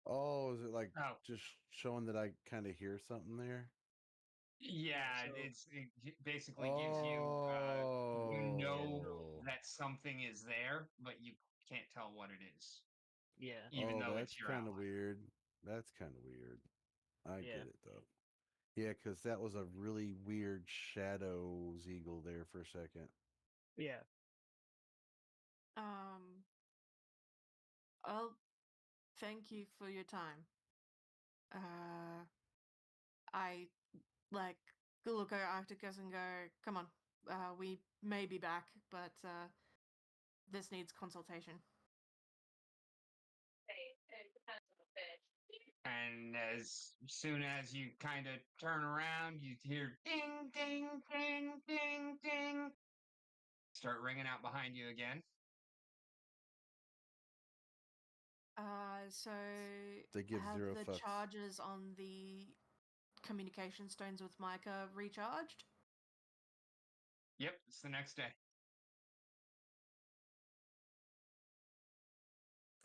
Oh, is it like Oh. just showing that I kind of hear something there? Yeah, So- it basically gives you Oh. that something is there, but you can't tell what it is, Yeah. even though that's it's your kind of ally. weird. That's kind of weird. I Yeah. get it though. Yeah, because that was a really weird shadow eagle there for a second. Yeah. um, well, thank you for your time. I like look at Arcticus and go, come on, we may be back, but this needs consultation. It depends on the fish. And as soon as you kind of turn around, you hear ding, ding, ding, ding, ding, start ringing out behind you again. So They give have zero the fucks. charges on the communication stones with Micah recharged? Yep, it's the next day.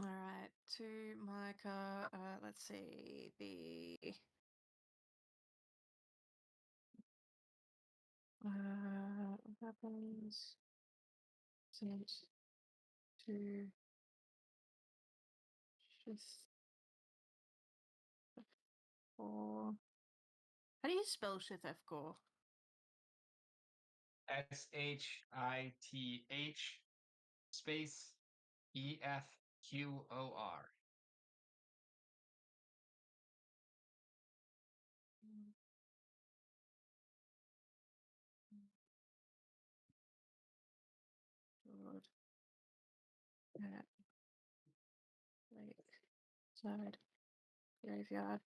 All right, to Micah. Let's see the weapons sent to Shith Core. How do you spell Shithef Core? SHITH space EFQOR. Good. At Lake Side Graveyard.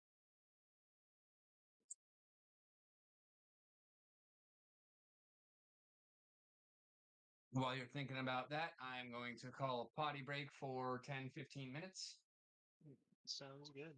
While you're thinking about that, I'm going to call a potty break for 10-15 minutes. Sounds good.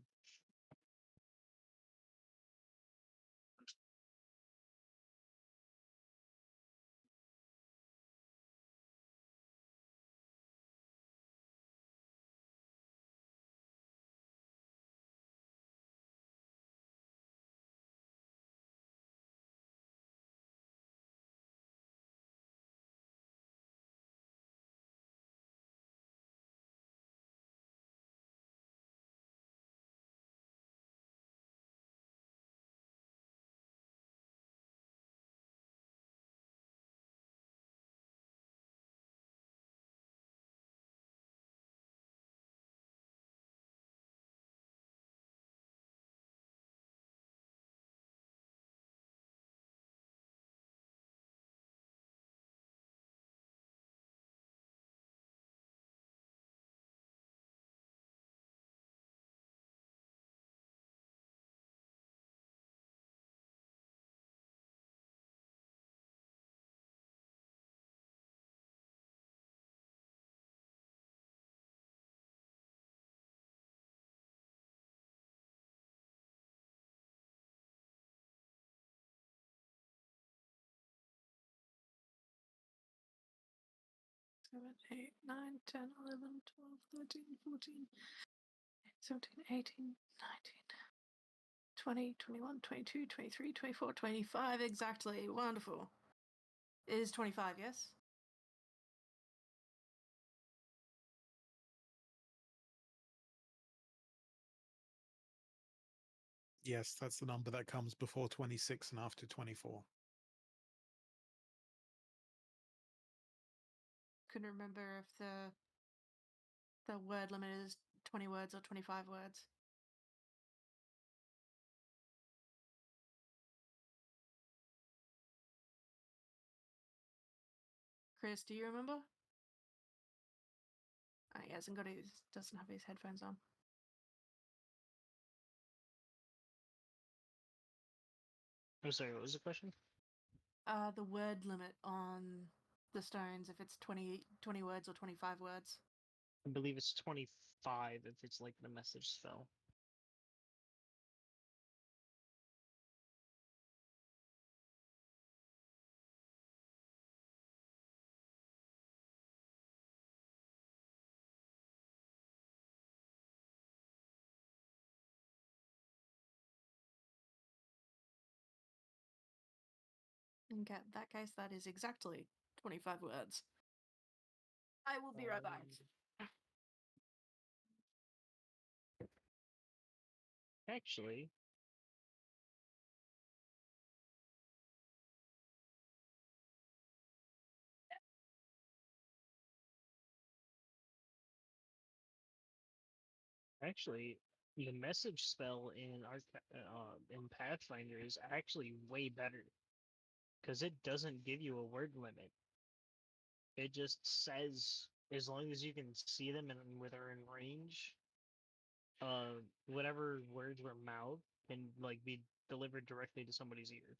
7, 8, 9, 10, 11, 12, 13, 14, 17, 18, 19, 20, 21, 22, 23, 24, 25. Exactly. Wonderful. It is 25, yes? Yes, that's the number that comes before 26 and after 24. Couldn't remember if the word limit is 20 words or 25 words. Chris, do you remember? He hasn't got his, doesn't have his headphones on. I'm sorry, what was the question? The word limit on the stones, if it's 20 words or 25 words. I believe it's 25 if it's like the message spell. Okay, in that case, that is exactly 25 words. I will be right back. Actually, the message spell in in Pathfinder is actually way better because it doesn't give you a word limit. It just says as long as you can see them and within range, whatever words were mouthed can like be delivered directly to somebody's ear.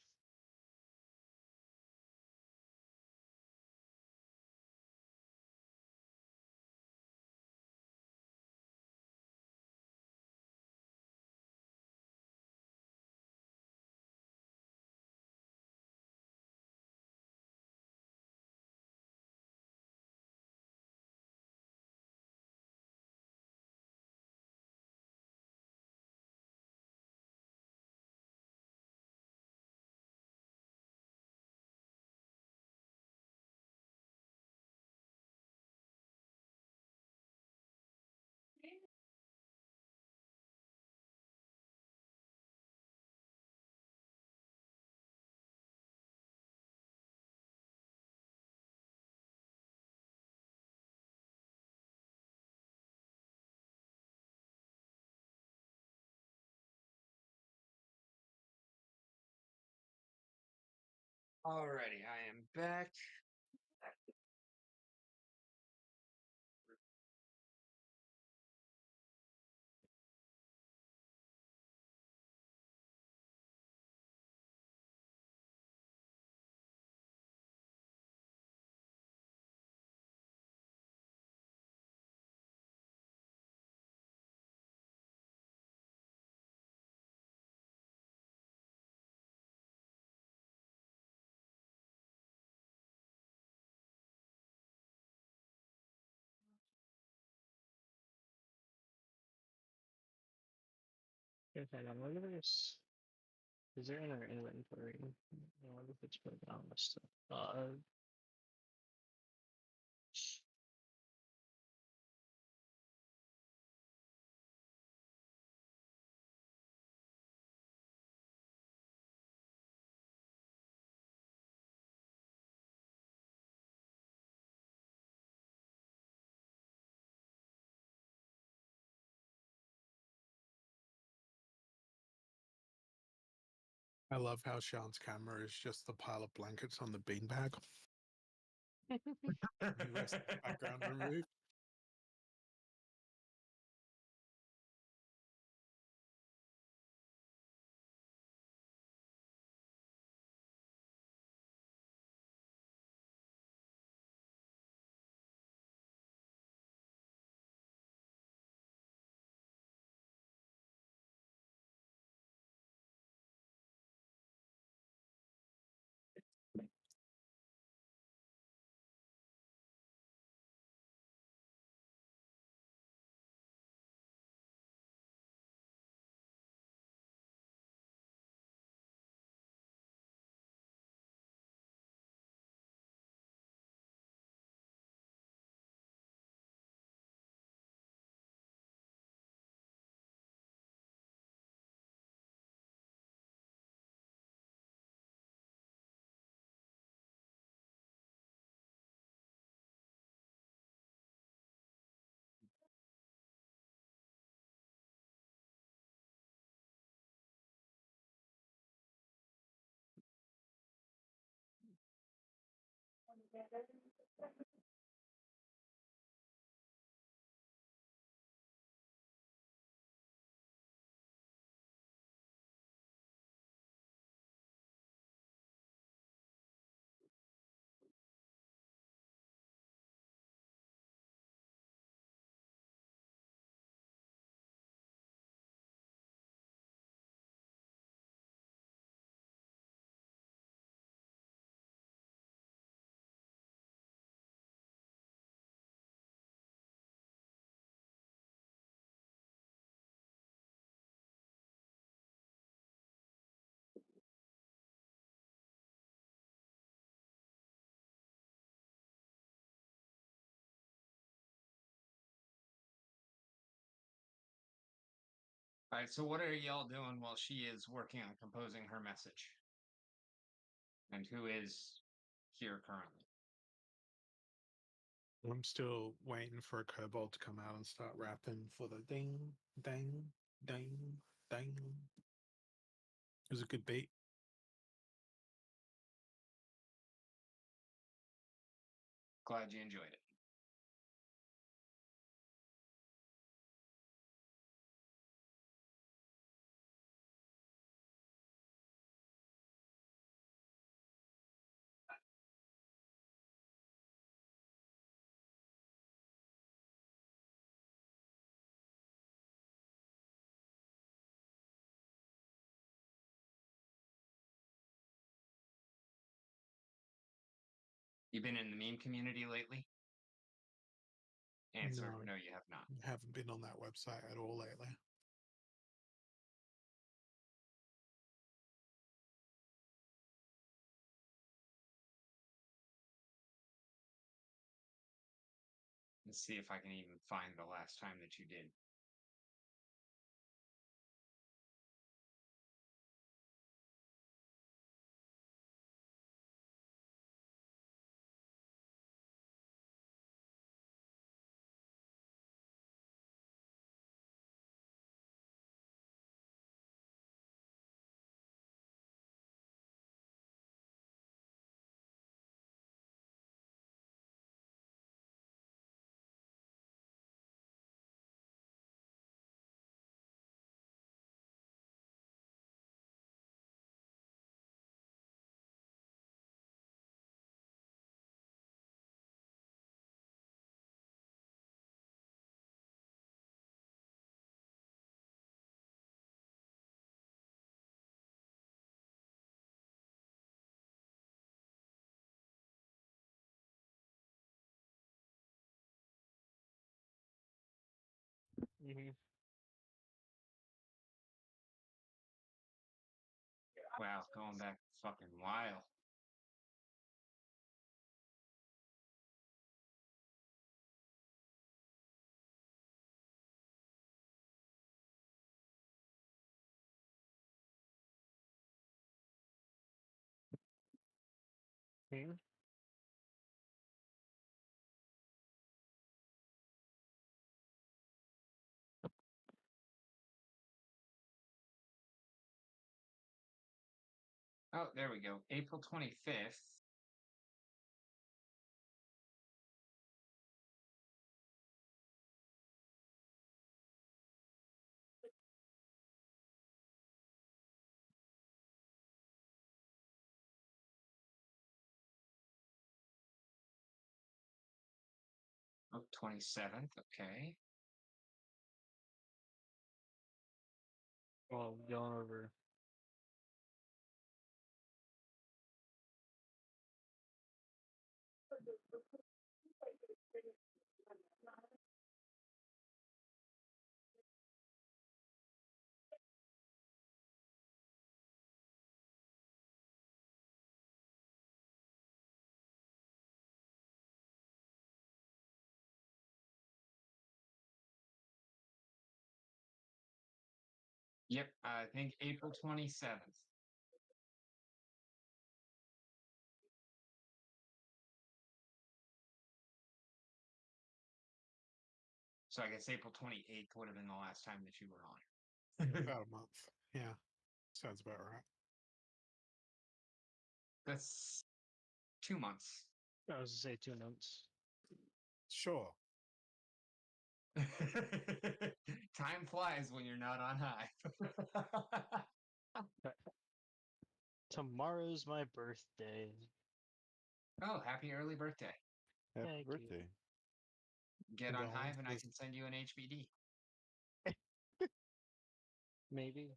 Alrighty, I am back. Okay, now look at this. Is there in our inventory? I wonder if it's put down this stuff. I love how Sean's camera is just the pile of blankets on the beanbag. The rest of the background removed. All right, so what are y'all doing while she is working on composing her message? And who is here currently? I'm still waiting for a kobold to come out and start rapping for the ding, ding, ding, ding. It was a good beat. Glad you enjoyed it. You been in the meme community lately? Answer, No. no, you have not. Haven't been on that website at all lately. Let's see if I can even find the last time that you did. Mm-hmm. Wow, going back a fucking while. Hmm? Oh, there we go. April 25th. Oh, 27th. Okay. Well, going over. Yep, I think April 27th. So I guess April 28th would have been the last time that you were on. About a month. Yeah. Sounds about right. That's 2 months. I was to say 2 notes. Sure. Time flies when you're not on high. Tomorrow's my birthday. Oh, happy early birthday. Happy Thank you. birthday. Get on Hive and I Condolences. can send you an HBD. Maybe.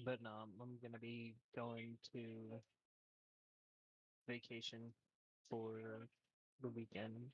But no, I'm gonna be going to vacation for the weekend.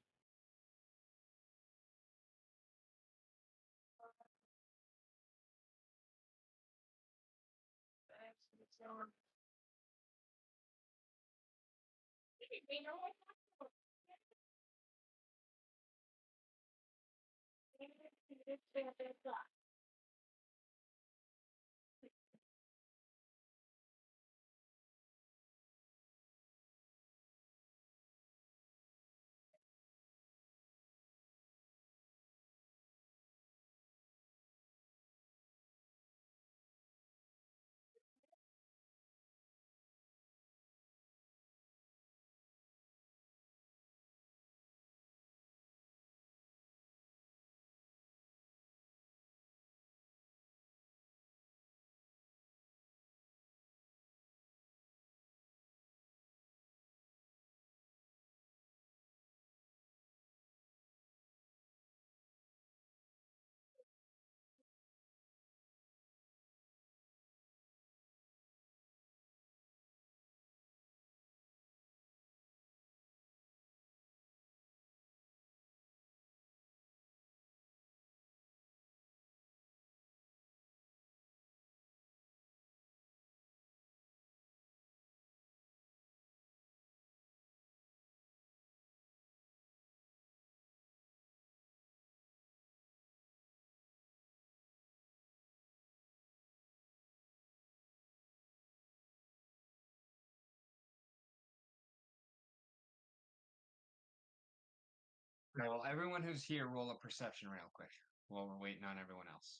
All right, well, everyone who's here, roll a perception real quick while we're waiting on everyone else.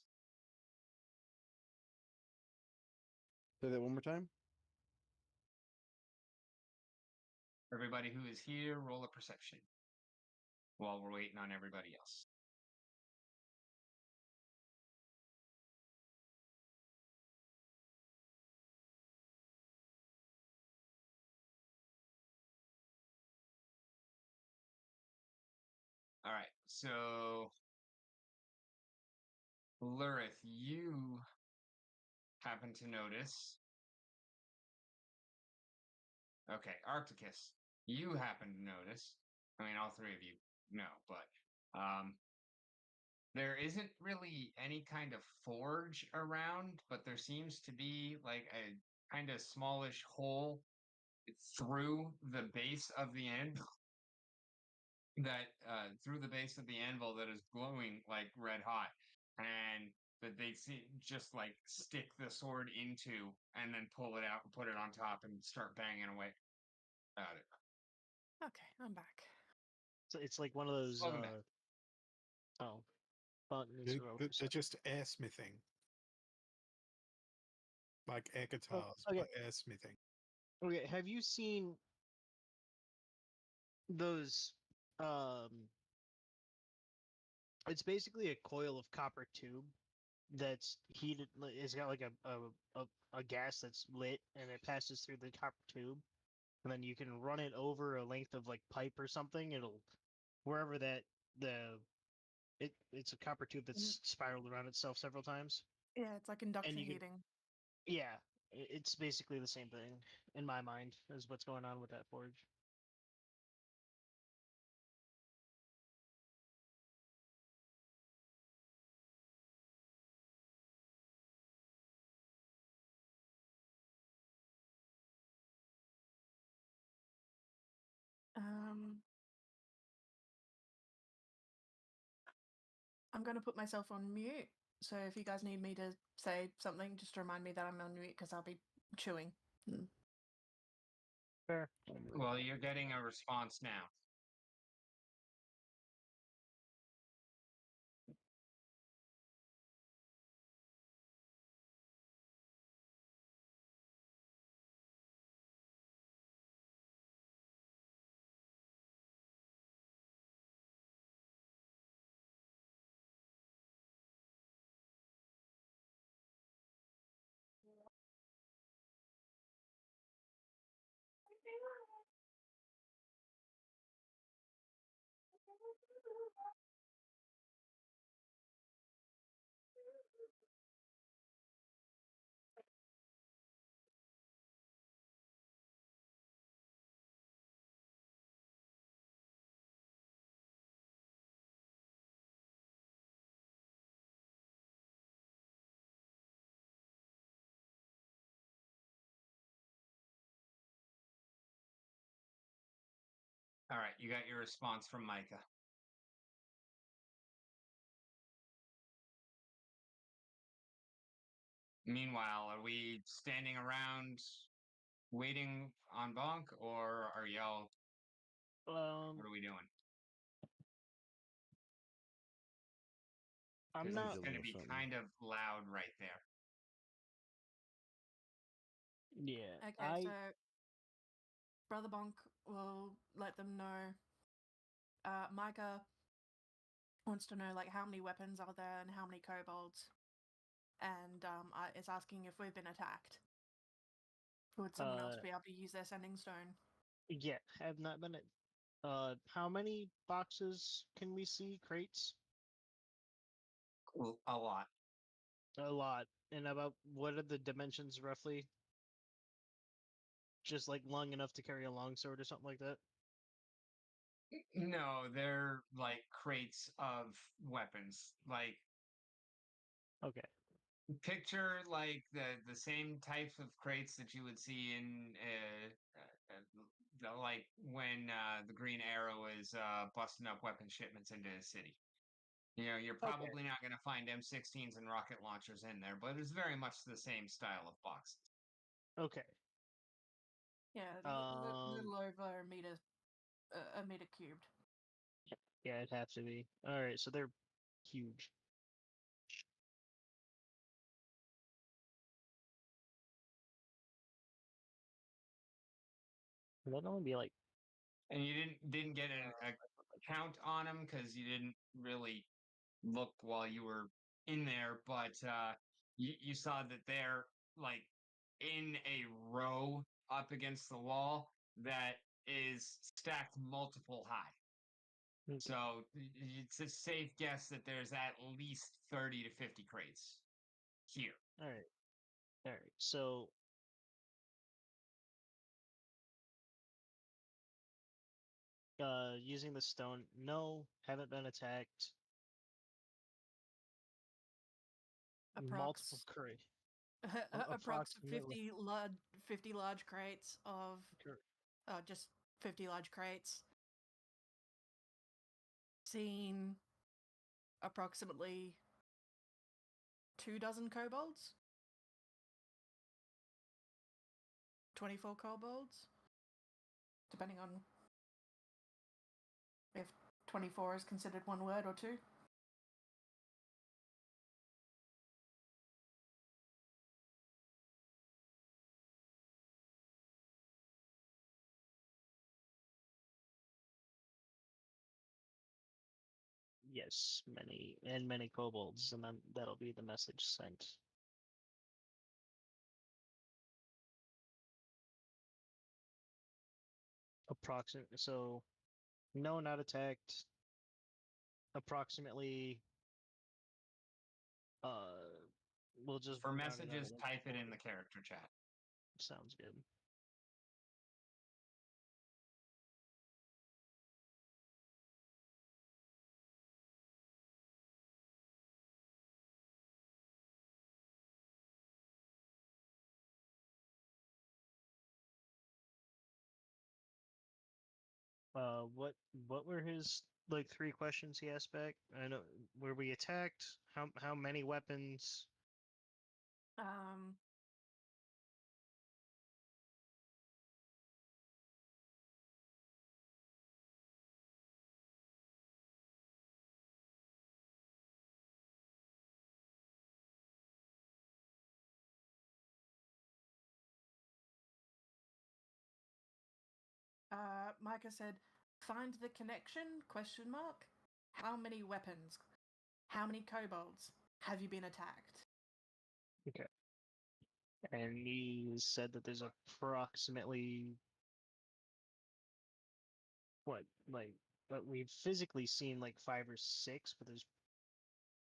Say that one more time. Everybody who is here, roll a perception while we're waiting on everybody else. All right, so Lurith, you happen to notice. Okay, Arcticus, you happen to notice. I mean, all three of you know, but there isn't really any kind of forge around, but there seems to be like a kind of smallish hole through the base of the anvil that is glowing like red hot, and that they see just like stick the sword into and then pull it out and put it on top and start banging away at it. Okay, I'm back. So it's like one of those. Welcome back. Oh, button is They, roll they're perception. just air smithing. Like air guitars, okay. but air smithing. Okay, have you seen those? It's basically a coil of copper tube that's heated. It's got like a gas that's lit, and it passes through the copper tube, and then you can run it over a length of like pipe or something. It'll wherever that the it's a copper tube that's spiraled around itself several times, Yeah, it's like and induction you can heating. yeah, it's basically the same thing in my mind as what's going on with that forge. Um, I'm going to put myself on mute. So if you guys need me to say something, just remind me that I'm on mute because I'll be chewing. Fair. Well, you're getting a response now. All right, you got your response from Micah. Meanwhile, are we standing around waiting on Bonk, or are y'all? What are we doing? I'm Because not. it's dealing going to with be something. kind of loud right there. Yeah. Okay, so Brother Bonk will let them know. Micah wants to know like how many weapons are there and how many kobolds, and is asking if we've been attacked. Would someone else be able to use their sending stone? Yeah, have not been. How many boxes can we see? Crates? A lot. A lot. And about what are the dimensions roughly? Just like long enough to carry a longsword or something like that? No, they're like crates of weapons. Like Okay. picture like the same types of crates that you would see in like when the Green Arrow is busting up weapon shipments into the city. You know, you're Okay. probably not going to find M16s and rocket launchers in there, but it's very much the same style of boxes. Okay. Yeah, little over a meter cubed. Yeah, it'd have to be. Alright, so they're huge. That'd only be like And you didn't get a count on them because you didn't really look while you were in there, but you saw that they're like in a row up against the wall that is stacked multiple high. So it's a safe guess that there's at least 30 to 50 crates here. alright. Alright. So using the stone, no, haven't been attacked. Multiple Approx crate. approx Approximately. 50 large crates of Cor- just 50 large crates. Seen approximately 24 kobolds. 24 kobolds, depending on if 24 is considered one word or two. Yes, many kobolds, and then that'll be the message sent. Approximate. So, no, not attacked. Approximately. We'll just For round it out messages, at like type it in 40. the character chat. Sounds good. What were his like three questions he asked back? I know. Were we attacked? How many weapons? Um, Micah said, "Find the connection? Question mark. How many weapons? How many kobolds have you been attacked?" Okay. And he said that there's approximately what like but we've physically seen like 5 or 6, but there's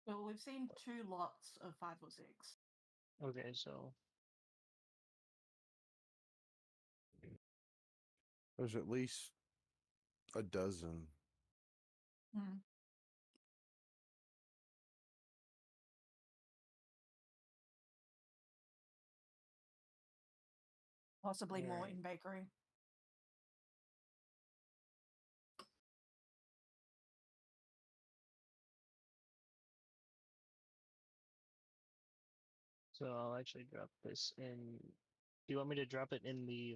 Well, we've seen 2 lots of 5 or 6. okay, so There's at least a dozen. Hmm. Possibly more Alright. in bakery. So I'll actually drop this in. Do you want me to drop it in the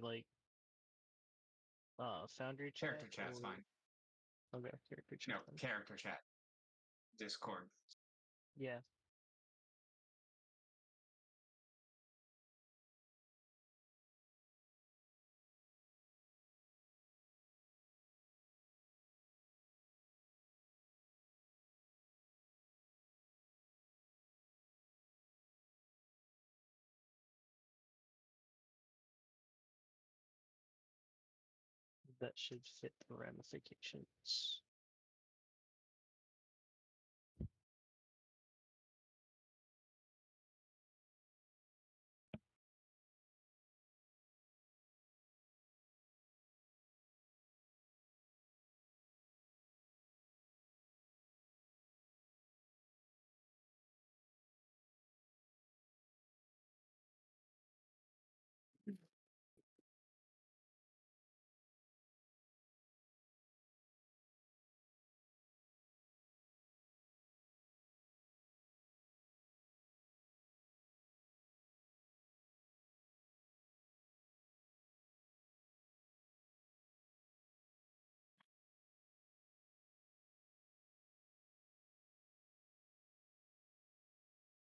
Foundry chat? Character chat's or... fine. Okay, character chat. No, then. character chat. Discord. Yeah. That should fit the ramifications.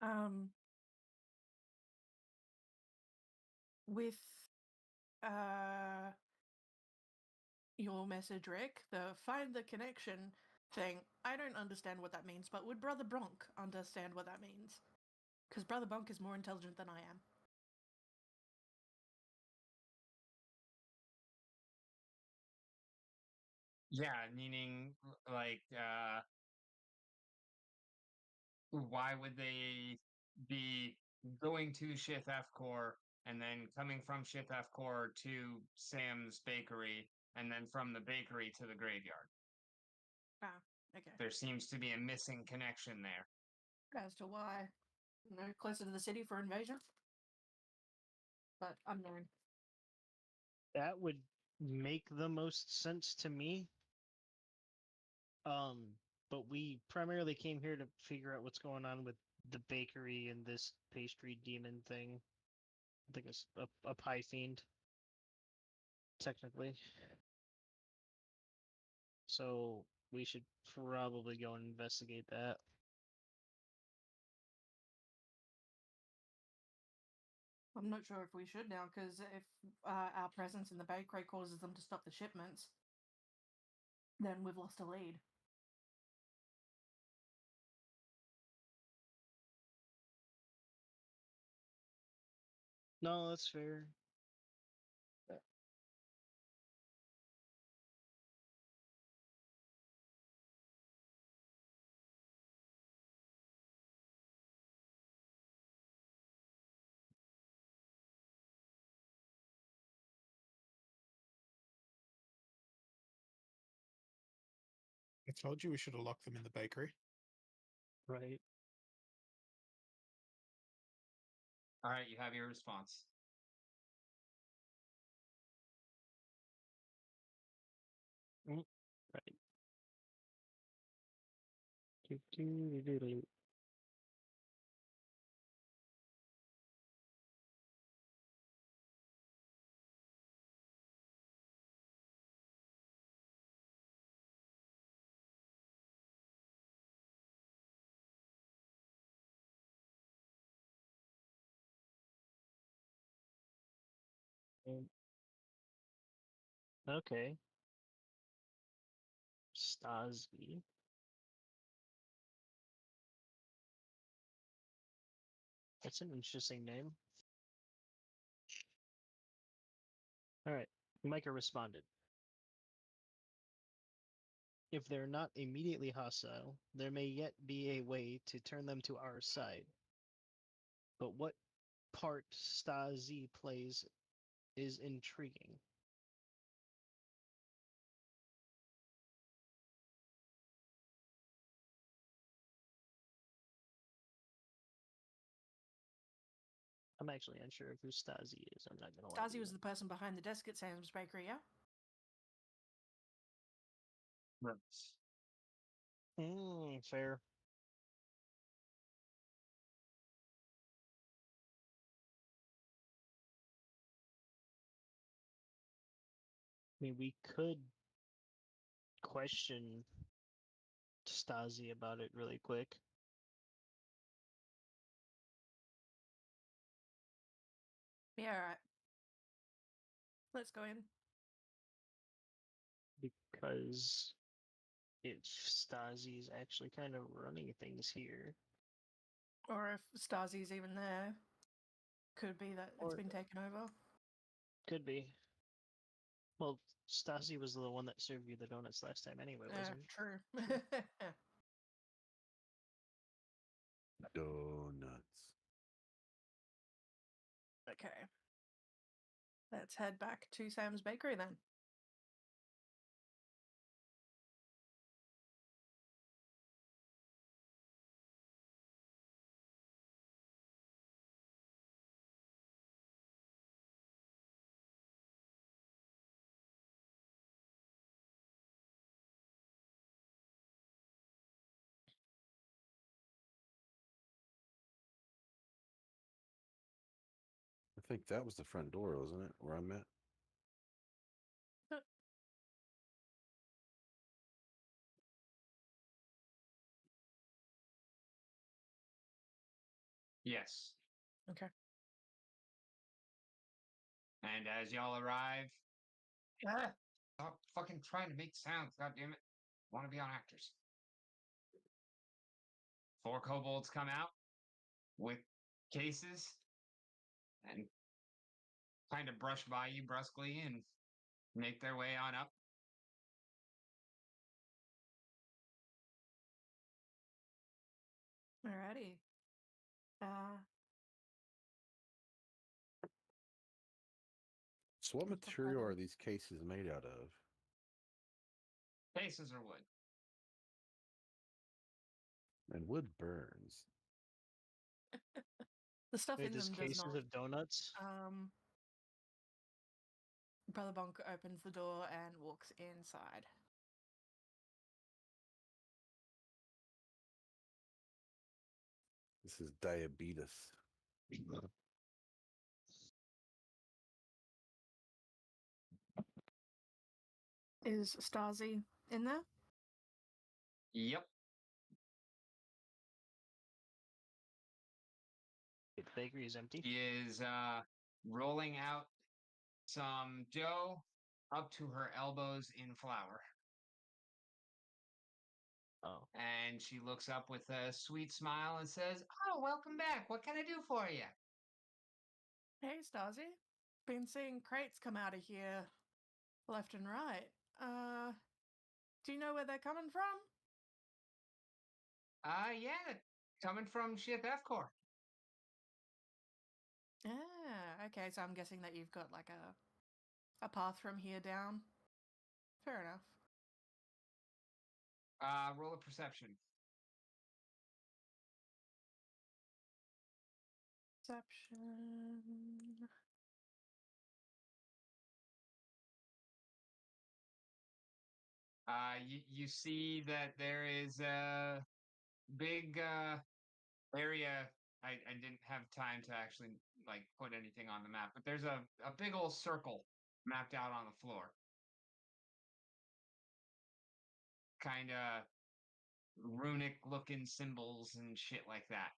Um, with your message, Rick, the find the connection thing, I don't understand what that means, but would Brother Bronk understand what that means? Because Brother Bronk is more intelligent than I am. Yeah, meaning like why would they be going to Shift F Core and then coming from Shift F Core to Sam's bakery and then from the bakery to the graveyard? Ah, okay. There seems to be a missing connection there. As to why. Closer to the city for invasion? But unknown. That would make the most sense to me. But we primarily came here to figure out what's going on with the bakery and this pastry demon thing. I think it's a pie fiend, technically. So we should probably go and investigate that. I'm not sure if we should now, because if our presence in the bakery causes them to stop the shipments, then we've lost a lead. No, that's fair. I told you we should have locked them in the bakery. Right. All right, you have your response. Right. Do-do-do-do-do. Okay. Stasi. That's an interesting name. All right. Micah responded. If they're not immediately hostile, there may yet be a way to turn them to our side. But what part Stasi plays is intriguing. I'm actually unsure of who Stasi is. I'm not gonna lie. Stasi was the person behind the desk at Sam's Bakery, yeah? Right. Fair. mean, we could question Stasi about it really quick. Yeah, alright. Let's go in. Because if Stasi is actually kind of running things here, Or if Stasi's even there. Could be that it's Or- been taken over. could be. Well, Stasi was the one that served you the donuts last time anyway, wasn't it? True. Donuts. Okay. Let's head back to Sam's Bakery then. I think that was the front door, wasn't it? Where I'm at. Yes. Okay. And as y'all arrive, stop fucking trying to make sounds, god damn it. Want to be on actors. 4 kobolds come out with cases and kind of brush by you brusquely and make their way on up. Alrighty. So, what Let's put that material in. are these cases made out of? Cases are wood. And wood burns. The stuff Wait, in there's them does cases not. of donuts? Brother Bonk opens the door and walks inside. This is diabetes. Is Stasi in there? Yep. The bakery is empty. She is rolling out some dough up to her elbows in flour. Oh. And she looks up with a sweet smile and says, "Oh, welcome back. What can I do for you?" Hey, Stasi. Been seeing crates come out of here left and right. Do you know where they're coming from? Yeah, coming from Ship F Corps. Ah, okay, so I'm guessing that you've got like a path from here down. Fair enough. Roll a perception. Perception. You see that there is a big area. I didn't have time to actually like put anything on the map, but there's a big old circle mapped out on the floor. Kind of runic looking symbols and shit like that.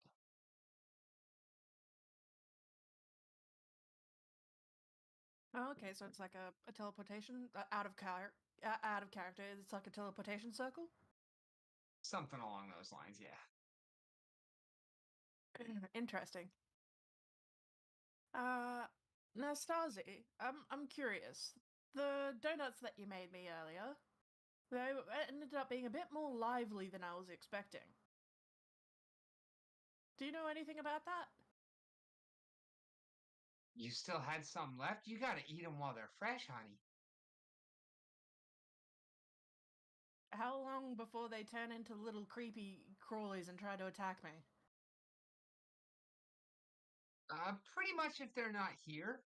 Oh, okay, so it's like a teleportation out of character. It's like a teleportation circle. Something along those lines, yeah. Interesting. Now Stasi, I'm curious. The donuts that you made me earlier, they ended up being a bit more lively than I was expecting. Do you know anything about that? You still had some left? You gotta eat them while they're fresh, honey. How long before they turn into little creepy crawlies and try to attack me? Pretty much if they're not here.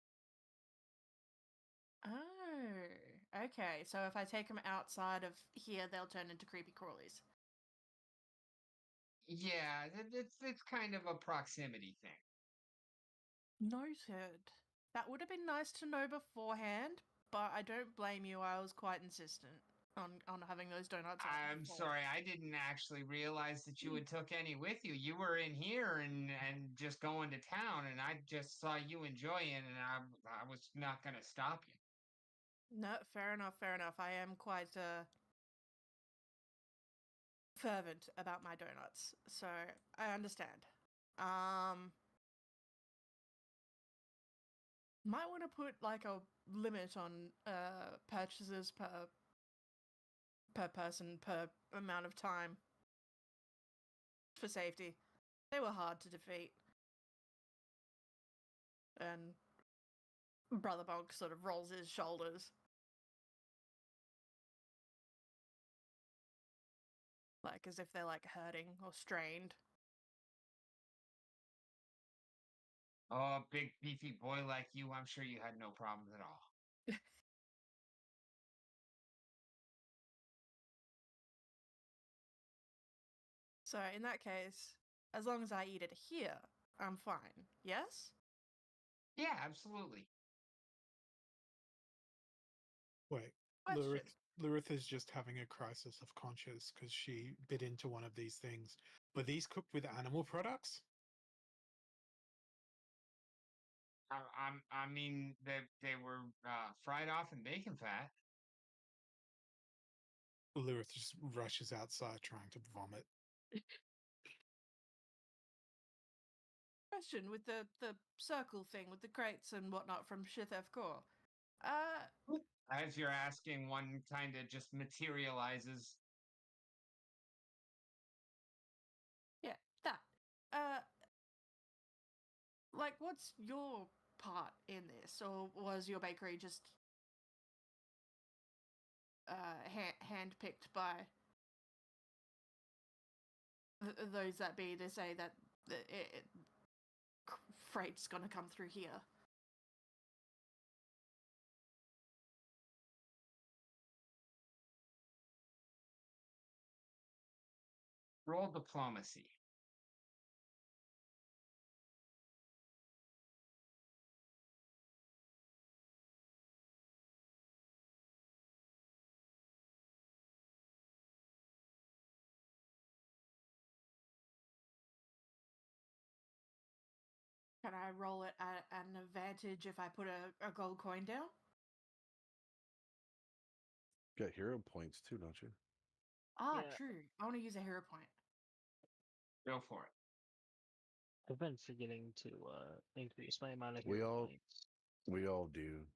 Oh, okay. So if I take them outside of here, they'll turn into creepy crawlies. Yeah, it's kind of a proximity thing. Noted. That would have been nice to know beforehand, but I don't blame you. I was quite insistent on having those donuts. I'm sorry, I didn't actually realize that you had took any with you. You were in here and just going to town, and I just saw you enjoying, and I was not gonna stop you. No, fair enough, fair enough. I am quite fervent about my donuts, so I understand. Might want to put like a limit on purchases per person per amount of time for safety. They were hard to defeat. And Brother Bonk sort of rolls his shoulders. Like as if they're like hurting or strained. Oh, a big beefy boy like you, I'm sure you had no problems at all. So in that case, as long as I eat it here, I'm fine. Yes? Yeah, absolutely. Wait, Question. Lurith is just having a crisis of conscience because she bit into one of these things. Were these cooked with animal products? I mean, they were fried off in bacon fat. Lurith just rushes outside trying to vomit. Question with the circle thing with the crates and whatnot from Shithef Core. As you're asking, one kind of just materializes. Yeah, that. Like, what's your part in this, or was your bakery just handpicked by those that be to say that freight's gonna come through here? Roll diplomacy. Can I roll it at an advantage if I put a gold coin down? Got hero points too, don't you? Ah, Yeah. true. I want to use a hero point. Go for it. I've been forgetting to increase my amount of We hero all- points. We all do.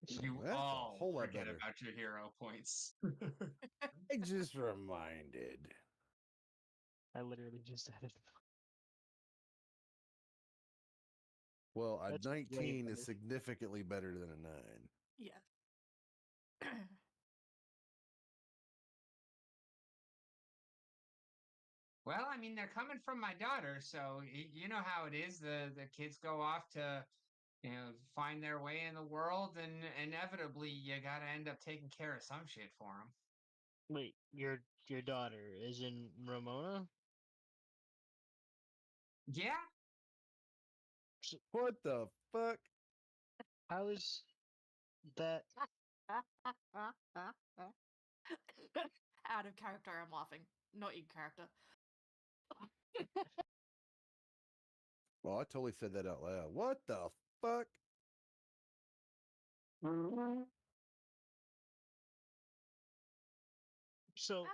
You That's a all whole lot forget better. about your hero points. I just reminded. I literally just added. Well, a That's way 19 is better. significantly better than a 9. Yeah. Well, I mean, they're coming from my daughter, so you know how it is. The kids go off to, find their way in the world, and inevitably you got to end up taking care of some shit for them. Wait, your daughter is in Ramona? Yeah, What the fuck? How is that? Out of character, I'm laughing. Not in character. Well, I totally said that out loud. What the fuck? So,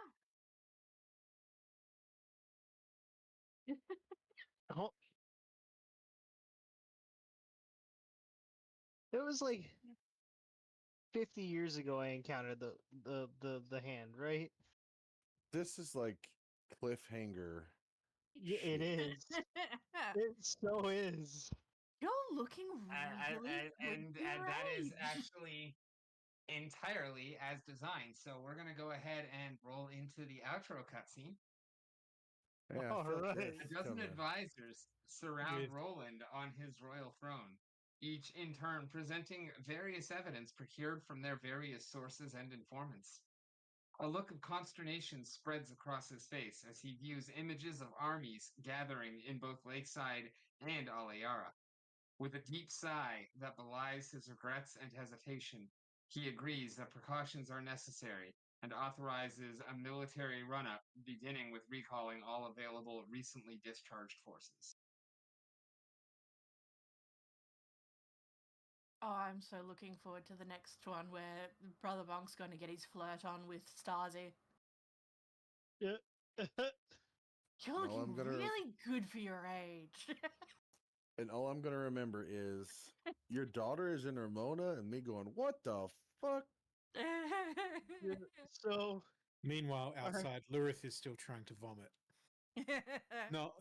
ho- it was like 50 years ago I encountered the hand, right? This is like cliffhanger. Yeah, it shit. is. It so is. You're looking really and good for that your is age. actually entirely as designed. So we're gonna go ahead and roll into the outro cutscene. Yeah, I All felt right. this A dozen coming. advisors surround With- Roland on his royal throne, each in turn presenting various evidence procured from their various sources and informants. A look of consternation spreads across his face as he views images of armies gathering in both Lakeside and Alayara. With a deep sigh that belies his regrets and hesitation, He agrees that precautions are necessary and authorizes a military run-up, beginning with recalling all available recently discharged forces. Oh, I'm so looking forward to the next one where Brother Bonk's going to get his flirt on with Stasi. Yeah. You're No, looking I'm gonna- really good for your age. And all I'm gonna remember is your daughter is in Ramona, and me going, "What the fuck?" So Meanwhile, Alright. outside, Lurith is still trying to vomit.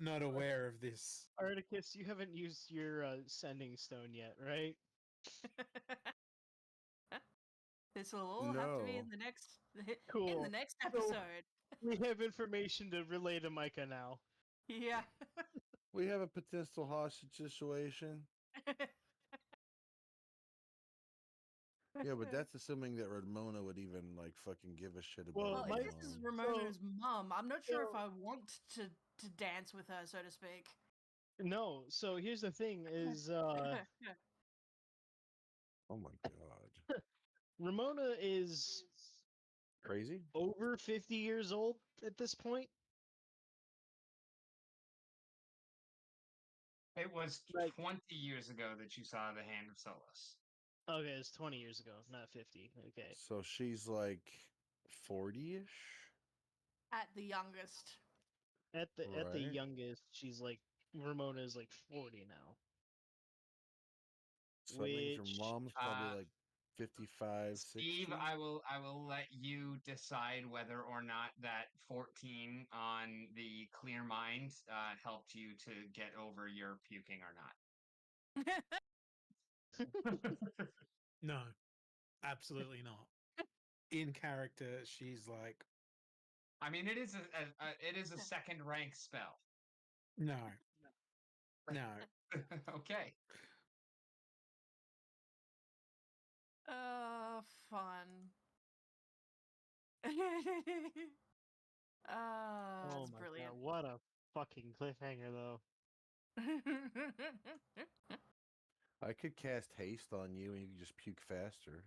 Not aware of this. Articus, you haven't used your sending stone yet, right? This will all have to be in No. the next Cool. So- episode. We have information to relay to Micah now. Yeah. We have a potential hostage situation. Yeah, but that's assuming that Ramona would even like fucking give a shit about Well, Well, it. if my- this is mom. Ramona's mum, I'm not sure if so- I want to dance with her, so to speak. No, so here's the thing is Oh my god. Ramona is Crazy? over 50 years old at this point. It was Like- 20 years ago that you saw the Hand of Solus. Okay, it's 20 years ago, not 50. Okay. So she's like 40-ish? At the youngest. At the Right. youngest, she's like Ramona is like 40 now. So that means your Which, mom's probably uh, like 55, Steve, 60. I will let you decide whether or not that 14 on the clear mind helped you to get over your puking or not. No, absolutely not. In character, she's like, I mean, it is it is a second rank spell. no, no. Okay. Fun. oh That's my brilliant. god, what a fucking cliffhanger though. I could cast haste on you and you could just puke faster.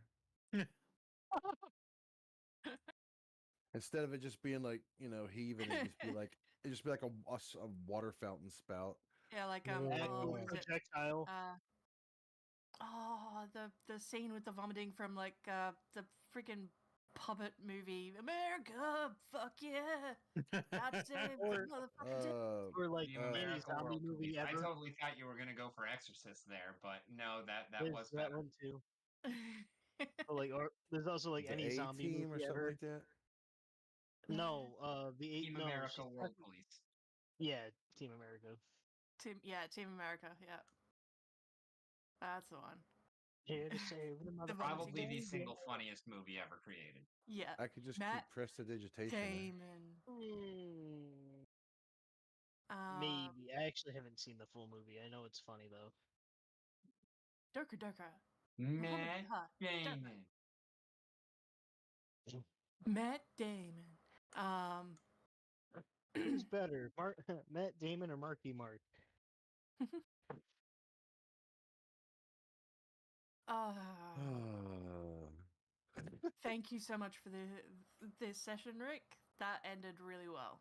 Instead of it just being like, heaving, it'd just be like a water fountain spout. Yeah, like Actual what is it? projectile. The scene with the vomiting from like the freaking puppet movie. America, fuck yeah, that's it, Or- motherfucker. Or like The any America zombie World movie Police. I ever. totally thought you were gonna go for Exorcist there, but no, that There's was that better. one too. Or there's also like the any zombie A-Team or movie something ever. like that. No, the eight. Team No, America she's World Police. yeah, Team America. Team America, yeah. That's the one. Here to save the The motherfucking Probably the day. single funniest movie ever created. Yeah. I could just Matt keep prestidigitation. Damon. Maybe. I actually haven't seen the full movie. I know it's funny though. Durka Durka. Matt Huh, Damon. Matt Damon. Who's better, Matt Damon or Marky Mark? uh, Oh. Thank you so much for this session, Rick. That ended really well.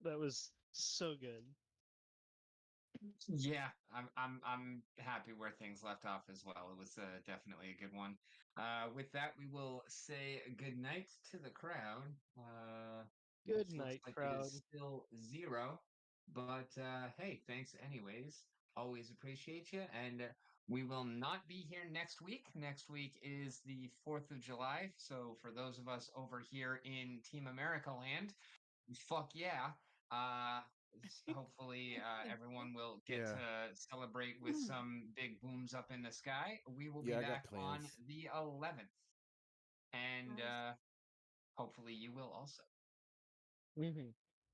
That was so good. Yeah, I'm happy where things left off as well. It was definitely a good one. With that, we will say good night to the crowd. Good Which night, looks like crowd. it is still 0, but hey, thanks anyways. Always appreciate you, and we will not be here next week. Next week is the 4th of July, so for those of us over here in Team America land, fuck yeah. Hopefully, everyone will get Yeah. to celebrate with some big booms up in the sky. We will be Yeah, I got back on plans. the 11th, and Nice. hopefully you will also. Mm-hmm.